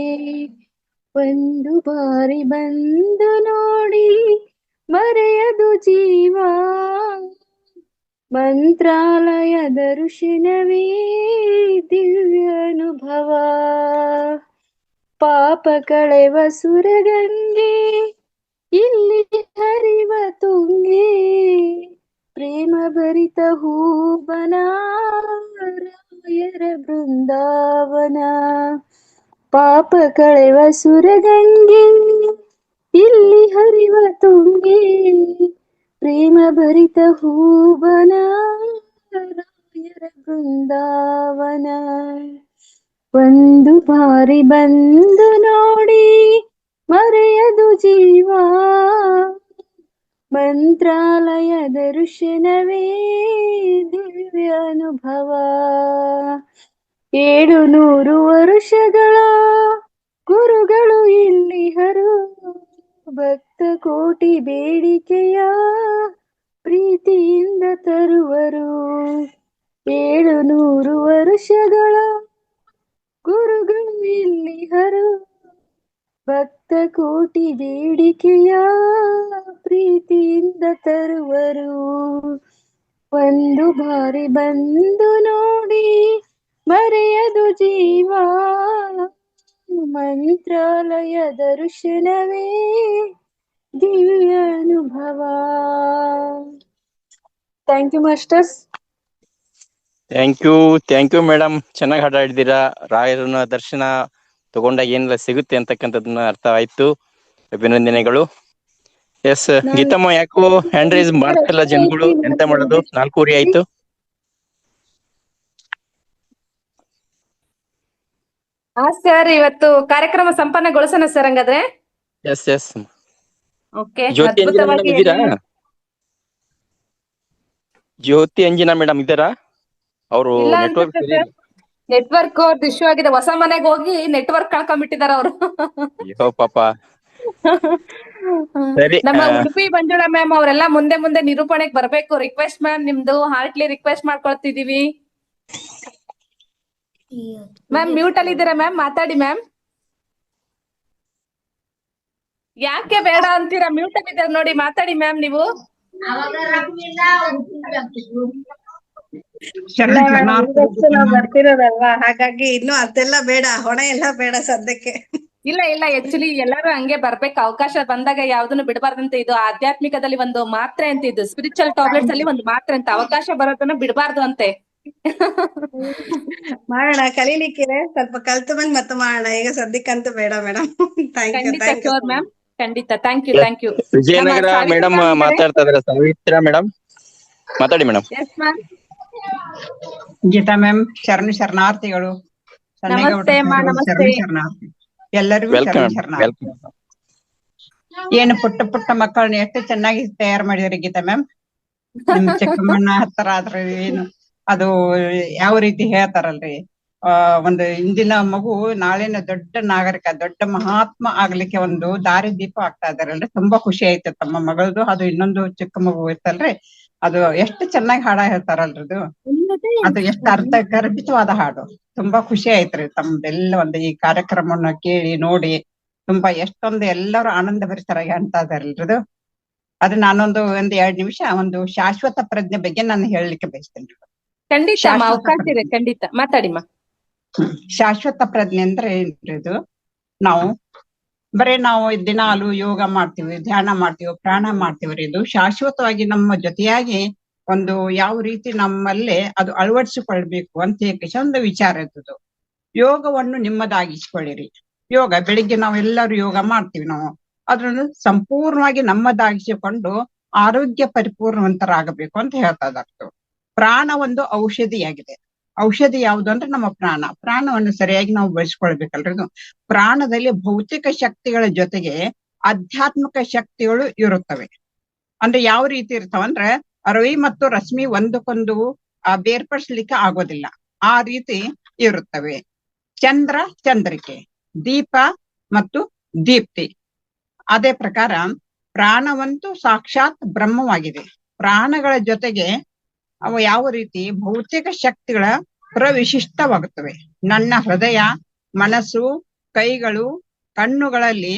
Speaker 13: ಒಂದು ಬಾರಿ ಬಂದು ನೋಡಿ ಮರೆಯದು ಜೀವ, ಮಂತ್ರಾಲಯ ದರ್ಶನವೇ ದಿವ್ಯಾನುಭವ. ಪಾಪ ಕಳೆವ ಸುರಗಂಗೆ ಇಲ್ಲಿ ಹರಿವ ತುಂಗೆ, ಪ್ರೇಮ ಭರಿತ ಹೂವನ ರಾಯರ ಬೃಂದಾವನ. ಪಾಪ ಕಳೆವ ಸುರಗಂಗೆ ಇಲ್ಲಿ ಹರಿವ ತುಂಗೆ, ಪ್ರೇಮ ಭರಿತ ಹೂವನ ರಾಯರ ಬೃಂದಾವನ. ಒಂದು ಬಾರಿ ಬಂದು ನೋಡಿ ಮರೆಯದು ಜೀವ, ಮಂತ್ರಾಲಯ ದರ್ಶನವೇ ದಿವ್ಯಾನುಭವ. 700 ವರುಷಗಳ ಗುರುಗಳು ಇಲ್ಲಿಹರು, ಭಕ್ತ ಕೋಟಿ ಬೇಡಿಕೆಯ ಪ್ರೀತಿಯಿಂದ ತರುವರು. 700 ವರುಷಗಳ ಗುರುಗಳು ಇಲ್ಲಿಹರು, ಭಕ್ತ ಕೋಟಿ ಬೇಡಿಕೆಯ ಪ್ರೀತಿಯಿಂದ ತರುವರು. ಒಂದು ಬಾರಿ ಬಂದು ನೋಡಿ ಮರೆಯದು ಜೀವ, ಮಂತ್ರಾಲಯ ದರ್ಶನವೇ ದಿವ್ಯಾನುಭವ. Thank you masters.
Speaker 2: Thank you madam. ಚೆನ್ನಾಗಿ ಹಾಡಿದ್ದೀರಾ. ರಾಯರನ ದರ್ಶನ ತಗೊಂಡಾಗ ಏನೆಲ್ಲ ಸಿಗುತ್ತೆ ಅಂತಕ್ಕಂಥದ್ದನ್ನ ಅರ್ಥ ಆಯ್ತು. ಅಭಿನಂದನೆಗಳು. ಎಸ್ ಗೀತಮ್ಮ, ಯಾಕೋ ಹ್ಯಾಂಡ್ ರೈಸ್ ಮಾಡ್ತಿಲ್ಲ ಜನಗಳು, ಎಂತ ಮಾಡೋದು? 4 ಆಯ್ತು.
Speaker 4: ಸರ್, ಇವತ್ತು ಕಾರ್ಯಕ್ರಮ ಸಂಪನ್ನಗೊಳಿಸೋಣ ಸರ್ ಹಂಗಾದ್ರೆ.
Speaker 2: ಎಸ್.
Speaker 4: ಓಕೆ,
Speaker 2: ಜ್ಯೋತಿ ಅಂಜನಾ ಮೇಡಮ್ ಇದ್ದೀರಾ? ಜ್ಯೋತಿ ಅಂಜನಾ ಮೇಡಮ್ ಇದ್ದಾರಾ? ಅವರು
Speaker 4: ನೆಟ್ವರ್ಕ್ ಇಶ್ಯೂ ಆಗಿದೆ. ಹೊಸ ಮನೆಗೆ ಹೋಗಿ ನೆಟ್ವರ್ಕ್ ಕಳ್ಕೊಂಡ್ಬಿಟ್ಟಿದಾರ ಅವರು.
Speaker 2: ಅಯ್ಯೋ ಪಾಪ. ಸರಿ,
Speaker 4: ನಮ್ಮ ಉಡುಪಿ ಮಂಜುಳಾ ಮ್ಯಾಮ್ ಅವರೆಲ್ಲ ಮುಂದೆ ನಿರೂಪಣೆಗೆ ಬರ್ಬೇಕು. ರಿಕ್ವೆಸ್ಟ್ ಮ್ಯಾಮ್, ನಿಮ್ದು ಹಾರ್ಟ್ಲಿ ರಿಕ್ವೆಸ್ಟ್ ಮಾಡ್ಕೊಳ್ತಿದೀವಿ. ಮ್ಯಾಮ್ ಮ್ಯೂಟ್ ಅಲ್ಲಿ ಇದ್ದೀರಾ ಮ್ಯಾಮ್? ಮಾತಾಡಿ ಮ್ಯಾಮ್. ಯಾಕೆ ಬೇಡ ಅಂತೀರಾ? ಮ್ಯೂಟ್ ಅಲ್ಲಿ ಇದ್ದಾರೆ ನೋಡಿ, ಮಾತಾಡಿ ಮ್ಯಾಮ್ ನೀವು.
Speaker 6: ನಾವು ಬರ್ತಿರೋದಲ್ವಾ, ಹಾಗಾಗಿ ಇನ್ನು ಅದೆಲ್ಲ ಬೇಡ, ಹೊಣೆ ಎಲ್ಲ ಬೇಡ ಸದ್ಯಕ್ಕೆ.
Speaker 4: ಇಲ್ಲ ಇಲ್ಲ, ಆಕ್ಚುಲಿ ಎಲ್ಲರೂ ಹಂಗೆ ಬರ್ಬೇಕು, ಅವಕಾಶ ಬಂದಾಗ ಯಾವ್ದನ್ನು ಬಿಡಬಾರ್ದಂತ. ಇದು ಆಧ್ಯಾತ್ಮಿಕದಲ್ಲಿ ಒಂದು ಮಾತ್ರೆ ಅಂತ, ಇದು ಸ್ಪಿರಿಚುವಲ್ ಟಾಬ್ಲೆಟ್ಸ್ ಅಲ್ಲಿ ಒಂದು ಮಾತ್ರೆ ಅಂತ. ಅವಕಾಶ ಬರೋದನ್ನ ಬಿಡಬಾರ್ದು ಅಂತೆ.
Speaker 6: ಮಾಡೋಣ, ಕಲೀಲಿಕ್ಕಿದೆ, ಸ್ವಲ್ಪ ಕಲ್ತು ಬಂದ್ ಮತ್ತೆ ಮಾಡೋಣ. ಈಗ ಸದ್ಯಕ್ಕಂತೂ ಬೇಡ ಮೇಡಮ್.
Speaker 4: ಖಂಡಿತ ಶೋರ್ ಮ್ಯಾಮ್, ಖಂಡಿತ. Thank you, thank you.
Speaker 2: Vijayanagara madam ಮಾತಾಡ್ತಾ ಇದಾರೆ. ಸಾವಿತ್ರ ಮೇಡಮ್ ಮಾತಾಡಿ madam.
Speaker 4: Yes ma'am.
Speaker 14: Geetha ma'am ಶರಣಾರ್ಥಿಗಳು.
Speaker 4: ನಮಸ್ತೆ ಅಮ್ಮ, ನಮಸ್ತೆ.
Speaker 14: ಶರಣಾರ್ಥಿ ಎಲ್ಲರಿಗೂ
Speaker 2: ವೆಲ್ಕಮ್.
Speaker 14: ಶರಣಾರ್ಥಿ. ಏನು ಪುಟ್ಟ ಪುಟ್ಟ ಮಕ್ಕಳನ್ನ ಎಷ್ಟು ಚೆನ್ನಾಗಿ ತಯಾರು ಮಾಡಿದ್ರಿ ಗೀತಾ ಮ್ಯಾಮ್. ನಿಮ್ ಚಿಕ್ಕಮ್ಮನ ಹತ್ರ ಆದ್ರೆ ಏನು ಅದು ಯಾವ ರೀತಿ ಹೇಳ್ತಾರಲ್ರಿ, ಒಂದು ಇಂದಿನ ಮಗು ನಾಳಿನ ದೊಡ್ಡ ನಾಗರಿಕ, ದೊಡ್ಡ ಮಹಾತ್ಮ ಆಗ್ಲಿಕ್ಕೆ ಒಂದು ದಾರಿ ದೀಪ ಆಗ್ತಾ ಇದಾರಲ್ರಿ. ತುಂಬಾ ಖುಷಿ ಆಯ್ತು ತಮ್ಮ ಮಗಳದು. ಅದು ಇನ್ನೊಂದು ಚಿಕ್ಕ ಮಗು ಇತ್ತಲ್ರಿ, ಅದು ಎಷ್ಟು ಚೆನ್ನಾಗಿ ಹಾಡ ಹೇಳ್ತಾರಲ್ರಿ. ಅದು ಎಷ್ಟು ಅರ್ಥಗರ್ಭಿತವಾದ ಹಾಡು. ತುಂಬಾ ಖುಷಿ ಆಯ್ತ್ರಿ ತಮ್ದೆಲ್ಲ ಒಂದು ಈ ಕಾರ್ಯಕ್ರಮವನ್ನ ಕೇಳಿ ನೋಡಿ. ತುಂಬಾ ಎಷ್ಟೊಂದು ಎಲ್ಲರೂ ಆನಂದ ಭರಿತರಾಗಿ ಅಂತ ಇದಾರಲ್ರಿ. ಅದು ನಾನೊಂದು 2 ನಿಮಿಷ ಒಂದು ಶಾಶ್ವತ ಪ್ರಜ್ಞೆ ಬಗ್ಗೆ ನಾನು ಹೇಳಲಿಕ್ಕೆ ಬಯಸ್ತೇನೆ.
Speaker 4: ಖಂಡಿತ ಅವಕಾಶ ಇದೆ, ಖಂಡಿತ ಮಾತಾಡಿಮ್ಮ.
Speaker 14: ಶಾಶ್ವತ ಪ್ರಜ್ಞೆ ಅಂದ್ರೆ ಏನ್ರಿ? ಇದು ನಾವು ದಿನಾಲು ಯೋಗ ಮಾಡ್ತೀವಿ, ಧ್ಯಾನ ಮಾಡ್ತೀವಿ, ಪ್ರಾಣ ಮಾಡ್ತೀವ್ರಿ. ಇದು ಶಾಶ್ವತವಾಗಿ ನಮ್ಮ ಜೊತೆಯಾಗಿ ಒಂದು ಯಾವ ರೀತಿ ನಮ್ಮಲ್ಲೇ ಅದು ಅಳವಡಿಸಿಕೊಳ್ಬೇಕು ಅಂತ ಒಂದು ವಿಚಾರ ಇರ್ತದೆ. ಯೋಗವನ್ನು ನಿಮ್ಮದಾಗಿಸ್ಕೊಳ್ಳಿರಿ. ಯೋಗ ಬೆಳಿಗ್ಗೆ ನಾವೆಲ್ಲರೂ ಯೋಗ ಮಾಡ್ತೀವಿ. ನಾವು ಅದನ್ನು ಸಂಪೂರ್ಣವಾಗಿ ನಮ್ಮದಾಗಿಸಿಕೊಂಡು ಆರೋಗ್ಯ ಪರಿಪೂರ್ಣವಂತರಾಗಬೇಕು ಅಂತ ಹೇಳ್ತಾ ಇದ್ದಾರೆ. ಪ್ರಾಣ ಒಂದು ಔಷಧಿಯಾಗಿದೆ. ಔಷಧಿ ಯಾವುದು ಅಂದ್ರೆ ನಮ್ಮ ಪ್ರಾಣವನ್ನು ಸರಿಯಾಗಿ ನಾವು ಬಳಸ್ಕೊಳ್ಬೇಕಲ್ರಿ. ಪ್ರಾಣದಲ್ಲಿ ಭೌತಿಕ ಶಕ್ತಿಗಳ ಜೊತೆಗೆ ಆಧ್ಯಾತ್ಮಿಕ ಶಕ್ತಿಗಳು ಇರುತ್ತವೆ. ಅಂದ್ರೆ ಯಾವ ರೀತಿ ಇರ್ತಾವಂದ್ರೆ, ರವಿ ಮತ್ತು ರಶ್ಮಿ ಒಂದಕ್ಕೊಂದು ಬೇರ್ಪಡಿಸ್ಲಿಕ್ಕೆ ಆಗೋದಿಲ್ಲ, ಆ ರೀತಿ ಇರುತ್ತವೆ. ಚಂದ್ರ ಚಂದ್ರಿಕೆ, ದೀಪ ಮತ್ತು ದೀಪ್ತಿ. ಅದೇ ಪ್ರಕಾರ ಪ್ರಾಣವಂತೂ ಸಾಕ್ಷಾತ್ ಬ್ರಹ್ಮವಾಗಿದೆ. ಪ್ರಾಣಗಳ ಜೊತೆಗೆ ಅವು ಯಾವ ರೀತಿ ಭೌತಿಕ ಶಕ್ತಿಗಳ ಪ್ರವಿಶಿಷ್ಟವಾಗುತ್ತವೆ. ನನ್ನ ಹೃದಯ, ಮನಸ್ಸು, ಕೈಗಳು, ಕಣ್ಣುಗಳಲ್ಲಿ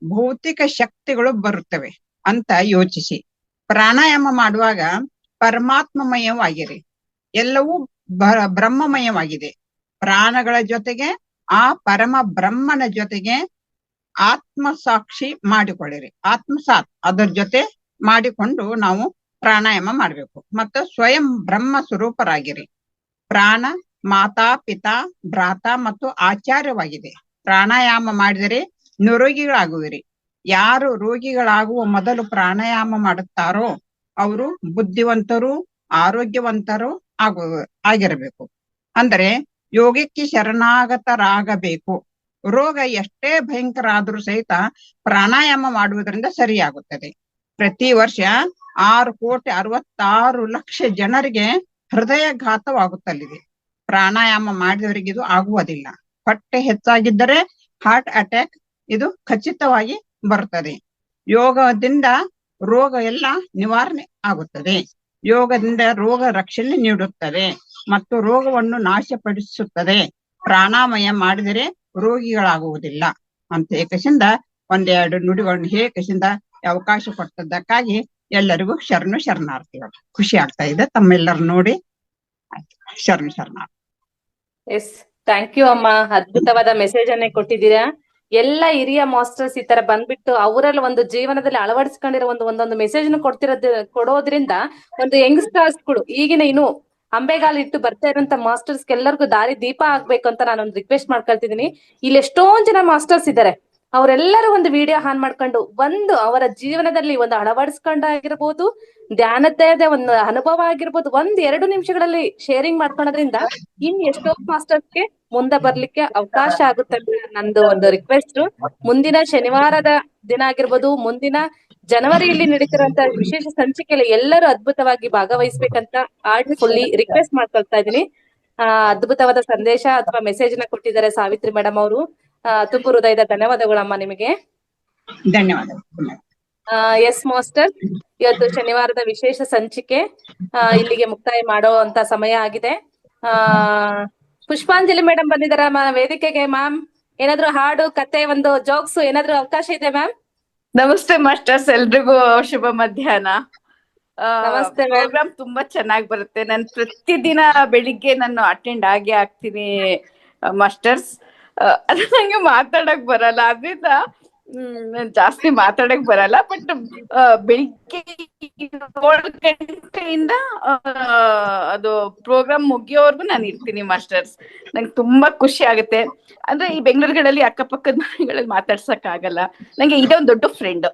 Speaker 14: ಭೌತಿಕ ಶಕ್ತಿಗಳು ಬರುತ್ತವೆ ಅಂತ ಯೋಚಿಸಿ ಪ್ರಾಣಾಯಾಮ ಮಾಡುವಾಗ ಪರಮಾತ್ಮಮಯವಾಗಿರಿ. ಎಲ್ಲವೂ ಬ್ರಹ್ಮಮಯವಾಗಿದೆ. ಪ್ರಾಣಗಳ ಜೊತೆಗೆ ಆ ಪರಮ ಬ್ರಹ್ಮನ ಜೊತೆಗೆ ಆತ್ಮಸಾಕ್ಷಿ ಮಾಡಿಕೊಳ್ಳಿರಿ. ಆತ್ಮಸಾತ್ ಅದರ ಜೊತೆ ಮಾಡಿಕೊಂಡು ನಾವು ಪ್ರಾಣಾಯಾಮ ಮಾಡ್ಬೇಕು. ಮತ್ತು ಸ್ವಯಂ ಬ್ರಹ್ಮ ಸ್ವರೂಪರಾಗಿರಿ. ಪ್ರಾಣ ಮಾತಾ ಪಿತಾ ಭ್ರಾತ ಮತ್ತು ಆಚಾರ್ಯವಾಗಿದೆ. ಪ್ರಾಣಾಯಾಮ ಮಾಡಿದರೆ ನಿರೋಗಿಗಳಾಗುವಿರಿ. ಯಾರು ರೋಗಿಗಳಾಗುವ ಮೊದಲು ಪ್ರಾಣಾಯಾಮ ಮಾಡುತ್ತಾರೋ ಅವರು ಬುದ್ಧಿವಂತರು, ಆರೋಗ್ಯವಂತರು ಆಗಿರಬೇಕು. ಅಂದ್ರೆ ಯೋಗಕ್ಕೆ ಶರಣಾಗತರಾಗಬೇಕು. ರೋಗ ಎಷ್ಟೇ ಭಯಂಕರ ಆದ್ರೂ ಸಹಿತ ಪ್ರಾಣಾಯಾಮ ಮಾಡುವುದರಿಂದ ಸರಿಯಾಗುತ್ತದೆ. ಪ್ರತಿ ವರ್ಷ 6,66,00,000 ಜನರಿಗೆ ಹೃದಯಘಾತವಾಗುತ್ತಲಿದೆ. ಪ್ರಾಣಾಯಾಮ ಮಾಡಿದವರಿಗೆ ಇದು ಆಗುವುದಿಲ್ಲ. ಹೊಟ್ಟೆ ಹೆಚ್ಚಾಗಿದ್ದರೆ ಹಾರ್ಟ್ ಅಟ್ಯಾಕ್ ಇದು ಖಚಿತವಾಗಿ ಬರುತ್ತದೆ. ಯೋಗದಿಂದ ರೋಗ ಎಲ್ಲ ನಿವಾರಣೆ ಆಗುತ್ತದೆ. ಯೋಗದಿಂದ ರೋಗ ರಕ್ಷಣೆ ನೀಡುತ್ತದೆ ಮತ್ತು ರೋಗವನ್ನು ನಾಶಪಡಿಸುತ್ತದೆ. ಪ್ರಾಣಾಯಾಮ ಮಾಡಿದರೆ ರೋಗಿಗಳಾಗುವುದಿಲ್ಲ ಅಂತ ಏಕಶಿಂದ 1-2 ನುಡಿಗಳನ್ನು ಏಕಶಿಂದ ಅವಕಾಶ ಕೊಟ್ಟದ್ದಕ್ಕಾಗಿ ಎಲ್ಲರಿಗೂ ಶರಣಾರ್ಥಿಗಳು. ಖುಷಿ ಆಗ್ತಾ ಇದೆ ತಮ್ಮೆಲ್ಲರೂ ನೋಡಿ. ಶರಣಾರ್ಥಿ.
Speaker 4: ಎಸ್, ಥ್ಯಾಂಕ್ ಯು ಅಮ್ಮ. ಅದ್ಭುತವಾದ ಮೆಸೇಜ್ ಅನ್ನೇ ಕೊಟ್ಟಿದ್ದೀರಾ. ಎಲ್ಲ ಹಿರಿಯ ಮಾಸ್ಟರ್ಸ್ ಈ ತರ ಬಂದ್ಬಿಟ್ಟು ಅವರಲ್ಲಿ ಒಂದು ಜೀವನದಲ್ಲಿ ಅಳವಡಿಸ್ಕೊಂಡಿರೋ ಒಂದೊಂದು ಮೆಸೇಜ್ ಕೊಡೋದ್ರಿಂದ ಒಂದು ಯಂಗ್ಸ್ಟರ್ಸ್ಗಳು ಈಗಿನ ಇನ್ನು ಅಂಬೆಗಾಲ್ ಇಟ್ಟು ಬರ್ತಾ ಇರೋಂತ ಮಾಸ್ಟರ್ಸ್ ಎಲ್ಲರಿಗೂ ದಾರಿ ದೀಪ ಆಗ್ಬೇಕು ಅಂತ ನಾನೊಂದು ರಿಕ್ವೆಸ್ಟ್ ಮಾಡ್ಕೊಳ್ತಿದೀನಿ. ಇಲ್ಲಿ ಎಷ್ಟೊಂದ್ ಜನ ಮಾಸ್ಟರ್ಸ್ ಇದ್ದಾರೆ, ಅವರೆಲ್ಲರೂ ಒಂದು ವಿಡಿಯೋ ಆನ್ ಮಾಡ್ಕೊಂಡು ಅವರ ಜೀವನದಲ್ಲಿ ಒಂದು ಅಳವಡಿಸ್ಕೊಂಡಾಗಿರ್ಬೋದು, ಧ್ಯಾನದ ಒಂದು ಅನುಭವ ಆಗಿರ್ಬೋದು, 1-2 ನಿಮಿಷಗಳಲ್ಲಿ ಶೇರಿಂಗ್ ಮಾಡ್ಕೊಳೋದ್ರಿಂದ ಇನ್ ಎಷ್ಟೋ ಮಾಸ್ಟರ್ಸ್ಗೆ ಮುಂದೆ ಬರ್ಲಿಕ್ಕೆ ಅವಕಾಶ ಆಗುತ್ತೆ ಅಂತ ನಂದು ಒಂದು ರಿಕ್ವೆಸ್ಟ್. ಮುಂದಿನ ಶನಿವಾರದ ದಿನ ಆಗಿರ್ಬೋದು, ಮುಂದಿನ ಜನವರಿಯಲ್ಲಿ ನಡೀತಿರುವಂತ ವಿಶೇಷ ಸಂಚಿಕೆಯಲ್ಲಿ ಎಲ್ಲರೂ ಅದ್ಭುತವಾಗಿ ಭಾಗವಹಿಸ್ಬೇಕಂತ ಆರ್ಟ್ಫುಲ್ಲಿ ರಿಕ್ವೆಸ್ಟ್ ಮಾಡ್ಕೊಳ್ತಾ ಇದೀನಿ. ಅದ್ಭುತವಾದ ಸಂದೇಶ ಅಥವಾ ಮೆಸೇಜ್ ನ ಕೊಟ್ಟಿದ್ದಾರೆ ಸಾವಿತ್ರಿ ಮೇಡಮ್ ಅವರು. ತುಂಬ ಹೃದಯದ ಧನ್ಯವಾದಗಳಮ್ಮ ನಿಮಗೆ.
Speaker 14: ಧನ್ಯವಾದ.
Speaker 4: ಎಸ್ ಮಾಸ್ಟರ್, ಇವತ್ತು ಶನಿವಾರದ ವಿಶೇಷ ಸಂಚಿಕೆ ಇಲ್ಲಿಗೆ ಮುಕ್ತಾಯ ಮಾಡೋ ಅಂತ ಸಮಯ ಆಗಿದೆ. ಪುಷ್ಪಾಂಜಲಿ ಮೇಡಮ್ ಬಂದಿದಾರ ವೇದಿಕೆಗೆ. ಮ್ಯಾಮ್ ಏನಾದ್ರು ಹಾಡು, ಕತೆ, ಒಂದು ಜೋಕ್ಸ್ ಏನಾದ್ರು ಅವಕಾಶ ಇದೆ ಮ್ಯಾಮ್?
Speaker 15: ನಮಸ್ತೆ ಮಾಸ್ಟರ್ಸ್, ಎಲ್ರಿಗೂ ಶುಭ ಮಧ್ಯಾಹ್ನ.
Speaker 4: ನಮಸ್ತೆ ಮ್ಯಾಮ್.
Speaker 15: ಪ್ರೋಗ್ರಾಮ್ ತುಂಬಾ ಚೆನ್ನಾಗಿ ಬರುತ್ತೆ. ನಾನು ಪ್ರತಿದಿನ ಬೆಳಿಗ್ಗೆ ನಾನು ಅಟೆಂಡ್ ಆಗ್ತೀನಿ ಮಾಸ್ಟರ್ಸ್. ಅದು ನಂಗೆ ಮಾತಾಡಕ್ ಬರಲ್ಲ, ಅದ್ರಿಂದ ಜಾಸ್ತಿ ಮಾತಾಡಕ್ ಬರಲ್ಲ. ಬಟ್ ಬೆಳಿಗ್ಗೆ 7 ಗಂಟೆಯಿಂದ ಅದು ಪ್ರೋಗ್ರಾಮ್ ಮುಗಿಯೋವರೆಗೂ ನಾನು ಇರ್ತೀನಿ ಮಾಸ್ಟರ್ಸ್. ನಂಗೆ ತುಂಬಾ ಖುಷಿ ಆಗುತ್ತೆ. ಅಂದ್ರೆ ಈ ಬೆಂಗಳೂರುಗಳಲ್ಲಿ ಅಕ್ಕಪಕ್ಕದ ಮನೆಗಳಲ್ಲಿ ಮಾತಾಡ್ಸಕ್ ಆಗಲ್ಲ. ನಂಗೆ ಇದೇ ಒಂದು ದೊಡ್ಡ ಫ್ರೆಂಡ್.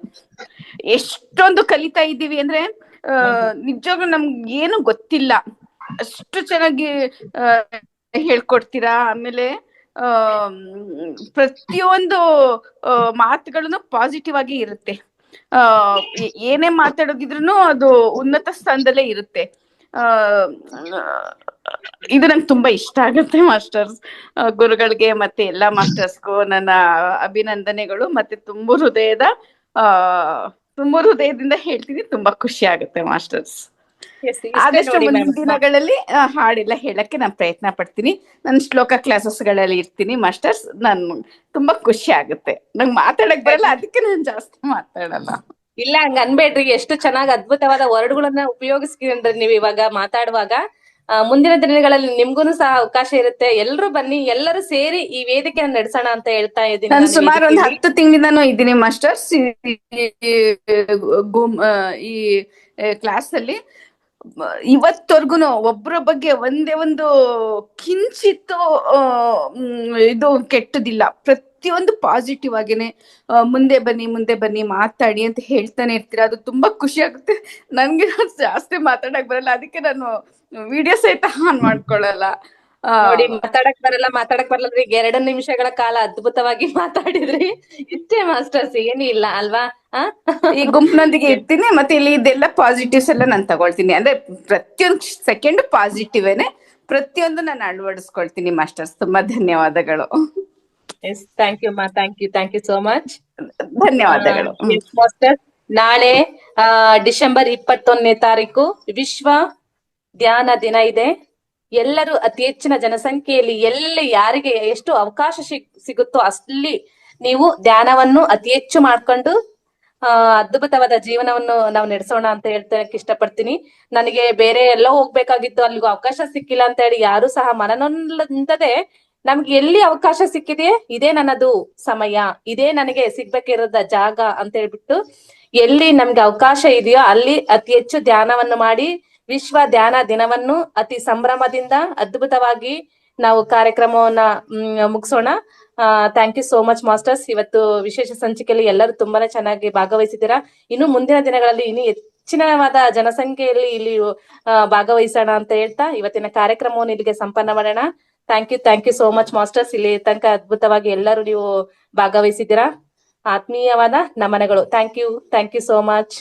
Speaker 15: ಎಷ್ಟೊಂದು ಕಲಿತಾ ಇದ್ದೀವಿ ಅಂದ್ರೆ ನಿಜವಾಗ್ಲೂ ನಮ್ಗೆ ಏನು ಗೊತ್ತಿಲ್ಲ, ಅಷ್ಟು ಚೆನ್ನಾಗಿ ಹೇಳ್ಕೊಡ್ತೀರಾ. ಆಮೇಲೆ ಪ್ರತಿಯೊಂದು ಮಾತುಗಳನ್ನು ಪಾಸಿಟಿವ್ ಆಗಿ ಇರುತ್ತೆ. ಏನೇ ಮಾತಾಡೋದಿದ್ರು ಅದು ಉನ್ನತ ಸ್ಥಾನದಲ್ಲೇ ಇರುತ್ತೆ. ಇದು ನಂಗೆ ತುಂಬಾ ಇಷ್ಟ ಆಗುತ್ತೆ ಮಾಸ್ಟರ್ಸ್. ಗುರುಗಳಿಗೆ ಮತ್ತೆ ಎಲ್ಲಾ ಮಾಸ್ಟರ್ಸ್ಗೂ ನನ್ನ ಅಭಿನಂದನೆಗಳು. ಮತ್ತೆ ತುಂಬು ಹೃದಯದಿಂದ ಹೇಳ್ತೀನಿ, ತುಂಬಾ ಖುಷಿ ಆಗುತ್ತೆ ಮಾಸ್ಟರ್ಸ್. ಆದಷ್ಟು ಮುಂದಿನ ದಿನಗಳಲ್ಲಿ ಹಾಡೆಲ್ಲ ಹೇಳಕ್ಕೆ ನಾನು ಪ್ರಯತ್ನ ಪಡ್ತೀನಿ. ನನ್ನ ಶ್ಲೋಕ ಕ್ಲಾಸಸ್ ಗಳಲ್ಲಿ ಇರ್ತೀನಿ ಮಾಸ್ಟರ್ಸ್. ನಾನು ತುಂಬಾ ಖುಷಿ ಆಗುತ್ತೆ. ನಂಗೆ ಮಾತಾಡಕ್ ಬರಲ್ಲ, ಅದಕ್ಕೆ ನಾನು ಜಾಸ್ತಿ ಮಾತಾಡಲ್ಲ.
Speaker 4: ಇಲ್ಲ, ಹಂಗ ಅನ್ಬೇಡ್ರಿ. ಎಷ್ಟು ಚೆನ್ನಾಗಿ ಅದ್ಭುತವಾದ ವರ್ಡ್ಗಳನ್ನ ಉಪಯೋಗಿಸ್ಕೊಂಡ್ರಿ ನೀವು ಇವಾಗ ಮಾತಾಡುವಾಗ. ಮುಂದಿನ ದಿನಗಳಲ್ಲಿ ನಿಮ್ಗೂನು ಸಹ ಅವಕಾಶ ಇರುತ್ತೆ. ಎಲ್ರು ಬನ್ನಿ, ಎಲ್ಲರೂ ಸೇರಿ ಈ ವೇದಿಕೆಯನ್ನು ನಡೆಸೋಣ ಅಂತ ಹೇಳ್ತಾ ಇದ್ದೀನಿ.
Speaker 15: ನಾನು ಸುಮಾರು ಒಂದು 10 ತಿಂಗಳಿಂದಾನು ಇದ್ದೀನಿ ಮಾಸ್ಟರ್ಸ್ ಈ ಕ್ಲಾಸ್ ಅಲ್ಲಿ. ಇವತ್ತವರ್ಗುನು ಒಬ್ಬರ ಬಗ್ಗೆ ಒಂದೇ ಒಂದು ಕಿಂಚಿತ್ತು ಇದು ಕೆಟ್ಟದಿಲ್ಲ. ಪ್ರತಿಯೊಂದು ಪಾಸಿಟಿವ್ ಆಗೇನೆ ಮುಂದೆ ಬನ್ನಿ ಮಾತಾಡಿ ಅಂತ ಹೇಳ್ತಾನೆ ಇರ್ತೀರಾ. ಅದು ತುಂಬಾ ಖುಷಿ ಆಗುತ್ತೆ. ನನ್ಗೆ ಜಾಸ್ತಿ ಮಾತಾಡಕ್ ಬರಲ್ಲ, ಅದಕ್ಕೆ ನಾನು ವಿಡಿಯೋ ಸಹಿತ ಆನ್ ಮಾಡ್ಕೊಳ್ಳಲ್ಲ.
Speaker 4: ನೋಡಿ, ಮಾತಾಡಕ್ ಬರಲ್ಲ ಈಗ 2 ನಿಮಿಷಗಳ ಕಾಲ ಅದ್ಭುತವಾಗಿ ಮಾತಾಡಿದ್ರಿ. ಇಷ್ಟೇ ಮಾಸ್ಟರ್ಸ್, ಏನು ಇಲ್ಲ ಅಲ್ವಾ?
Speaker 15: ಈ ಗುಂಪಿನೊಂದಿಗೆ ಇರ್ತೀನಿ. ಮತ್ತೆ ಇಲ್ಲಿ ಇದೆಲ್ಲ ಪಾಸಿಟಿವ್ಸ್ ಎಲ್ಲ ನಾನು ತಗೊಳ್ತೀನಿ. ಅಂದ್ರೆ ಪ್ರತಿಯೊಂದು ಸೆಕೆಂಡ್ ಪಾಸಿಟಿವೇನೆ, ಪ್ರತಿಯೊಂದು ನಾನು ಅಳವಡಿಸ್ಕೊಳ್ತೀನಿ ಮಾಸ್ಟರ್ಸ್. ತುಂಬಾ ಧನ್ಯವಾದಗಳು.
Speaker 4: ಥ್ಯಾಂಕ್ ಯು ಮಾ, ಥ್ಯಾಂಕ್ ಯು ಸೋ ಮಚ್.
Speaker 15: ಧನ್ಯವಾದಗಳು
Speaker 4: ಮಾಸ್ಟರ್. ನಾಳೆ ಡಿಸೆಂಬರ್ 21ನೇ ತಾರೀಕು ವಿಶ್ವ ಧ್ಯಾನ ದಿನ ಇದೆ. ಎಲ್ಲರೂ ಅತಿ ಹೆಚ್ಚಿನ ಜನಸಂಖ್ಯೆಯಲ್ಲಿ ಎಲ್ಲಿ ಯಾರಿಗೆ ಎಷ್ಟು ಅವಕಾಶ ಸಿಗುತ್ತೋ ಅಲ್ಲಿ ನೀವು ಧ್ಯಾನವನ್ನು ಅತಿ ಹೆಚ್ಚು ಮಾಡ್ಕೊಂಡು ಅದ್ಭುತವಾದ ಜೀವನವನ್ನು ನಾವು ನಡೆಸೋಣ ಅಂತ ಹೇಳ್ತಕ್ಕೆ ಇಷ್ಟಪಡ್ತೀನಿ. ನನಗೆ ಬೇರೆ ಎಲ್ಲೋ ಹೋಗ್ಬೇಕಾಗಿತ್ತು, ಅಲ್ಲಿಗೂ ಅವಕಾಶ ಸಿಕ್ಕಿಲ್ಲ ಅಂತ ಹೇಳಿ ಯಾರು ಸಹ ಮನನೊಂದದೆ ನಮ್ಗೆ ಎಲ್ಲಿ ಅವಕಾಶ ಸಿಕ್ಕಿದೆ, ಇದೇ ನನ್ನದು ಸಮಯ, ಇದೇ ನನಗೆ ಸಿಗ್ಬೇಕಿರೋದ ಜಾಗ ಅಂತ ಹೇಳ್ಬಿಟ್ಟು ಎಲ್ಲಿ ನಮ್ಗೆ ಅವಕಾಶ ಇದೆಯೋ ಅಲ್ಲಿ ಅತಿ ಹೆಚ್ಚು ಧ್ಯಾನವನ್ನು ಮಾಡಿ ವಿಶ್ವ ಧ್ಯಾನ ದಿನವನ್ನು ಅತಿ ಸಂಭ್ರಮದಿಂದ ಅದ್ಭುತವಾಗಿ ನಾವು ಕಾರ್ಯಕ್ರಮವನ್ನ ಮುಗಿಸೋಣ. Thank you so much masters. ಇವತ್ತು ವಿಶೇಷ ಸಂಚಿಕೆಯಲ್ಲಿ ಎಲ್ಲರೂ ತುಂಬಾನೇ ಚೆನ್ನಾಗಿ ಭಾಗವಹಿಸಿದ್ದೀರಾ. ಇನ್ನು ಮುಂದಿನ ದಿನಗಳಲ್ಲಿ ಇನ್ನು ಹೆಚ್ಚಿನವಾದ ಜನಸಂಖ್ಯೆಯಲ್ಲಿ ಇಲ್ಲಿ ಭಾಗವಹಿಸೋಣ ಅಂತ ಹೇಳ್ತಾ ಇವತ್ತಿನ ಕಾರ್ಯಕ್ರಮವನ್ನು ಇಲ್ಲಿಗೆ ಸಂಪನ್ನ ಮಾಡೋಣ. Thank you so much masters. ಇಲ್ಲಿ ತನಕ ಅದ್ಭುತವಾಗಿ ಎಲ್ಲರೂ ನೀವು ಭಾಗವಹಿಸಿದ್ದೀರಾ. ಆತ್ಮೀಯವಾದ ನಮನಗಳು. Thank you so much.